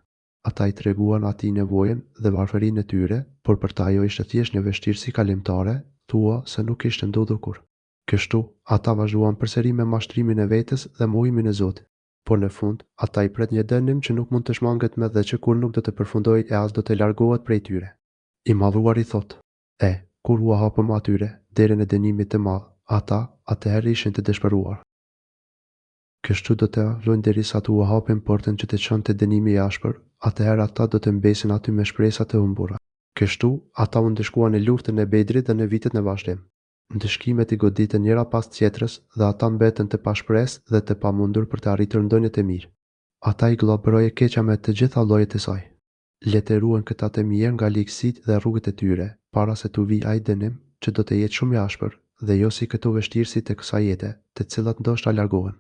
Ata i treguan atij nevojën dhe varfërinë e tyre, por për ta ajo ishte thjesht një vështirësi kalimtare, thua se nuk kishte ndodhur kurrë. Kështu, ata vazhduan përsëri me mashtrimin e vetes dhe mohimin e Zotit. Por në fund, ata i pret një dënim që nuk mund të shmanget me dhe që kur nuk do të përfundojë e as do të largohet prej tyre. I Madhruari thotë, kur u hapëm atyre, derën e dënimit të madh, ata atëherë ishin të dëshpëruar. Kështu do të vlojnë derisa të u hapin portën që të çonte dënimi i ashpër, atëherë ata do të mbesin aty me shpresa të humbura. Kështu, ata u ndëshkuan në luftën e Bedrit dhe në vitet në vazhdim. Ndëshkimet i goditën njëra pas tjetrës dhe ata mbeten të pashpresë dhe të pamundur për të arritur ndonjë të mirë. Ata i globëroi e keqja me të gjitha llojet e saj. Le të ruhen këta të mirë nga ligësitë dhe rrugët e tyre, para se t'u vijë ai dënim që do të jetë shumë i ashpër, dhe jo si këto vështirësi të kësaj jete, të cilat ndoshta largohen.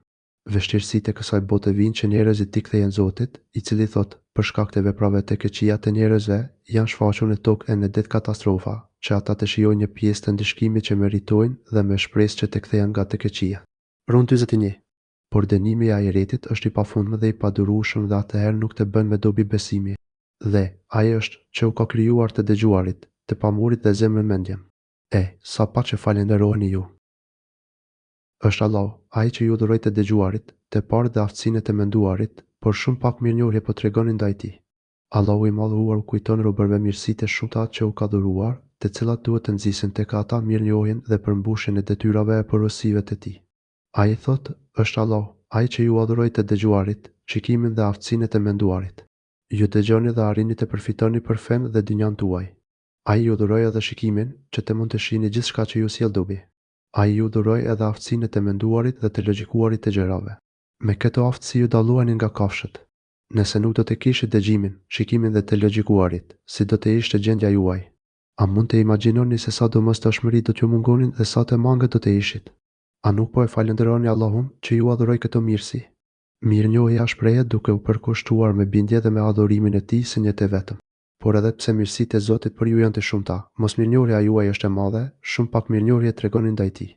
Vështirësitë e kësaj bote vinë që njerëzit t'i kthehen Zotit, i cili thotë, për shkak të veprave të këqija të njerëzve, janë shfaqur në tokë e në det katastrofa, që ata të shijojnë një pjesë të ndëshkimit që meritojnë dhe me shpresë që të kthehen nga të këqija. Rum 41. Por dënimi i ahiretit është i pafundëm dhe i padurueshëm dhe atëherë nuk të bën me dobi besimi. Dhe ai është që u ka krijuar të dëgjuarit, të pamurit dhe zemrën mendjen. Sa pak që falenderojeni ju. Është Allahu, ai që ju dhuroi të dëgjuarit, të parë dhe aftësinë e të menduarit, por shumë pak mirënjohje po tregoni ndaj tij. Allahu i madhëruar u kujton robërve mirësitë e shumta që u ka dhuruar, të cilat duhet të nxisin tek ata mirënjohjen dhe përmbushjen e detyrave e porosive të tij. Ai thot, është Allah, ai që ju adhuroi të dëgjuarit, shikimin dhe aftësinë e të menduarit. Ju dëgjoni dhe arrini të përfitoni për fen dhe dynjan tuaj. Ai ju dhuroi edhe shikimin që të mund të shihni gjithçka që ju sjell dobi. Ai ju dhuroi edhe aftësinë e të menduarit dhe të logjikuarit të gjërave. Me këtë aftësi ju dalluani nga kafshët. Nëse nuk do të kishit dëgjimin, shikimin dhe të logjikuarit, si do të ishte gjendja juaj? A mund të imagjinoni se sa domosdoshmëri do t'ju mungonin dhe sa të mangët do të ishit? A nuk po e falenderoni Allahun që ju adhuroi këto mirësi? Mirënjohja shprehet duke u përkushtuar me bindje dhe me adhurimin e tij së njëjtë vetëm. Por edhe pse mirësitë e Zotit për ju janë të shumta, mosmirënjohja juaj është e madhe, shumë pak mirënjohje tregonin ndaj tij.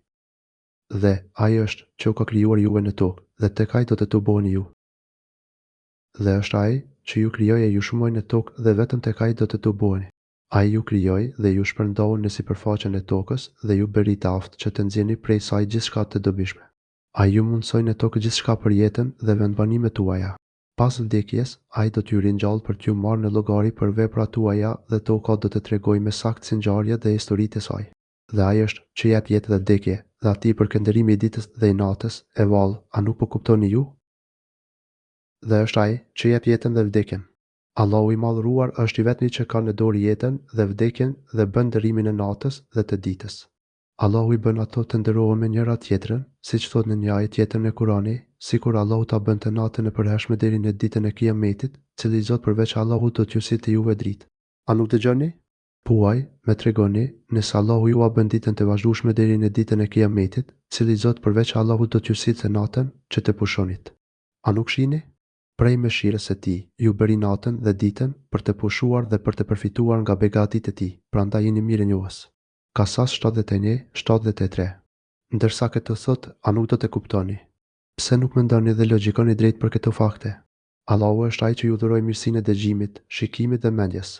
Dhe ai është që u ka krijuar juve në tokë, dhe tek ai do të tuboheni ju. Dhe është ai që ju krijoi e ju shumoi në tokë dhe vetëm tek ai do të tuboheni. Ai ju krijoi dhe ju shpërndau në sipërfaqen e tokës dhe ju bëri të aftë që të nxjeni prej saj gjithçka të dobishme. Ai ju mundsoi në tokë gjithçka për jetën dhe vendbanimet tuaja. Pas vdekjes, ai do t'ju ringjallë për t'ju marrë në llogari për veprat tuaja dhe toka do të tregojë me saktësi ngjarje dhe historitë e saj. Dhe ai është që jep jetë dhe vdekje, dhe atij përkëndërimi i ditës dhe i natës, e vallë, a nuk po kuptoni ju? Dhe është ai që jep jetën dhe vdekjen. Allahu i madhëruar është i vetmi që ka në dorë jetën dhe vdekjen dhe bën ndërimin e natës dhe të ditës. Allahu i bën ato të ndërohen me njëra tjetrën, siç thot në një ajet tjetër në Kurani, sikur Allahu ta bën të natën e përhershme deri në ditën e Kiametit, cili Zot përveç Allahut do t'ju sillte juve dritë. A nuk dëgjoni? Thuaj, më tregoni, nëse Allahu ju a bën ditën të vazhdueshme deri në ditën e Kiametit, cili Zot përveç Allahut do t'ju sillte natën që të pushonit. A nuk shihni? Prej mëshirës së tij, ju bëri natën dhe ditën për të pushuar dhe për të përfituar nga begatitë e tij, prandaj jeni mirënjohës. Kasas 71-73. Ndërsa këtë thot, a nuk do të kuptoni? Pse nuk mendoni dhe logjikoni drejt për këto fakte? Allahu është ai që ju dhuroi mirësinë e dëgjimit, shikimit dhe mendjes.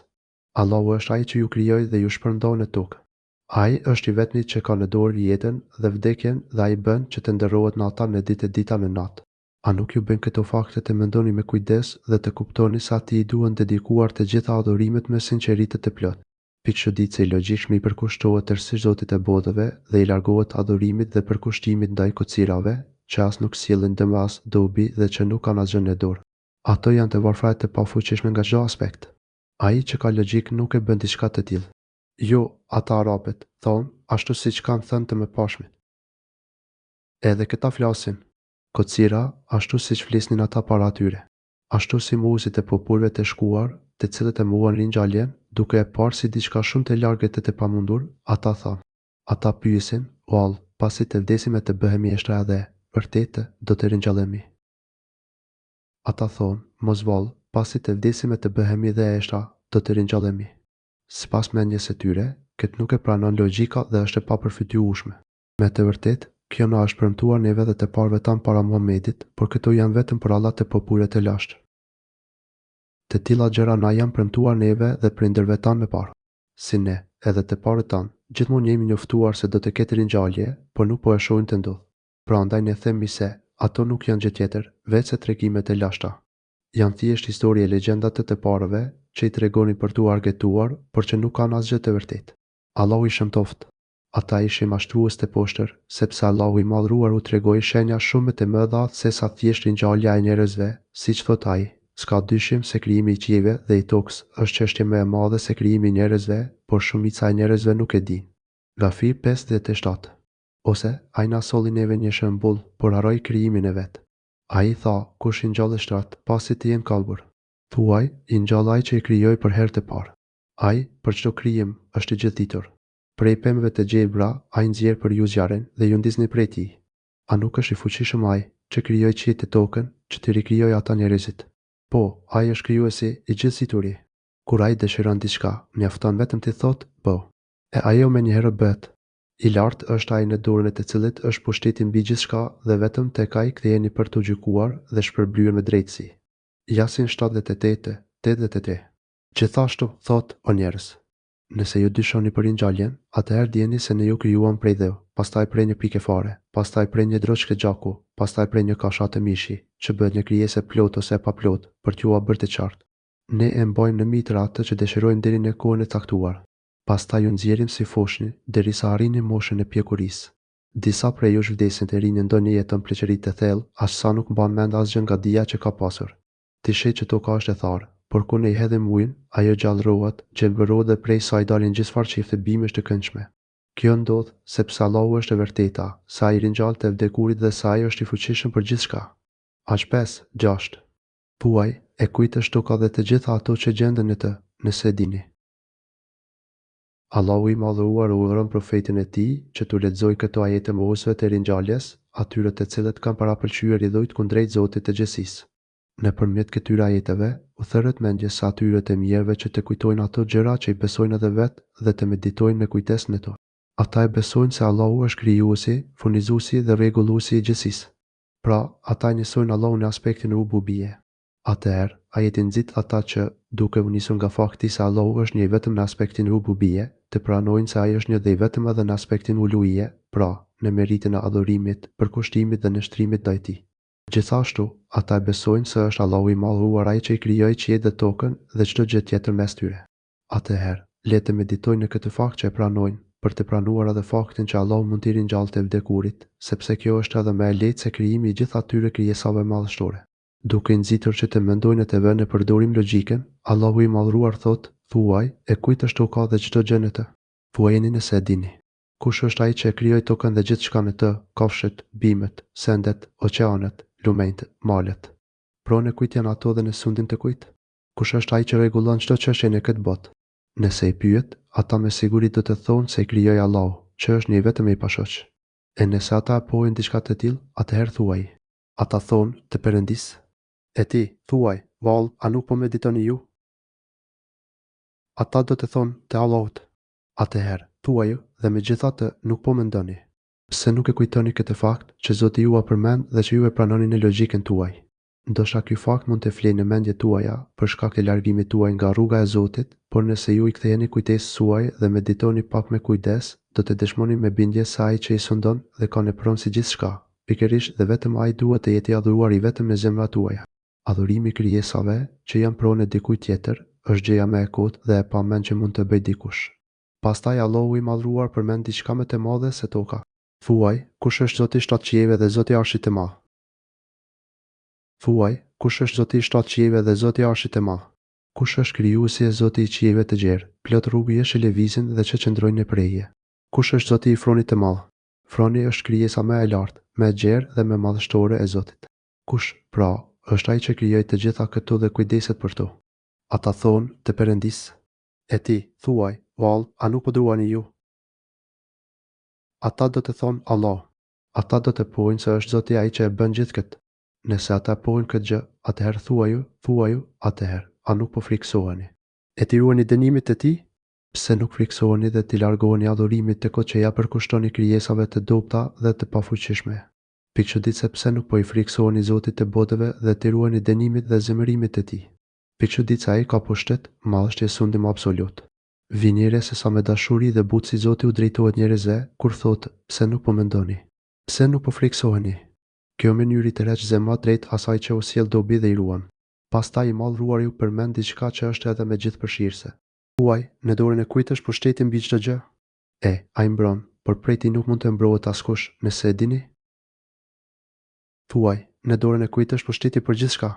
Allahu është ai që ju krijoi dhe ju shpërndau në tokë. Ai është i vetmi që ka në dorë jetën dhe vdekjen dhe ai bën që të ndërrohet nata në ditë e dita në natë. A nuk ju bën këto fakte të mendoni me kujdes dhe të kuptoni se atij i duhen dedikuar të gjitha adhurimet me sinqeritet të plot? Pikëçëditëse i logjikshëm i përkushtohet tërësisht Zotit e botëve dhe i largohet adhurimit dhe përkushtimit ndaj kocirave, që as nuk sjellin dëm as dobi dhe që nuk kanë asgjë në dorë. Ato janë të varfëra të pafuqishme nga çdo aspekt. Ai që ka logjik nuk e bën diçka të tillë. Jo, ata arabët thonë ashtu siç kanë thënë të mëpashmit. Edhe këta flasin. Kocira ashtu siç flisnin ata para atyre. Ashtu si mużit e popujve të shkuar, të cilët e mohuan ringjalljen, duke e parë si diçka shumë të largët e të pamundur, ata thanë. Ata pyesin, o Allah, pasi të vdesim e të bëhemi eshtra edhe, vërtetë do të ringjallemi. Ata thonë, mos vallë, pasi të vdesim e të bëhemi dhe eshtra, do të ringjallemi. Sipas mendjes së tyre, këtë nuk e pranon logjika dhe është e papërfityeshme. Me të vërtetë, kjo na është premtuar neve dhe të parëve tanë para Muhamedit, por këto janë vetëm për Allah të popujve të lashtë. Të tilla gjëra na janë premtuar neve dhe prindërve tanë më parë. Si ne, edhe të parët tanë, gjithmonë jemi njoftuar se do të ketë ringjallje, por nuk po e shohim të ndodhë. Prandaj ne themi se ato nuk janë gjë tjetër, veç se tregime të lashta. Janë thjesht histori e legjenda të parëve që i tregonin për tu argëtuar, por që nuk kanë asgjë të vërtetë. Allahu i shëmtoft. Ata ishin mashtrues të poshtër, sepse Allahu i madhruar u tregoi shenja shumë të mëdha se sa thjesht ringjallja e njerëzve, siç thot ai. S'ka dyshim se krijimi i qiejve dhe i tokës është çështje më e madhe se krijimi i njerëzve, por shumica e njerëzve nuk e din. Gafir 57. Ose ai na solli neve një shembull, por harroi krijimin e vet. Ai tha, kush i ngjall shtrat, pasi të jenë kalbur. Thuaj, i ngjall ai që i krijoi për herë të parë. Ai, për çdo krijim, është i gjithditur. Prej pemëve të gjelbra, ai nxjerr për ju zjarrin dhe ju ndizni prej tij. A nuk është i fuqishëm ai që krijoi qiejt e tokën, që të rikrijojë ata njerëzit? Po, ai është krijuesi i gjithë situri. Kur ai dëshiron diçka, mjafton vetëm të thotë po. E ajo menjëherë bëhet. I lartë është ai në dorën e të cilit është pushteti mbi gjithçka dhe vetëm tek ai ktheheni për të gjykuar dhe shpërblyer me drejtësi. Yasin 78:83. Gjithashtu thot o njerëz, nëse ju dyshoni për ringjalljen, atëherë dijeni se ne ju krijuam prej dheu, pastaj prej një pike fare, pastaj prej një droçke gjaku, pastaj prej një kashate mishi, që bëhet një krijesë plot ose e paplot, për t'ju bërë të qartë. ne e mbajmë në mitër atë që dëshirojmë deri në kohën e caktuar. Pastaj ju nxjerrim si foshni derisa arrini moshën e pjekurisë. Disa prej jush vdesin të rinj ndonjë jetën pleqëri të thellë, as sa nuk mban mend asgjë nga dia që ka pasur. Ti sheh që toka është e tharë, por kur ne I hedhim ujin, ajo gjallërohet, gjelbërohet dhe prej saj dalin gjithëfarë çifte bimesh të këndshme. Kjo ndodh sepse Allahu është e vërteta, se Ai ringjall të vdekurit dhe se Ai është I fuqishëm për gjithçka. Aq 5:6. Thuaj, e kujt është toka dhe të gjitha ato që gjenden në të, nëse e dini. Allahu I madhëruar urdhëron profetin e tij që t'u lexojë këto ajete mohuesve të ringjalljes, atyre të cilët kanë parapëlqyer idhujt kundrejt Zotit të gjithësisë. Nëpërmjet këtyre ajeteve, u thërret mendjes së atyre të mirëve që të kujtojnë ato gjëra që I besojnë edhe vetë dhe të meditojnë me kujtesë në to. Ata e besojnë se Allahu është krijuesi, furnizuesi dhe rregulluesi I gjithësisë. Pra, ata njësojnë Allahun në aspektin rububie. Atëherë, ajeti nxit ata që, duke u nisur nga fakti se Allahu është një I vetëm në aspektin rububie, të pranojnë se Ai është një dhe I vetëm edhe në aspektin uluhie, pra, në meritën e adhurimit, përkushtimit dhe nështrimit ndaj Tij. Gjithashtu, ata e besojnë se është Allahu I madhëruar ai që I krijoi qiellin dhe tokën dhe çdo gjë tjetër mes tyre. Atëherë, le të meditojnë në këtë fakt që e pranojnë, për të pranuar edhe faktin që Allahu mund t'i ringjallë të vdekurit, sepse kjo është edhe më e lehtë se krijimi I gjithë atyre krijesave madhështore. Duke nxitur që të mendojnë të vënë në përdorim logjikën, Allahu I madhëruar thotë: "Thuaj, e kujt është toka dhe çdo gjë në të? Thuajeni nëse e dini. Kush është ai që e krijoi tokën dhe gjithçka në të, kafshët, bimet, sendet, oqeanet, lumenjtë, malet? Pronë kujt janë ato dhe në sundin të kujt? Kush është ai që rregullon çdo çështje në këtë botë?" Nëse I pyet, ata me siguri do të thonë se I krijoi Allahu, që është një vetëm I pashoq. E nëse ata apojnë diçka të tillë, atëherë thuaj. Ata thonë të Perëndisë: "E ti, thuaj, vallë, a nuk po meditoni ju?" Ata do të thonë te Allahut. Atëherë, thuaju dhe megjithatë nuk po mendoni. Pse nuk e kujtoni këtë fakt që Zoti ju përmend dhe që ju e pranoni në logjikën tuaj? Ndoshta ky fakt mund të flejë në mendjet tuaja për shkak të largimit tuaj nga rruga e Zotit, por nëse ju I ktheheni kujtesës suaj dhe meditoni pak me kujdes, do të dëshmoni me bindje se ai që I sundon dhe ka në pronë si gjithçka, pikërisht dhe vetëm ai duhet të jetë I adhuruar I vetëm në zemrat tuaja. Adhurimi I krijesave që janë pronë dikujt tjetër është gjëja më e kotë dhe e pamend që mund të bëjë dikush. Pastaj Allahu I madhruar përmend diçka më të madhe se toka. Thuaj, kush është Zoti I 7 qiejve dhe Zoti I Arshit të Madh? Thuaj, kush është Zoti I 7 qiejve dhe Zoti I Arshit të Madh? Kush është krijuesi e Zoti I qiejve të gjerë, plot rrugëje që lëvizin dhe që qëndrojnë në preje? Kush është Zoti I Fronit të Madh? Froni është krijesa më e lartë, më e gjerë dhe më madhështore e Zotit. Kush, pra, është ai që krijoi të gjitha këto dhe kujdeset për to? Ata thonë të Perëndisë: "E ti, thuaj, vallë, a nuk po duani ju?" Ata do të thonë Allah. Ata do të pojnë se është Zoti ai që e bën gjithë këtë. Nëse ata pojnë këtë gjë, atëherë thuaju, atëherë, a nuk po friksoheni? E ti ruani dënimit të Tij? Pse nuk friksoheni dhe t'i largoheni adhurimit të kot që ja përkushtoni krijesave të dobta dhe të pafuqishme? Pikëçuditse pse nuk po I friksoheni Zotit të botëve dhe t'i ruani dënimit dhe zemërimit të Tij? Pikëçuditse ai ka pushtet, madhështi e sundim absolut. Vinire se sa me dashuri dhe butësi Zoti u drejtohet njerëzve kur thotë: "Pse nuk po mendoni? Pse nuk po friksoheni?" Kjo mënyrë I tërheq zemrat drejt asaj që u sjell dobi dhe I ruan. Pastaj I madhruari u përmend diçka që është edhe me gjithëpërfshirëse. Thuaj, në dorën e kujt është pushteti mbi çdo gjë? Ai mbron, por prej Tij nuk mund të mbrohet askush, nëse e dini. Thuaj, në dorën e kujt është pushteti për gjithçka?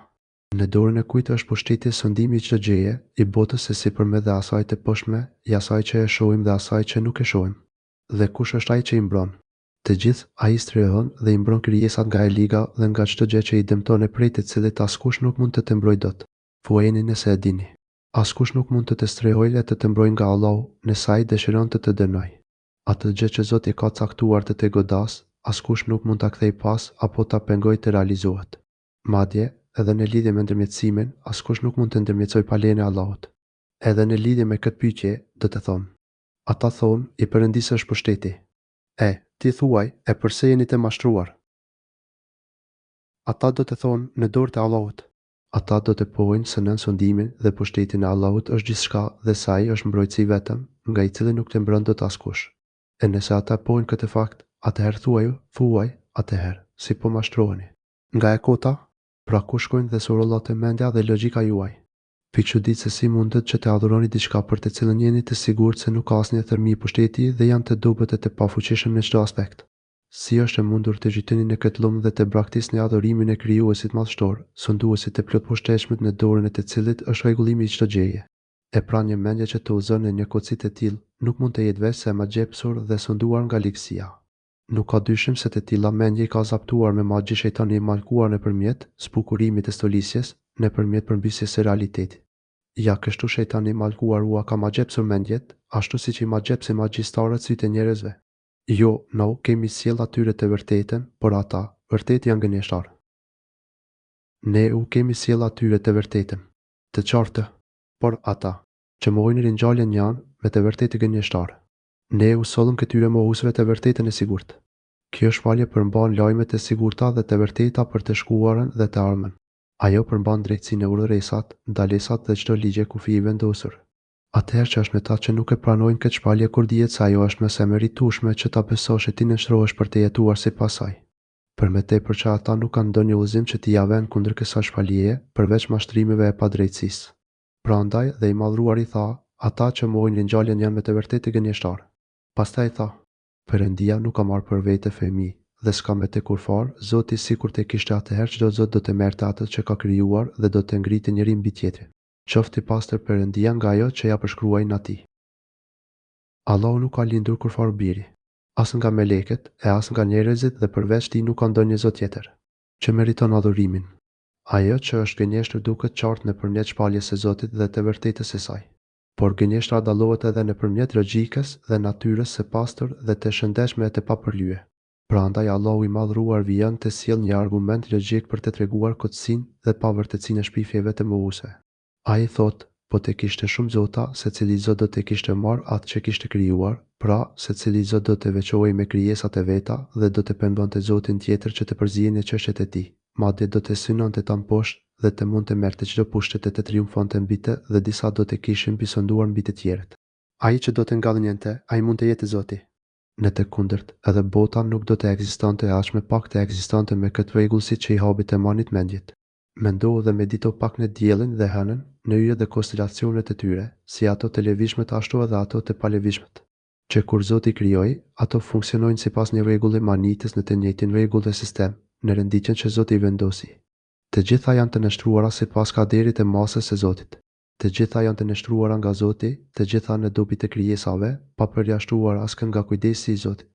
Në dorën e kujt është pushteti sondimi I çdo gjëje, I botës së sipërme dhe asaj të poshtme, I asaj që e shohim dhe asaj që nuk e shohim. Dhe kush është ai që I mbron? Të gjithë ai strehon dhe I mbron krijesat nga e liga dhe nga çdo gjë që I dëmton e prej të cilit askush nuk mund të të mbrojë dot. Thuajeni nëse e dini. Askush nuk mund të të strehojë të të mbrojë nga Allahu, nëse ai dëshiron të të dënojë. Atë gjë që Zoti ka caktuar të të godas, askush nuk mund ta kthejë pas apo ta pengojë të realizohet. Madje, edhe në lidhje me ndërmjetësimin, askush nuk mund të ndërmjetësojë pa lejen e Allahut. Edhe në lidhje me këtë pyetje, do të thonë: ata thonë, I Perëndisë është pushteti. Ti thuaj, e përse jeni të mashtruar? Ata do të thonë, në dorë të Allahut. Ata do të pojnë se nën sundimin dhe pushtetin e Allahut është gjithçka dhe se ai është mbrojtësi vetëm, nga I cili nuk të mbron dot askush. E nëse ata pojnë këtë fakt, atëherë thuaj, atëherë, si po mashtroheni? Nga e kota? Pra ku shkojnë dhe surollat e mendja dhe logjika juaj? Pikë ditë se si mundet që të adhuroni diçka për të cilën jeni të sigurt se nuk ka asnjë thërmi pushteti dhe janë të dobët e të pafuqishëm në çdo aspekt. Si është e mundur të gjiteni në këtë lumë dhe të braktisni adhurimin e krijuesit madhështor, sunduesit të plot pushteshmët në dorën e të cilit është rregullimi i çdo gjëje. E pra një mendje që të udhëzon në një kocit të tillë nuk mund të jetë veç se magjepsur dhe sunduar nga ligësia. Nuk ka dyshim se të tilla mendje i ka zaptuar me magji shejtani i malkuar nëpërmjet zbukurimit të stolisjes, nëpërmjet përmbysjes së realitetit. Ja kështu shejtani i malkuar ua ka magjepsur mendjet, ashtu siç i magjepsi magjistarët sytë e njerëzve. Jo, kemi sjell atyre të vërtetën, por ata, vërtet janë gënjeshtar. Ne u kemi sjell atyre të vërtetën, të qartë, por ata, që mohojnë ringjalljen janë me të vërtetë gënjeshtar. Ne u sollëm këtyre mohuesve të vërtetën e sigurt. Kjo shpallje përmban lajmet e sigurta dhe të vërteta për të shkuarën dhe të ardhmen. Ajo përmban drejtësinë e udhëresat, ndalesat dhe çdo ligje kufi i vendosur. Atëherë që është me ta që nuk e pranojnë këtë shpallje kur dihet se ajo është mëse meritueshme që ta besosh e ti nënshtrohesh për të jetuar sipas saj. Për me tepër që ata nuk kanë ndonjë udhëzim që t'i javen kundër kësaj shpalljeje, përveç mashtrimeve e padrejtësisë. Prandaj dhe i madhruari tha, ata që mohojnë ringjalljen janë me të vërtetë gënjeshtar. Pastaj tha, Perëndia nuk ka marrë për vete fëmijë, dhe s'ka me të kurfar, Zoti sikur të kishte atëherë çdo Zot do të merrte atë që ka krijuar dhe do të ngritë njëri mbi tjetrin. Qofti pastër Perëndia nga ajo që ja përshkruajnë atij. Allahu nuk ka lindur kurfar biri, as nga meleket e as nga njerëzit dhe përveç tij nuk ka ndonjë Zot tjetër që meriton adhurimin. Ajo që është gënjeshtër duket qartë nëpërmjet shpalljes së Zotit dhe të vërtetës së saj. Por gënjeshtra dallohet edhe nëpërmjet logjikës dhe natyrës së pastër dhe të shëndetshme e të papërlye. Prandaj Allahu i madhruar vjen të sjellë një argument logjik për të treguar kotësinë dhe pavërtetësinë e shpifjeve të mohuese. Ai thotë, po të kishte shumë zota, secili Zot do të kishte marrë atë që kishte krijuar, pra secili Zot do të veçohej me krijesat e veta dhe do të pendonte Zotin tjetër që të përzijejnë çështjet e tij. Madje do të synonte tam poshtë dhe të mund të merrte çdo pushtet e të triumfonte mbi të dhe disa do të kishin bisonduar mbi të tjerët. Ai që do të ngallënjente, ai mund të jetë Zoti. Në të kundërt, edhe bota nuk do të ekzistonte as me pak të ekzistonte me këtë rregullsi që i habi të manit mendjet. Mendo dhe medito pak në diellin dhe hënën, në yje dhe konstelacionet e tyre, si ato të lëvizshmet ashtu edhe ato të palëvizshmet. Që kur Zoti krijoi, ato funksionojnë sipas një rregulli manitës në të njëjtin rregull dhe sistem, në renditjen që Zoti i vendosi. Të gjitha janë të nështruara sipas kaderit e masës së Zotit. Të gjitha janë të nështruara nga Zoti, të gjitha në dobi të krijesave, pa përjashtuar askën nga kujdesi i Zotit.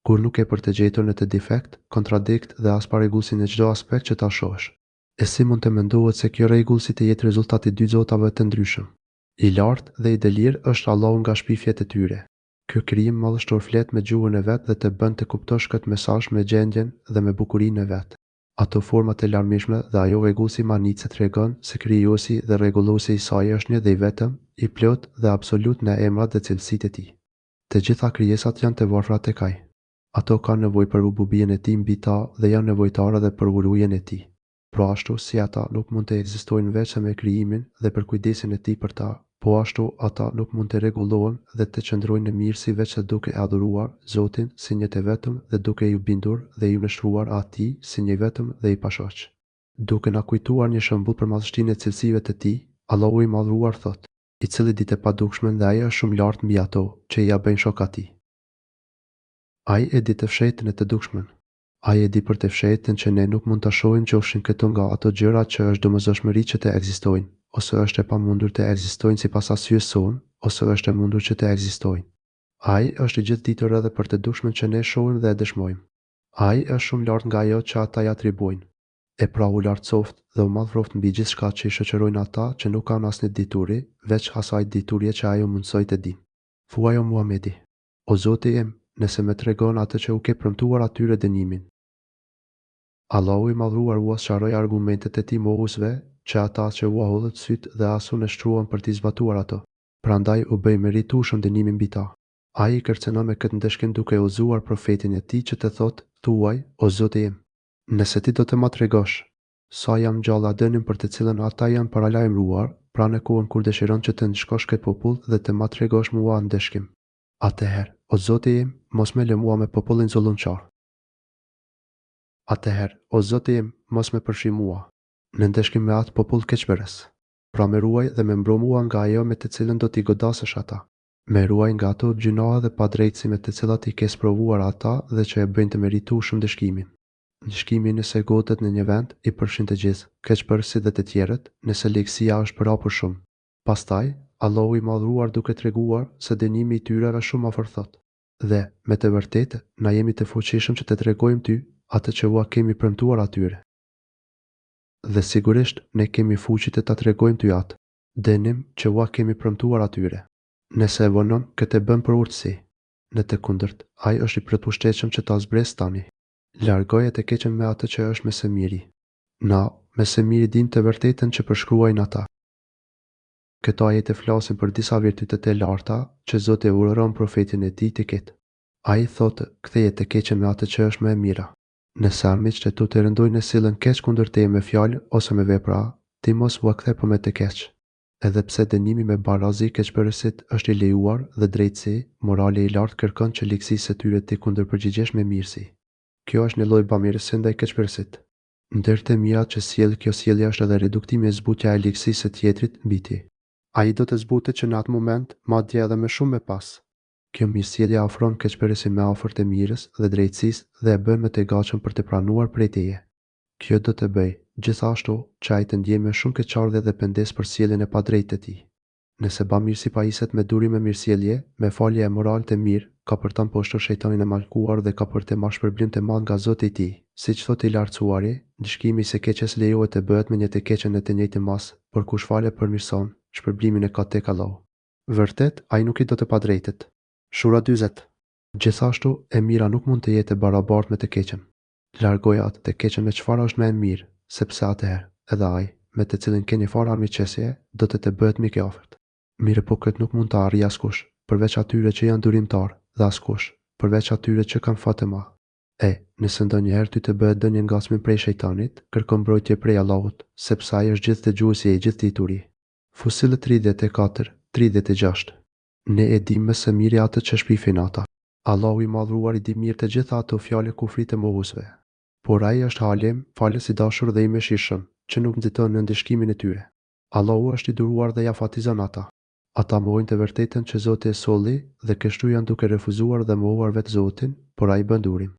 Kur nuk e për të gjetur në të defekt, kontradikt dhe as pa rregullsi në çdo aspekt që ta shohësh. E si mund të mendohet se kjo rregullsi të jetë rezultati dy Zotave të ndryshëm? I lartë dhe i delirë është Allahu nga shpifjet e tyre. Ky krijim madhështor flet me gjuhën e vet dhe të bën të kuptosh këtë mesazh me gjendjen dhe me bukurinë e vet. Ato format e larmishme dhe ajo rregullsi manicë tregon se krijuesi dhe rregulluesi i saj është një dhe i vetëm, i plot dhe absolut në emrat dhe cilësitë e tij. Të gjitha krijesat janë të varfra tek ai. Ato kanë nevojë për rububien e tij mbi ta dhe janë nevojtare edhe për urujen e tij. Pra ashtu si ata nuk mund të ekzistojnë veç me krijimin dhe për kujdesin e tij për ta, po ashtu ata nuk mund të rregullohen dhe të qëndrojnë në mirësi veç duke e adhuruar Zotin si një të vetëm dhe duke ju bindur dhe ju nështruar atij si një vetëm dhe i pashoq. Duke na kujtuar një shembull për madhështinë e cilësive të tij, Allahu i madhruar thotë, i cili ditë e padukshme dhe ai është shumë lart mbi ato që i ja bëjnë shok atij. Ai e di të fshehtën e të dukshmen. Ai e di për të fshehtën që ne nuk mund ta shohim qofshin këto nga ato gjëra që është domosdoshmëri që të ekzistojnë, ose është e pamundur të ekzistojnë sipas asyjes sonë, ose është e mundur që të ekzistojnë. Ai është i gjithditur edhe për të dukshmen që ne shohim dhe e dëshmojmë. Ai është shumë lart nga ajo që ata i atribojnë. E pra u lartësoft dhe u madhroft mbi gjithçka që i shoqërojnë ata që nuk kanë asnjë dituri, veç asaj diturie që ajo mundsoi të dinë. Thuaj o Muhamedi, o Zoti im, nëse më tregon atë që u ke premtuar atyre dënimin. Allahu i madhruar u sqaroi argumentet e tij mohuesve, që ata që u hodhët syt dhe asu në shtruan për t'i zbatuar ato. Prandaj u bëj meritueshëm dënimin mbi ta. Ai kërcënon me këtë ndeshkim duke udhëzuar profetin e tij që të thotë, thuaj, o Zoti im, nëse ti do të ma tregosh, sa jam gjallë dënim për të cilën ata janë paralajmëruar, pra në kohën kur dëshiron që të ndeshkosh këtë popull dhe të ma tregosh mua ndeshkim. Atëherë, o Zoti im, mos më lë mua me popullin zullumçar. Atëherë, o Zoti im, mos më përfshi mua në ndeshkim me atë popull keqbërës. pra me ruaj dhe me mbromua nga ajo me të cilën do t'i godasësh ata. Me ruaj nga ato gjinoha dhe padrejtësi me të cilat i ke sprovuar ata dhe që e bëjnë të meritueshëm dëshkimin. Dëshkimi nëse godet në një vend i përfshin të gjithë, keqbërësit dhe të tjerët, nëse ligësia është përhapur shumë. Pastaj, Allahu i madhruar duke treguar se dënimi i tyre është shumë afër thotë. Dhe, me të vërtetë, na jemi të fuqishëm që të tregojmë ty atë që ua kemi premtuar atyre. Dhe sigurisht ne kemi fuqi të ta tregojmë ty atë dënim që ua kemi premtuar atyre. Nëse e vonon, këtë e bën për urtësi. Në të kundërt, ai është i përpushtetshëm që ta zbres tani. Largoje të keqen me atë që është me së miri. Na, me së miri dim të vërtetën që përshkruajnë ata. Këto ajete flasin për disa virtytet e larta që Zoti e ureron profetin e tij të ketë. Ai thotë, ktheje të keqen me atë që është më e mira. Nëse armiqtë që tu të rëndojnë në silën keq kundër teje me fjalë ose me vepra, ti mos ua kthe për me të keq. Edhe pse dënimi me barazi keqbërësit është i lejuar dhe drejtësi, morali i lartë kërkon që ligësisë së tyre ti kundërpërgjigjesh me mirësi. Kjo është një lloj bamirësie ndaj keqbërësit. Ndër të mirat që sjell kjo sjellje është edhe reduktimi e zbutja e ligësisë së tjetrit mbi ti. Ai do të zbutet që në atë moment, madje edhe më shumë me pas. Kjo mirësjellje afron keqbërësin më afër të mirës dhe drejtësisë dhe e bën më të gatshëm për të pranuar prej teje. Kjo do të bëj, gjithashtu, që ai të ndjejë më shumë keqardhje dhe pendes për sjelljen e padrejtë të tij. Nëse bamirësi pajiset me durim me mirësjellje, me falje e moral të mirë, ka për ta mposhtur shejtanin e mallkuar dhe ka për të marrë shpërblim të madh nga Zoti i tij. Siç thotë i lartësuari, dëshkimi se keqes lejohet të bëhet me një të keqen në të njëjtën mas, por kush falet përmirëson, shpërblimin e ka tek Allahu. Vërtet, ai nuk i do të padrejtet. Shura 40. Gjithashtu, e mira nuk mund të jetë e barabartë me të keqen. Largoja atë të keqen me çfarë është më e mirë, sepse atëherë, edhe ai, me të cilin keni fare armiqësie, do të bëhet mik i afërt. Mirë po këtë nuk mund të arrijë askush, përveç atyre që janë durimtar, dhe askush, përveç atyre që kanë fat të madh. Nëse ndonjëherë ty të bëhet dënje ngacmi prej shejtanit, kërko mbrojtje prej Allahut, sepse ai është gjithë dëgjuesi i gjithë dituri. Fusilë 34-36. Ne e dimë më së miri atë që shpifin ata. Allahu i madhruar i di mirë të gjitha ato fjalë kufrit të mohuesve. Por ai është Halim, falës i dashur dhe i mëshirshëm, që nuk nxiton në ndëshkimin e tyre. Allahu është i duruar dhe ja fatizon ata. Ata mohojnë të vërtetën që Zoti e solli dhe kështu janë duke refuzuar dhe mohuar vetë Zotin, por ai bën durim.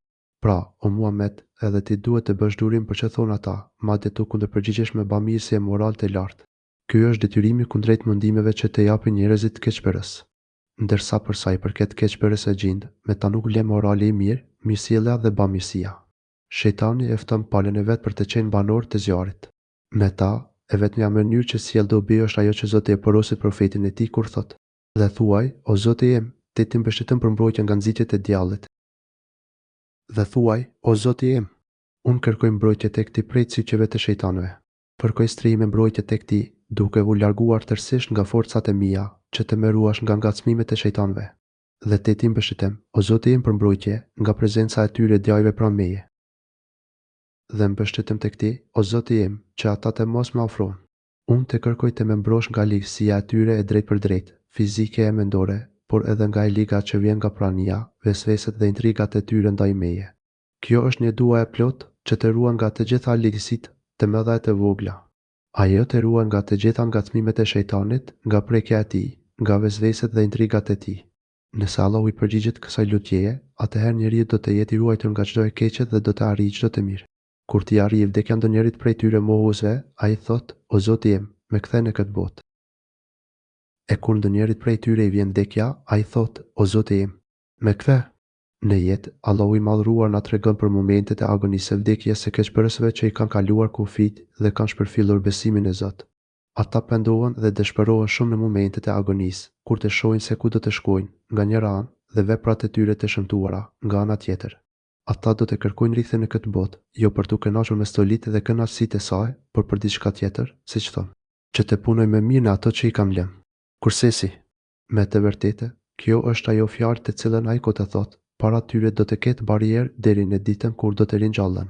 Pra, o Muhammed, edhe ti duhet të bësh durim për që thonë ata, madje tu kundërpërgjigjesh me bamirësi e moral të lartë. Ky është detyrimi kundrejt mundimeve që të japin njerëzit keqbërës. Ndërsa për sa i përket keqbërës e gjind, me ta nuk le morali i mirë, mirësjellja dhe bamirësia. Shejtani e fton palën e vet për të qenë banor të zjarrit. Me ta, e vetmja mënyrë që sjell dobi është ajo që Zoti e porosit profetin e tij kur thotë: "Dhe thuaj, o Zoti im, ti mbështetëm për mbrojtje nga nxitjet e djallit." Dhe thuaj, o Zoti im, unë kërkoj mbrojtje tek ti prej cyqeve të shejtanëve. Kërkoj strehim mbrojtje tek ti, duke u larguar tërësisht nga forcat e mia, që të më ruash nga ngacmimet e shejtanëve. Dhe ti mbështetem, o Zoti im, për mbrojtje nga prezenca e tyre djajve pranë meje. Dhe mbështetem tek ti, o Zoti im, që ata të mos më afrojnë. Unë të kërkoj të më mbrosh nga ligësia e tyre e drejt për drejt, fizike e mendore, por edhe nga e liga që vjen nga prania, vesveset dhe intrigat e tyre ndaj meje. Kjo është një dua e plot që të ruan nga të gjitha ligësitë, të mëdha e të vogla. Ajo të ruan nga të gjitha ngacmimet e shejtanit, nga prekja e tij, nga vesveset dhe intrigat e tij. Nëse Allahu i përgjigjet kësaj lutjeje, atëherë njeriu do të jetë i ruajtur nga çdo e keqe dhe do të arrijë çdo të mirë. Kur ti arrijë vdekja ndonjërit prej tyre mohuesve, ai thotë: "O Zoti im, më kthe në këtë botë." E kur ndonjërit prej tyre i vjen vdekja, ai thotë: "O Zoti im, më kthe." Në jetë, Allahu i madhruar na tregon për momentet e agonisë së vdekjes së keqbërësve që i kanë kaluar kufit dhe kanë shpërfillur besimin e Zot. Ata pendohen dhe dëshpërohen shumë në momentet e agonisë, kur të shohin se ku do të shkojnë, nga njëra anë, dhe veprat e tyre të shëmtuara, nga ana tjetër. Ata do të kërkojnë rritje në këtë botë, jo për të kënaqur me stolitë dhe kënaqësitë e saj, por për diçka tjetër, siç thonë, që të punojnë më mirë në ato që i kanë lënë. Kursesi, me të vërtetë, kjo është ajo fjalë të cilën ai të thotë, para tyre do të ketë barierë deri në ditën kur do të ringjallen.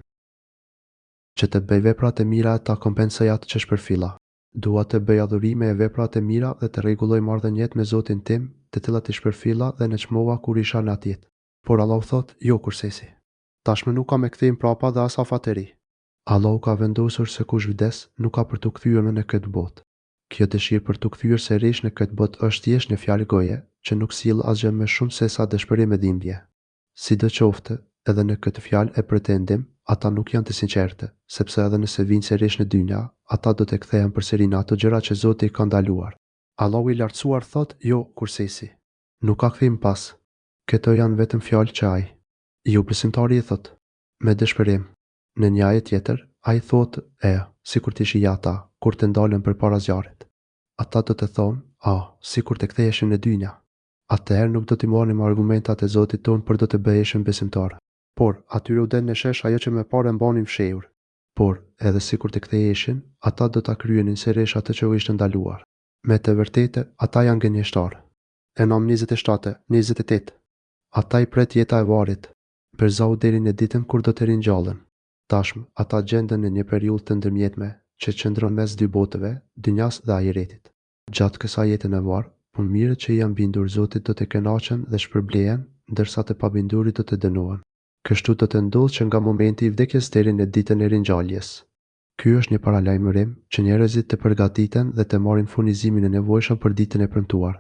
Që të bëj veprat e mira ta kompensoj atë që shpërfilla. Dua të bëj adhurime e veprat e mira dhe të rregulloj marrëdhëniet me Zotin tim, të cilat i shpërfilla dhe në çmova kur isha në atjet. Por Allahu thotë, jo kursesi. Tashmë nuk ka me kthejmë prapa dhe as afateri. Allahu ka vendosur se kush vdes nuk ka për të kthyer në këtë botë. Kjo dëshirë për t'u kthyer sërish në këtë botë është thjesht një fjalë goje, që nuk sill asgjë më shumë se sa dëshpërim e dhimbje. Sidoqoftë, edhe në këtë fjalë e pretendim, ata nuk janë të sinqertë, sepse edhe nëse vinë sërish në dynja, ata do të kthehen përsëri në ato gjëra që Zoti i ka ndaluar. Allahu i lartësuar thot, jo kursesi. Nuk ka kthim pas. Këto janë vetëm fjalë që ai. Jo besimtari i thot, me dëshpërim. Në një ajet tjetër, ai thot, sikur të ishin ata, kur të ndalen përpara zjarrit. Ata do të thonë, sikur të ktheheshin në dynja. Atëherë nuk do t'i marrim argumentat e Zotit ton për do të bëheshin besimtarë. Por atyre u den në shesh ajo që më parë mbanin fshehur. Por edhe sikur të ktheheshin, ata do ta kryenin sërish atë që u ishte ndaluar. Me të vërtetë, ata janë gënjeshtarë. Enam 27:28. Ata i pret jeta e varrit, berzau deri në ditën kur do të ringjallën. Tashmë, ata gjenden në një periudhë të ndërmjetme, që qëndron mes dy botëve, dynjas dhe ahiretit. Gjatë kësaj jete në varr, mirët që janë bindur Zotit do të kënaqen dhe shpërblehen, ndërsa të pabindurit do të dënohen. Kështu do të ndodhë që nga momenti i vdekjes deri në ditën e ringjalljes. Ky është një paralajmërim që njerëzit të përgatiten dhe të marrin furnizimin e nevojshëm për ditën e premtuar.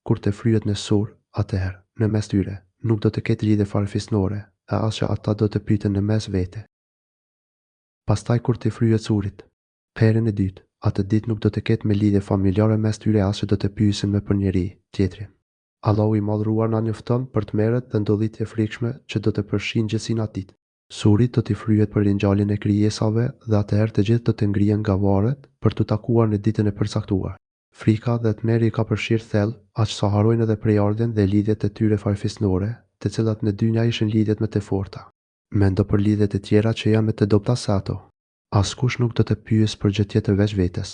Kur të fryhet në sur, atëherë, në mes tyre, nuk do të ketë lidhje farefisnore, e as që ata do të pyeten në mes vete. Pastaj kur të fryhet surit, herën e dytë, atë ditë nuk do të ketë me lidhje familjare mes tyre as që do të pyesin me për njeri tjetrin. Allahu i madhruar na njofton për të merret dhe ndodhitje frikshme që do të përfshin gjithësinë atit. Suri do t'i fryhet për ringjalljen e krijesave dhe atëherë të gjithë do të ngrihen nga varret për t'u takuar në ditën e përcaktuar. Frika dhe tmerri i ka përfshirë thellë, aq sa harrojnë edhe prejardhjen dhe lidhjet e tyre farefisnore, të cilat në dynja ishin lidhjet më të forta. Mendo për lidhjet e tjera që janë më të dobta se ato. Askush nuk do të pyes për gjë tjetër veç vetes.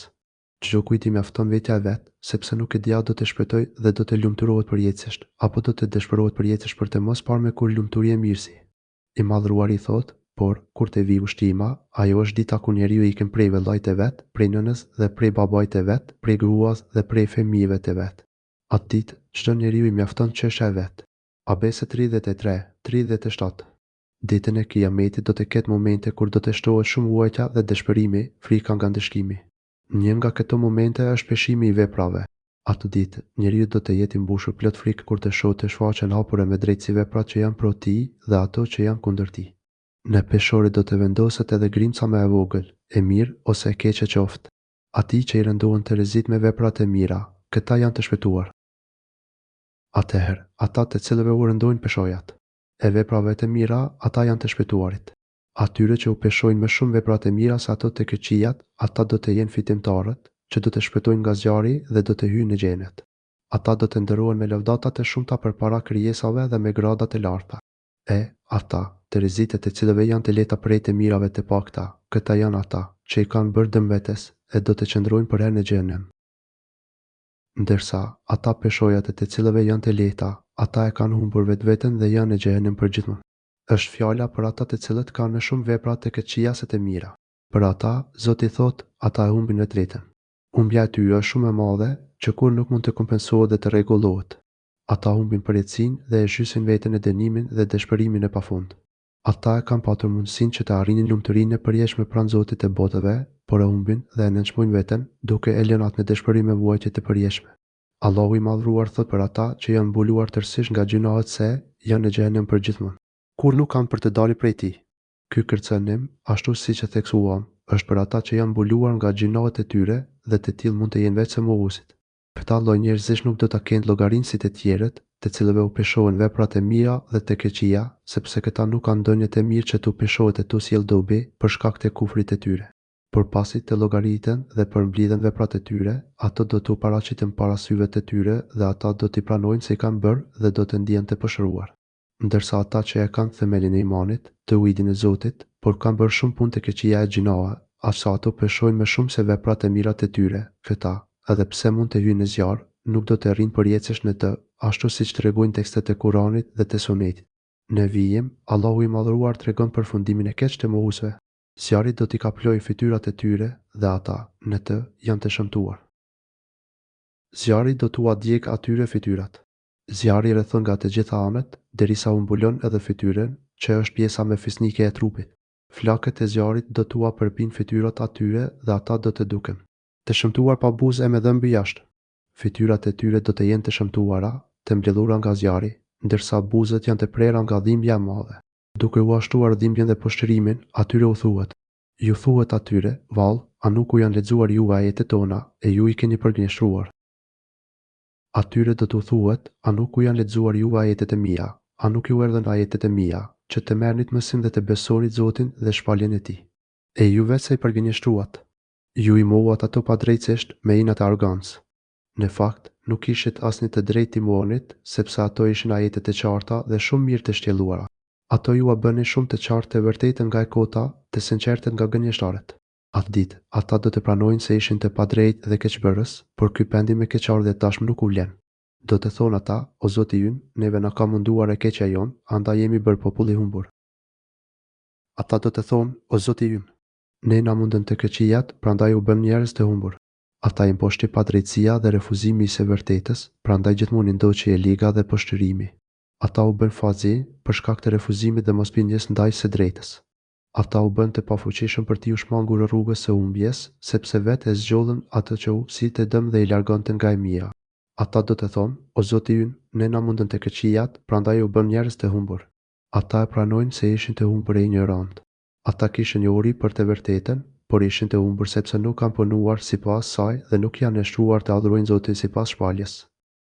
Çdo kujt i mjafton vetja e vet, sepse nuk e di a do të shpëtoj dhe do të lumturohet përjetësisht, apo do të dëshpërohet përjetësisht për të mos parë me kur lumturi e mirësi. I madhruari thotë, por kur të vi ushtima, ajo është dita ku njeriu ikën prej vëllait e vet, prej nënës dhe prej babait e vet, prej gruas dhe prej fëmijëve të vet. Atë ditë çdo njeriu i mjafton çështja e vet. Abese 33:37. Ditën e Kiametit do të ketë momente kur do të shtohet shumë vuajtja dhe dëshpërimi, frika nga ndëshkimi. Një nga këto momente është peshimi i veprave. Atë ditë, njeriu do të jetë i mbushur plot frikë kur të shohë të shfaqen hapura me drejtësi veprat që janë pro tij dhe ato që janë kundër tij. Në peshore do të vendoset edhe grimca më e vogël, e mirë ose e keqe qoftë. Ati që i rëndohen të rrezit me veprat e mira, këta janë të shpëtuar. Atëherë, ata të cilëve u rëndojnë peshojat, e veprave të mira, ata janë të shpëtuarit. Atyre që u peshojnë më shumë veprat e mira se ato të këqijat, ata do të jenë fitimtarët, që do të shpëtojnë nga zjarri dhe do të hyjnë në xhenet. Ata do të nderohen me lavdatat e shumta përpara krijesave dhe me gradat e larta. Ata, të rrezitet të cilëve janë të lehta prej të mirave të pakta, këta janë ata që i kanë bërë dëm vetes e do të qëndrojnë për herë në xhenem. Ndërsa ata peshojat e të cilëve janë të lehta, ata e kanë humbur vetveten dhe janë në xhenem përgjithmonë. Është fjala për ata të cilët kanë më shumë vepra të këqija se të mira. Për ata, Zoti thotë, ata e humbin vetën. Humbja e tyre është shumë e madhe, që kur nuk mund të kompensohet dhe të rregullohet. Ata humbin përjetësinë dhe e zhysin veten në dënimin dhe dëshpërimin e pafund. Ata e kanë patur mundësinë që të arrinin lumturinë e përjetshme pranë Zotit të botëve, por e humbin dhe e nënçmojnë veten, duke e lënë atë në dëshpërim e vuajtje të përjetshme. Allahu i madhruar thot për ata që janë mbuluar tërësisht nga gjunahet se janë në xhenem përgjithmonë, kur nuk kanë për të dalë prej tij. Ky kërcënim, ashtu siç e theksuam, është për ata që janë mbuluar nga gjunahet e tyre dhe të tillë mund të jenë vetë mohuesit. Këta lloj njerëzish nuk do ta kenë llogarinë si të tjerët, të cilëve u peshohen veprat e mira dhe të keqija, sepse këta nuk kanë ndonjë të mirë që t'u peshohet e t'u sjell dobi për shkak të kufrit të tyre. Por pasi të llogariten dhe përmblidhen veprat e tyre, ato do t'u paraqiten para syve të tyre dhe ata do t'i pranojnë se i kanë bërë dhe do të ndihen të pëshëruar. Ndërsa ata që e kanë themelin e imanit, të ujidin e Zotit, por kanë bërë shumë punë të keqija e gjinoa, asa ato peshojnë më shumë se veprat e mirat e tyre, këta, edhe pse mund të hyjnë në zjarr, nuk do të rrinë përjetësisht në të, ashtu siç tregojnë tekstet e Kuranit dhe të Sunetit. Në vijim, Allahu i madhruar tregon përfundimin e keq të mohuesve. Zjarri do t'i kaplojë fytyrat e tyre dhe ata, në të, janë të shëmtuar. Zjarri do t'ua djeg atyre fytyrat. Zjarri rrethon nga të gjitha anët, derisa u mbulon edhe fytyrën, që është pjesa më fisnike e trupit. Flakët e zjarrit do t'ua përpinë fytyrat atyre dhe ata do të duken. të shëmtuar pa buzë e me dhëmbë jashtë. Fytyrat e tyre do të jenë të shëmtuara, të mbledhura nga zjarri, ndërsa buzët janë të prera nga dhimbja e madhe. Duke u ashtuar dhimbjen dhe poshtërimin, atyre u thuhet: ju thuhet atyre, vallë, a nuk u janë lexuar juve ajetet tona e ju i keni përgënjeshtruar. Atyre do t'u thuhet, a nuk u janë lexuar juve ajetet e mia, a nuk ju erdhën ajetet e mia, që të merrnit mësim dhe të besonit Zotin dhe shpalljen e tij. E ju vetë se i përgënjeshtruat. Ju i mohuat ato pa drejtësisht me inat e arrogancë. Në fakt, nuk ishit asnjë të drejtë t'i mohonit, sepse ato ishin ajetet e qarta dhe shumë mirë të shtjelluara. Ato ju a bënin shumë të qartë të vërtetën nga e kota, të sinqertën nga gënjeshtarët. Atë ditë, ata do të pranojnë se ishin të padrejtë dhe keqbërës, por ky pendim me keqardhje tashmë nuk u vlen. Do të thonë ata, o Zoti ynë, neve na ka munduar e keqja jon, andaj jemi bërë popull i humbur. Ata do të thonë, o Zoti ynë, ne na mundën të keqijat, prandaj u bëm njerëz të humbur. Ata i mposhti padrejtësia dhe refuzimi i së vërtetës, prandaj gjithmonë i ndoqi e liga dhe poshtërimi. Ata u bën fazi për shkak të refuzimit dhe mosbindjes ndaj së drejtës. Ata u bën të pafuqishëm për t'i u shmangur rrugës së humbjes, sepse vetë e zgjodhën atë që u si të dëm dhe i largonte nga e mia. Ata do të thonë, o Zoti ynë, ne na mundën të keqijat, prandaj u bëm njerëz të humbur. Ata e pranojnë se ishin të humbur e ignorant. Ata kishin njohuri për të vërtetën, por ishin të humbur sepse nuk kanë punuar sipas saj dhe nuk janë shtruar të adhurojnë Zotin sipas shpalljes.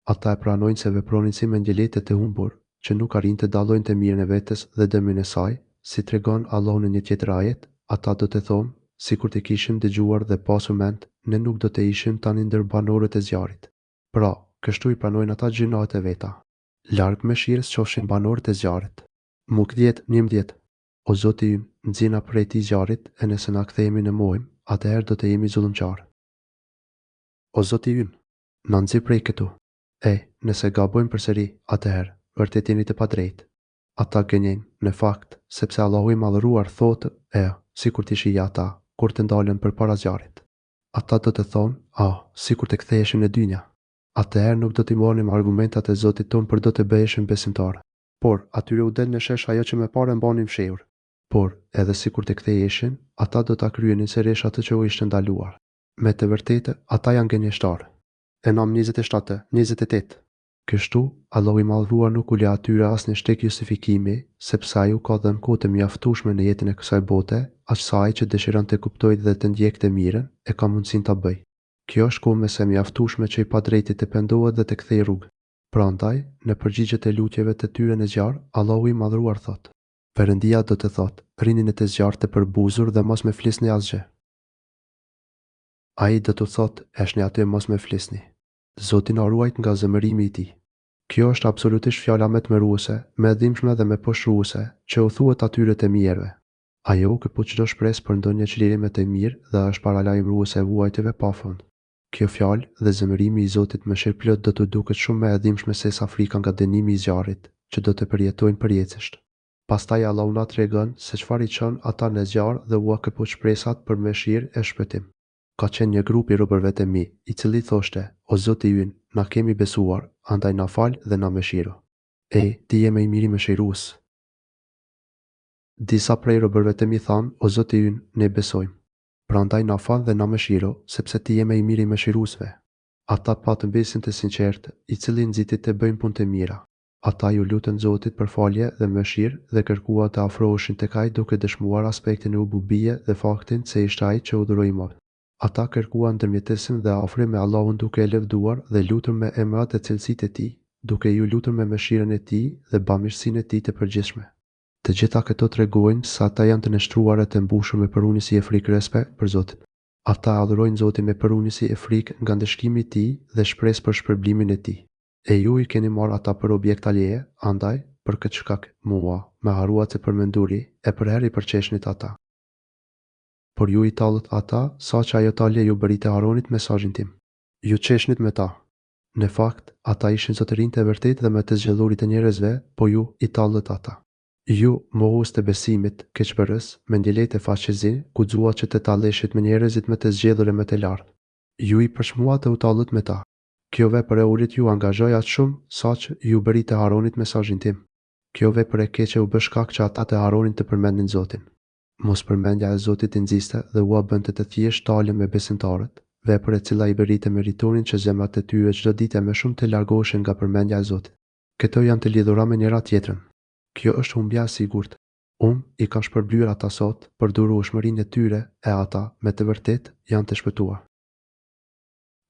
Ata e pranojnë se vepronin si mendjelete të humbur, që nuk arrin të dallojnë të mirën e vetes dhe dëmin e saj, si tregon Allahu në një tjetër ajet. Ata do të thonë, sikur të kishin dëgjuar dhe pasur mend, ne nuk do të ishim tani ndër banorët e zjarrit. Pra, kështu i pranojnë ata gjinat e veta. Larg mëshirës qofshin banorët e zjarrit. Muk 10:11. O Zoti ynë, nxjina prej tij zjarrit, e nëse na kthehemi në mojë, atëherë do të jemi zullumqar. O Zoti ynë, na nxji prej këtu. Nëse gabojmë përsëri, atëherë vërtet jeni të padrejtë. Ata gënjejnë, në fakt, sepse Allahu i madhëruar thotë, sikur të shihja ata, kur të ndalen përpara zjarrit. Ata do të thonë, sikur të ktheheshin në dynja. Atëherë nuk do t'i mornim argumentat e Zotit ton për do të bëheshin besimtarë. Por atyre u del në shesh ajo që më parë mbanin fshehur. Por, edhe sikur të ktheheshin, ata do ta kryenin sërish atë që u ishte ndaluar. Me të vërtetë, ata janë gënjeshtarë. Enam 27:28. Kështu, Allahu i madhëruar nuk u le atyre asnjë shteg justifikimi, sepse ai u ka dhënë kohë të mjaftueshme në jetën e kësaj bote, aq sa ai që dëshiron të kuptojë dhe të ndjekë të mirën, e ka mundësinë ta bëjë. Kjo është kohë mëse mjaftueshme që i padrejti të pendohet dhe të kthejë rrugë. Prandaj, në përgjigjet e lutjeve të tyre në zjarr, Allahu i madhëruar thotë: Perëndia do të thotë, rini në të zjarr të përbuzur dhe mos më flisni asgjë. Ai do të thotë, eshni aty mos më flisni. Zoti na ruajt nga zemërimi i tij. Kjo është absolutisht fjala më tmerruese, më dhimbshme dhe më poshtruese, që u thuhet atyre të mirëve. Ajo këpuq çdo shpresë për ndonjë çlirim me të mirë dhe është paralajmëruese e vuajtjeve pafund. Kjo fjalë dhe zemërimi i Zotit mëshirëplot do të duket shumë më e dhimbshme se sa frika nga dënimi i zjarrit, që do të përjetojnë përjetësisht. Pastaj Allahu na tregon se çfarë i çon ata në zjarr dhe u këpuq shpresat për mëshirë e shpëtim. Ka qenë një grup i robërve të mi, i cili thoshte, o Zoti ynë, na kemi besuar, andaj na fal dhe na mëshiro. Ti je më i miri mëshirues. Disa prej robërve të mi thanë, o Zoti ynë, ne besojmë. Prandaj na fal dhe na mëshiro, sepse ti je më i miri mëshiruesve. Ata patën besim të sinqertë, i cili nxiti të bëjnë punë të mira. Ata ju lutën Zotit për falje dhe mëshirë dhe kërkuan të afroheshin tek ai duke dëshmuar aspektin e ububie dhe faktin se ishte ai që udhëroi më. Ata kërkuan ndërmjetësim dhe afrim me Allahun duke e lëvduar dhe lutur me emrat e cilësitë e tij, duke ju lutur me mëshirën e tij dhe bamirësinë e tij të përgjithshme. Të gjitha këto tregojnë se ata janë të nështruar e të mbushur me përunësi e frikë respekt për Zotin. Ata adhurojnë Zotin me përunësi e frikë nga ndëshkimi i tij dhe shpresë për shpërblimin e tij. Ju i keni marrë ata për objekt leje, andaj, për këtë shkak, mua, me harruat se përmenduri, e për herë i përqeshnit ata. Por ju i tallët ata, sa që ajo talje ju bëri të Haronit mesazhin tim. Ju qeshnit me ta. Në fakt, ata ishin zotërinjtë e vërtetë dhe me të zgjedhurit e njerëzve, po ju i tallët ata. Ju, mohues të besimit, keqbërës, mendjelete faqezi, guxuat që të talleshit me njerëzit me të zgjedhur e me të lartë. Ju i përshmuat të u tallët me ta. Kjo vepër e urit ju angazhoi aq shumë, saqë ju bëri të Haronit mesazhin tim. Kjo vepër e keqe u bë shkak që ata të Haronin të përmendnin Zotin. Mos përmendja e Zotit i nxiste dhe ua bënte të thjesht talje me besimtarët, vepër e cila i bëri të meritonin që zemrat e tyre çdo ditë më shumë të largoheshin nga përmendja e Zotit. Këto janë të lidhura me njëra tjetrën. Kjo është humbja e sigurt. I kanë shpërblyer ata sot për durueshmërinë e tyre e ata, me të vërtetë, janë të shpëtuar.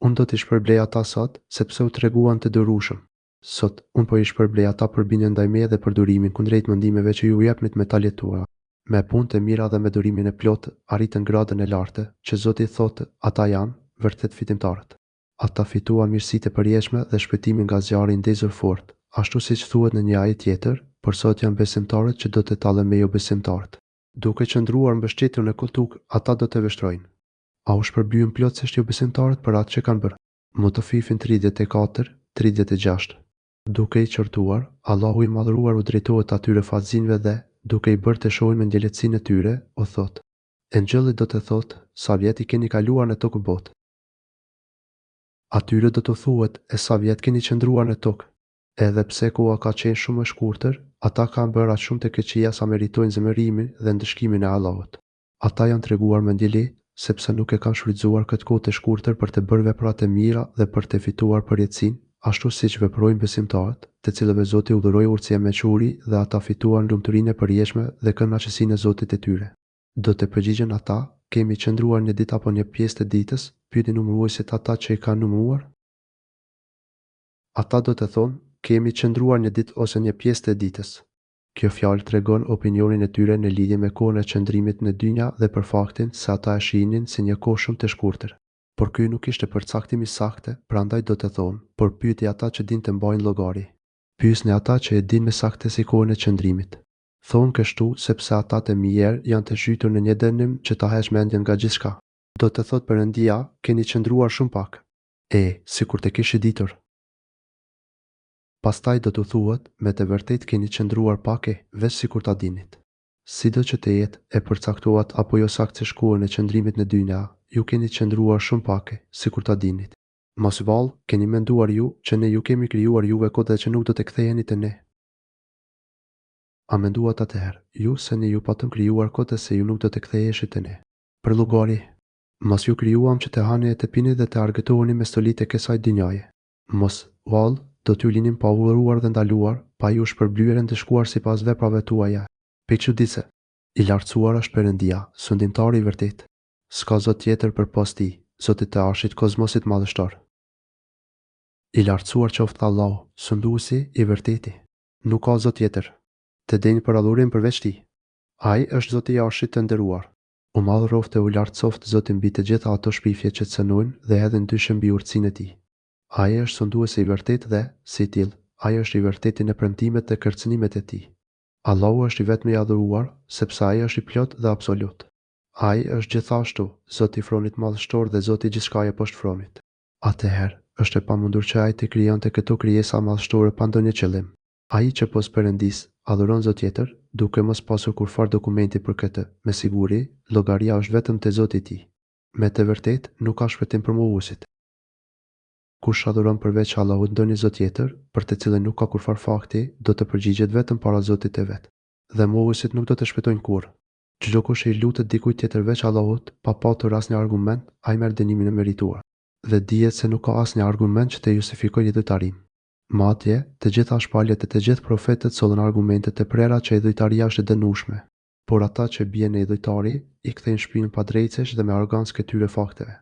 Unë do t'i shpërblej ata sot, sepse u treguan të durueshëm. Sot, unë po i shpërblej ata për bindjen ndaj meje dhe për durimin kundrejt mendimeve që ju jepnit me taljet tuaja. Me punë të mira dhe me durimin e plotë, arritën gradën e lartë, që Zoti thotë, ata janë vërtet fitimtarët. Ata fituan mirësitë e përjetshme dhe shpëtimin nga zjarri i ndezur fort, ashtu siç thuhet në një ajet tjetër, por sot janë besimtarët që do të tallen me jo besimtarët. Duke qëndruar mbështetur në kultuk, ata do të vështrojnë. A u shpërblyen plotësisht jo besimtarët për atë që kanë bërë? Mutafifin 34-36. Duke i qortuar, Allahu i madhëruar u drejtohet atyre fatësinjve dhe, duke i bërë të shohin me ndjeletësinë e tyre, o thotë: Engjëlli do të thotë, sa vjet i keni kaluar në tokë botë. Atyre do të thuhet, e sa vjet keni qëndruar në tokë. Edhe pse koha ka qenë shumë e shkurtër, ata kanë bërë aq shumë të keqia sa meritojnë zemërimin dhe ndëshkimin e Allahut. Ata janë treguar me ndjeli, sepse nuk e kanë shfrytzuar këtë kohë të shkurtër për të bërë veprat e mira dhe për të fituar përjetësinë, ashtu siç veprojnë besimtarët, të cilëve Zoti udhëroi urtësia me quri dhe ata fituan lumturinë e përjetshme dhe kënaqësinë e Zotit e tyre. Do të përgjigjen ata: kemi qëndruar një ditë apo një pjesë të ditës? Pyeti numëruesit ata që i kanë numëruar. Ata do të thonë: kemi qëndruar një ditë ose një pjesë të ditës. Kjo fjalë tregon opinionin e tyre në lidhje me kohën e qëndrimit në dynja dhe për faktin se ata e shihnin si një kohë shumë të shkurtër. Por ky nuk ishte përcaktimi saktë, prandaj do të thonë: por pyeti ata që dinë të mbajnë llogari. Pyesni ata që e dinë me saktësi kohën e qëndrimit. Thonë kështu sepse ata të mirë janë të zhytur në një dënim që ta heqë mendjen nga gjithçka. Do të thotë Perëndia: keni qëndruar shumë pak. Sikur të kishi ditur. Pastaj do të thuhet: me të vërtetë keni qëndruar pak veç sikur ta dinit. Sido që të jetë, e përcaktuat apo jo saktësisht kohën e qëndrimit në dynja, ju keni qëndruar shumë pak sikur ta dinit. Mos vallë, keni menduar ju që ne ju kemi krijuar juve kot dhe që nuk do të ktheheni te ne? A menduat atëherë ju se ne ju patëm krijuar kot se ju nuk do të ktheheshit te ne? Për llogari, mos ju krijuam që të hani e të pini dhe të argëtoheni me stolitë e kësaj dynjaje. Mos vallë, do t'ju linim pa udhëruar dhe ndaluar, pa ju shpërblyer e ndëshkuar sipas veprave tuaja. Çuditse, i lartësuar është Perëndia, sundimtari i vërtet. S'ka zot tjetër përpas tij, Zotit të arshit kozmosit madhështor. I lartësuar qoftë Allahu, sunduesi i vërteti. Nuk ka zot tjetër. Të denjë për adhurim përveç tij. Ai është Zoti i arshit të nderuar. U madhëroft e u lartësoft Zoti mbi të gjitha ato shpifje që të cënojnë dhe edhe ndyshën mbi urtësinë e tij. Ai është sunduesi i vërtet dhe, si tillë, ai është i vërteti në premtimet dhe kërcënimet e tij. Allahu është i vetmi i adhuruar, sepse ai është i plot dhe absolut. Ai është gjithashtu Zoti i fronit madhështor dhe Zoti i gjithçkaje poshtë fronit. Atëherë, është e pamundur që ai të krijonte këto krijesa madhështore pa ndonjë qëllim. Ai që pos Perëndis adhuron zot tjetër, duke mos pasur kurfar dokumenti për këtë, me siguri, llogaria është vetëm te Zoti i tij. Me të vërtetë, nuk ka shpëtim për mohuesit. Kush adhuron përveç Allahut ndonjë zot tjetër, për të cilën nuk ka kurfar fakti, do të përgjigjet vetëm para Zotit të vet. Dhe mohuesit nuk do të shpëtojnë kurrë. Çdo kush i lutet dikujt tjetër veç Allahut, pa patur asnjë argument, ai merr dënimin e merituar. Dhe dihet se nuk ka asnjë argument që të justifikojë idhujtarin. Madje, të gjitha shpaljet e të gjithë profetët sollën argumente të prera që idhujtaria është e dënueshme. Por ata që bien në idhujtari, i kthejnë shpinën pa drejtësh dhe me arrogancë këtyre fakteve.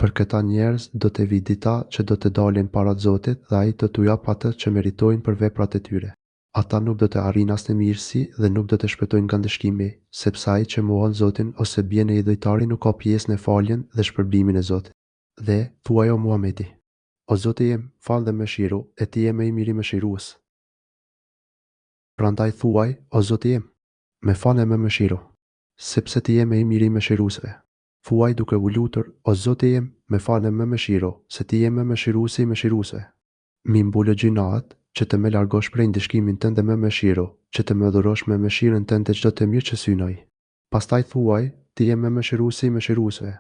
Për këta njerëz do të vi dita që do të dalin para Zotit dhe ai do t'u jap atë që meritojnë për veprat e tyre. Ata nuk do të arrijnë asnjë mirësi dhe nuk do të shpëtojnë nga ndëshkimi, sepse ai që mohon Zotin ose bien në idhujtari nuk ka pjesë në faljen dhe shpërblimin e Zotit. Dhe thuaj o Muhamedi: O Zoti im, fal dhe mëshiro, e ti je më i miri mëshirues. Prandaj thuaj: O Zoti im, më fal e më mëshiro, sepse ti je më i miri mëshiruesve. Thuaj duke u lutur: O Zoti im, më fal e më mëshiro, se ti je më mëshiruesi i mëshiruesve. Mi mbulë gjinat, që të më largosh prej ndëshkimin tënd dhe më mëshiro, që të më dhurosh me mëshirën tënde çdo të mirë që synoj. Pastaj thuaj: ti je më mëshiruesi i mëshiruesve.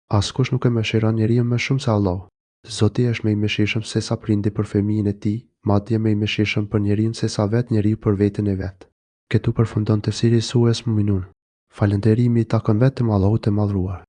Askush nuk e mëshiron njeriu më shumë se Allahu. Zoti është më i mëshirshëm se sa prindi për fëmijën e tij, madje më i mëshirshëm për njeriu se sa vetë njeriu për veten e vet. Këtu përfundon tefsiri i surës Mu'minun. Falënderimi i takon vetëm Allahut të Madhruar.